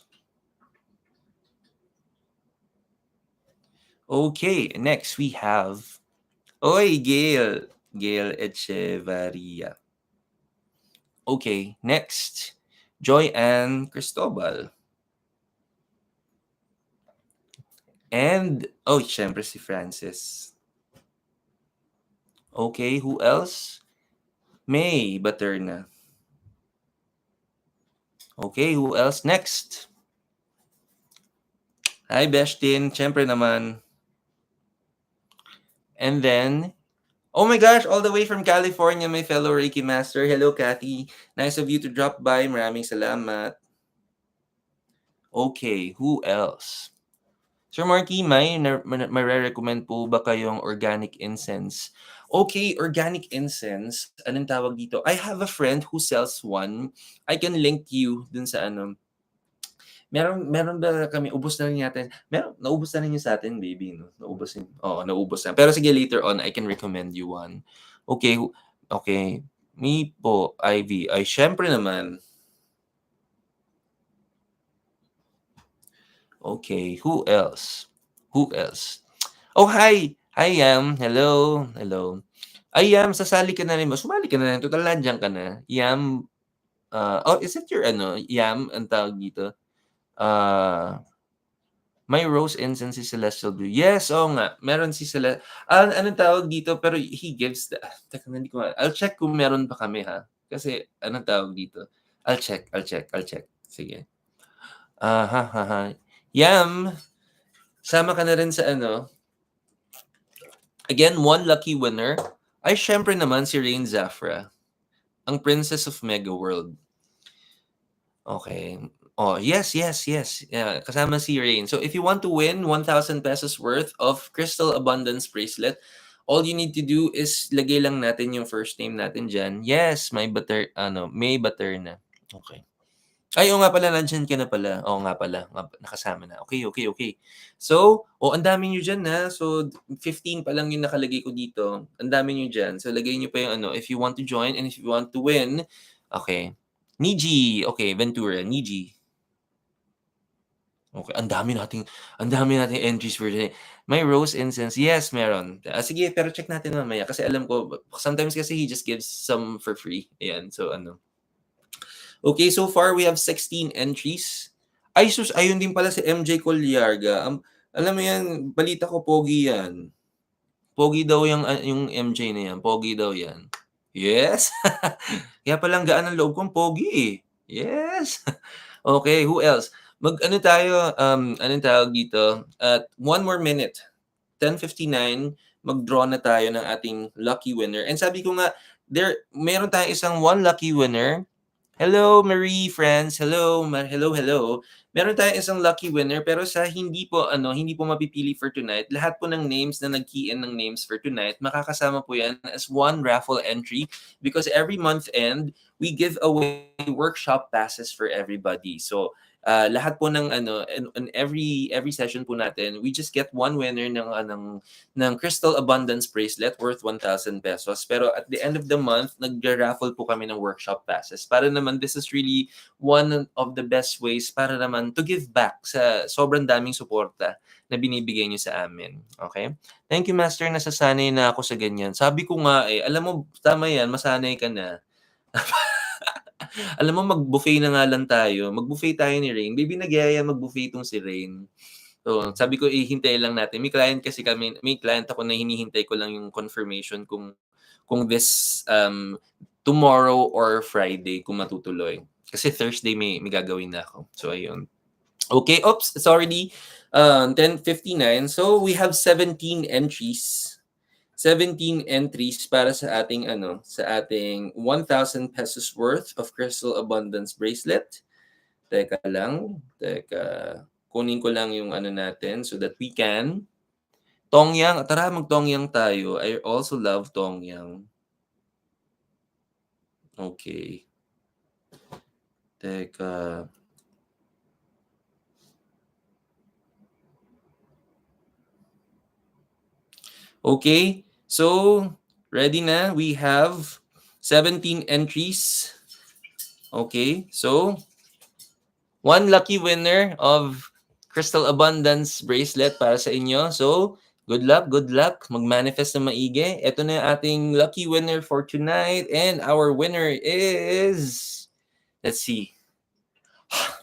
Okay, next we have Gail Echevarria. Okay, next, Joy Ann Cristobal. And, syempre si Francis. Okay, who else? May Baterna. Okay, who else? Next. Hi, Beshtin. Syempre naman. And then, oh my gosh, all the way from California, my fellow Reiki Master. Hello, Kathy. Nice of you to drop by. Maraming salamat. Okay, who else? Sir Marky, may recommend po ba kayong organic incense? Okay, organic incense. Anong tawag dito? I have a friend who sells one. I can link you dun sa ano. Meron ba kami, ubos na rin yata. Naubos na rin yung sa atin, baby. No? Naubos na. Pero sige, later on, I can recommend you one. Okay, okay. Me po, Ivy. Ay, syempre naman. Okay, who else? Oh, hi! Hi, Yam. Hello. Ay, Yam, sasali ka na rin ba? Sumali ka na rin. Total, nandiyan ka na. Yam, is it your, Yam, ang tawag dito? May rose incense si Celestial Blue. Yes, nga. Meron si Celestial. Anong tawag dito? Pero he gives teka, hindi ko I'll check kung meron pa kami, ha? Kasi, anong tawag dito? I'll check. Sige. Yam, sama ka na rin sa Again, one lucky winner ay syempre naman si Rain Zafra, ang Princess of Mega World. Okay. Oh, yes. Yeah, kasama si Rain. So if you want to win 1,000 pesos worth of Crystal Abundance bracelet, all you need to do is lagay lang natin yung first name natin dyan. Yes, May Baterna. Okay. Ay, nga pala, nandiyan ka na pala. Nga pala, nakasama na. Okay. So, ang dami nyo dyan, ha? So, 15 pa lang yung nakalagay ko dito. Ang dami nyo dyan. So, lagay nyo pa yung if you want to join and if you want to win. Okay. Niji. Okay, Ventura. Niji. Okay, ang dami nating entries for today. May rose incense. Yes, meron. Sige, pero check natin mamaya kasi alam ko, sometimes kasi he just gives some for free. Ayan, so Okay, so far we have 16 entries. Ay sus, ayun din pala si MJ Colliarga. Alam mo yan, balita ko pogi yan. Pogi daw yung MJ na yan. Pogi daw yan. Yes. Kaya palang gaan ang loob kong pogi eh. Yes. Okay, who else? Tayo, anong tawag dito? At 1 more minute. 10:59, mag-draw na tayo ng ating lucky winner. And sabi ko nga, meron tayong isang one lucky winner. Hello, Marie, friends. Hello. Meron tayong isang lucky winner pero hindi po mapipili for tonight. Lahat po ng names na nag-key in ng names for tonight, makakasama po yan as one raffle entry because every month end, we give away workshop passes for everybody. So, lahat po ng in every session po natin, we just get one winner ng Crystal Abundance bracelet worth 1,000 pesos. Pero at the end of the month, nag-raffle po kami ng workshop passes. Para naman, this is really one of the best ways para naman to give back sa sobrang daming suporta na binibigay niyo sa amin. Okay? Thank you, Master. Nasasanay na ako sa ganyan. Sabi ko nga alam mo, tama yan, masanay ka na. Alam mo, mag-buffet na nga lang tayo. Mag-buffet tayo ni Rain. Baby, nagyaya mag-buffet itong si Rain. So, sabi ko, hintay lang natin. May client ako na hinihintay ko lang yung confirmation kung this tomorrow or Friday kung matutuloy. Kasi Thursday may gagawin na ako. So, ayun. Okay, oops, sorry. 10:59. So we have 17 entries. 17 entries para sa ating sa ating 1,000 pesos worth of Crystal Abundance bracelet. Teka lang, teka. Kunin ko lang yung natin so that we can Tongyang, tara mag-tongyang tayo. I also love tongyang. Okay. Teka. Okay, so ready na. We have 17 entries. Okay, so one lucky winner of Crystal Abundance bracelet para sa inyo. So, good luck, good luck. Mag-manifest na maigi. Ito na yung ating lucky winner for tonight. And our winner is, let's see,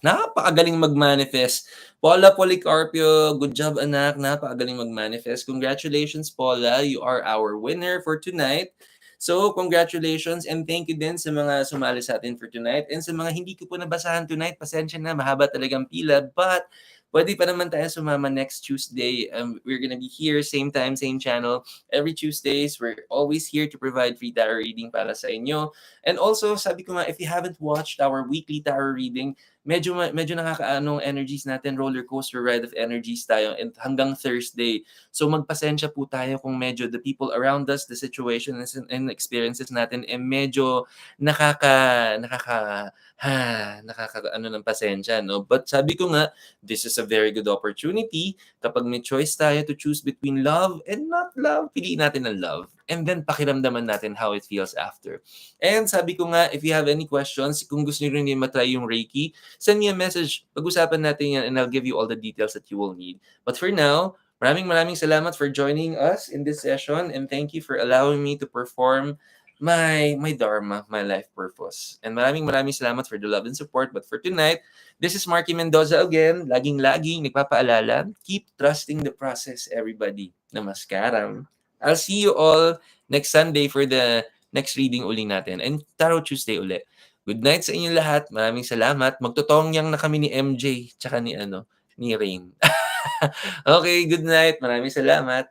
napakagaling mag-manifest. Paula Policarpio, good job anak. Napakagaling mag-manifest. Congratulations Paula, you are our winner for tonight. So, congratulations and thank you din sa mga sumali sa atin for tonight. And sa mga hindi ko po nabasahan tonight, pasensya na, mahaba talagang pila. But, pwede pa naman tayo sumama next Tuesday. We're gonna be here, same time, same channel. Every Tuesdays, we're always here to provide free tarot reading para sa inyo. And also, sabi ko nga, if you haven't watched our weekly tarot reading, medyo nakakaanong energies natin, roller coaster ride of energies tayo and hanggang Thursday. So magpasensya po tayo kung medyo the people around us, the situations and experiences natin medyo nakaka ng pasensya, no? But sabi ko nga, this is a very good opportunity kapag may choice tayo to choose between love and not love, piliin natin ang love. And then pakiramdaman natin how it feels after. And sabi ko nga, if you have any questions, kung gusto niyo rin matry yung Reiki, send me a message. Pag-usapan natin yan and I'll give you all the details that you will need. But for now, maraming salamat for joining us in this session and thank you for allowing me to perform my dharma, my life purpose. And maraming salamat for the love and support. But for tonight, this is Marky Mendoza again. Laging nagpapaalala, keep trusting the process, everybody. Namaskaram. I'll see you all next Sunday for the next reading uli natin. And Tarot Tuesday uli. Good night sa inyo lahat. Maraming salamat. Magtotongyang na kami ni MJ tsaka ni Rain. Okay, good night. Maraming salamat.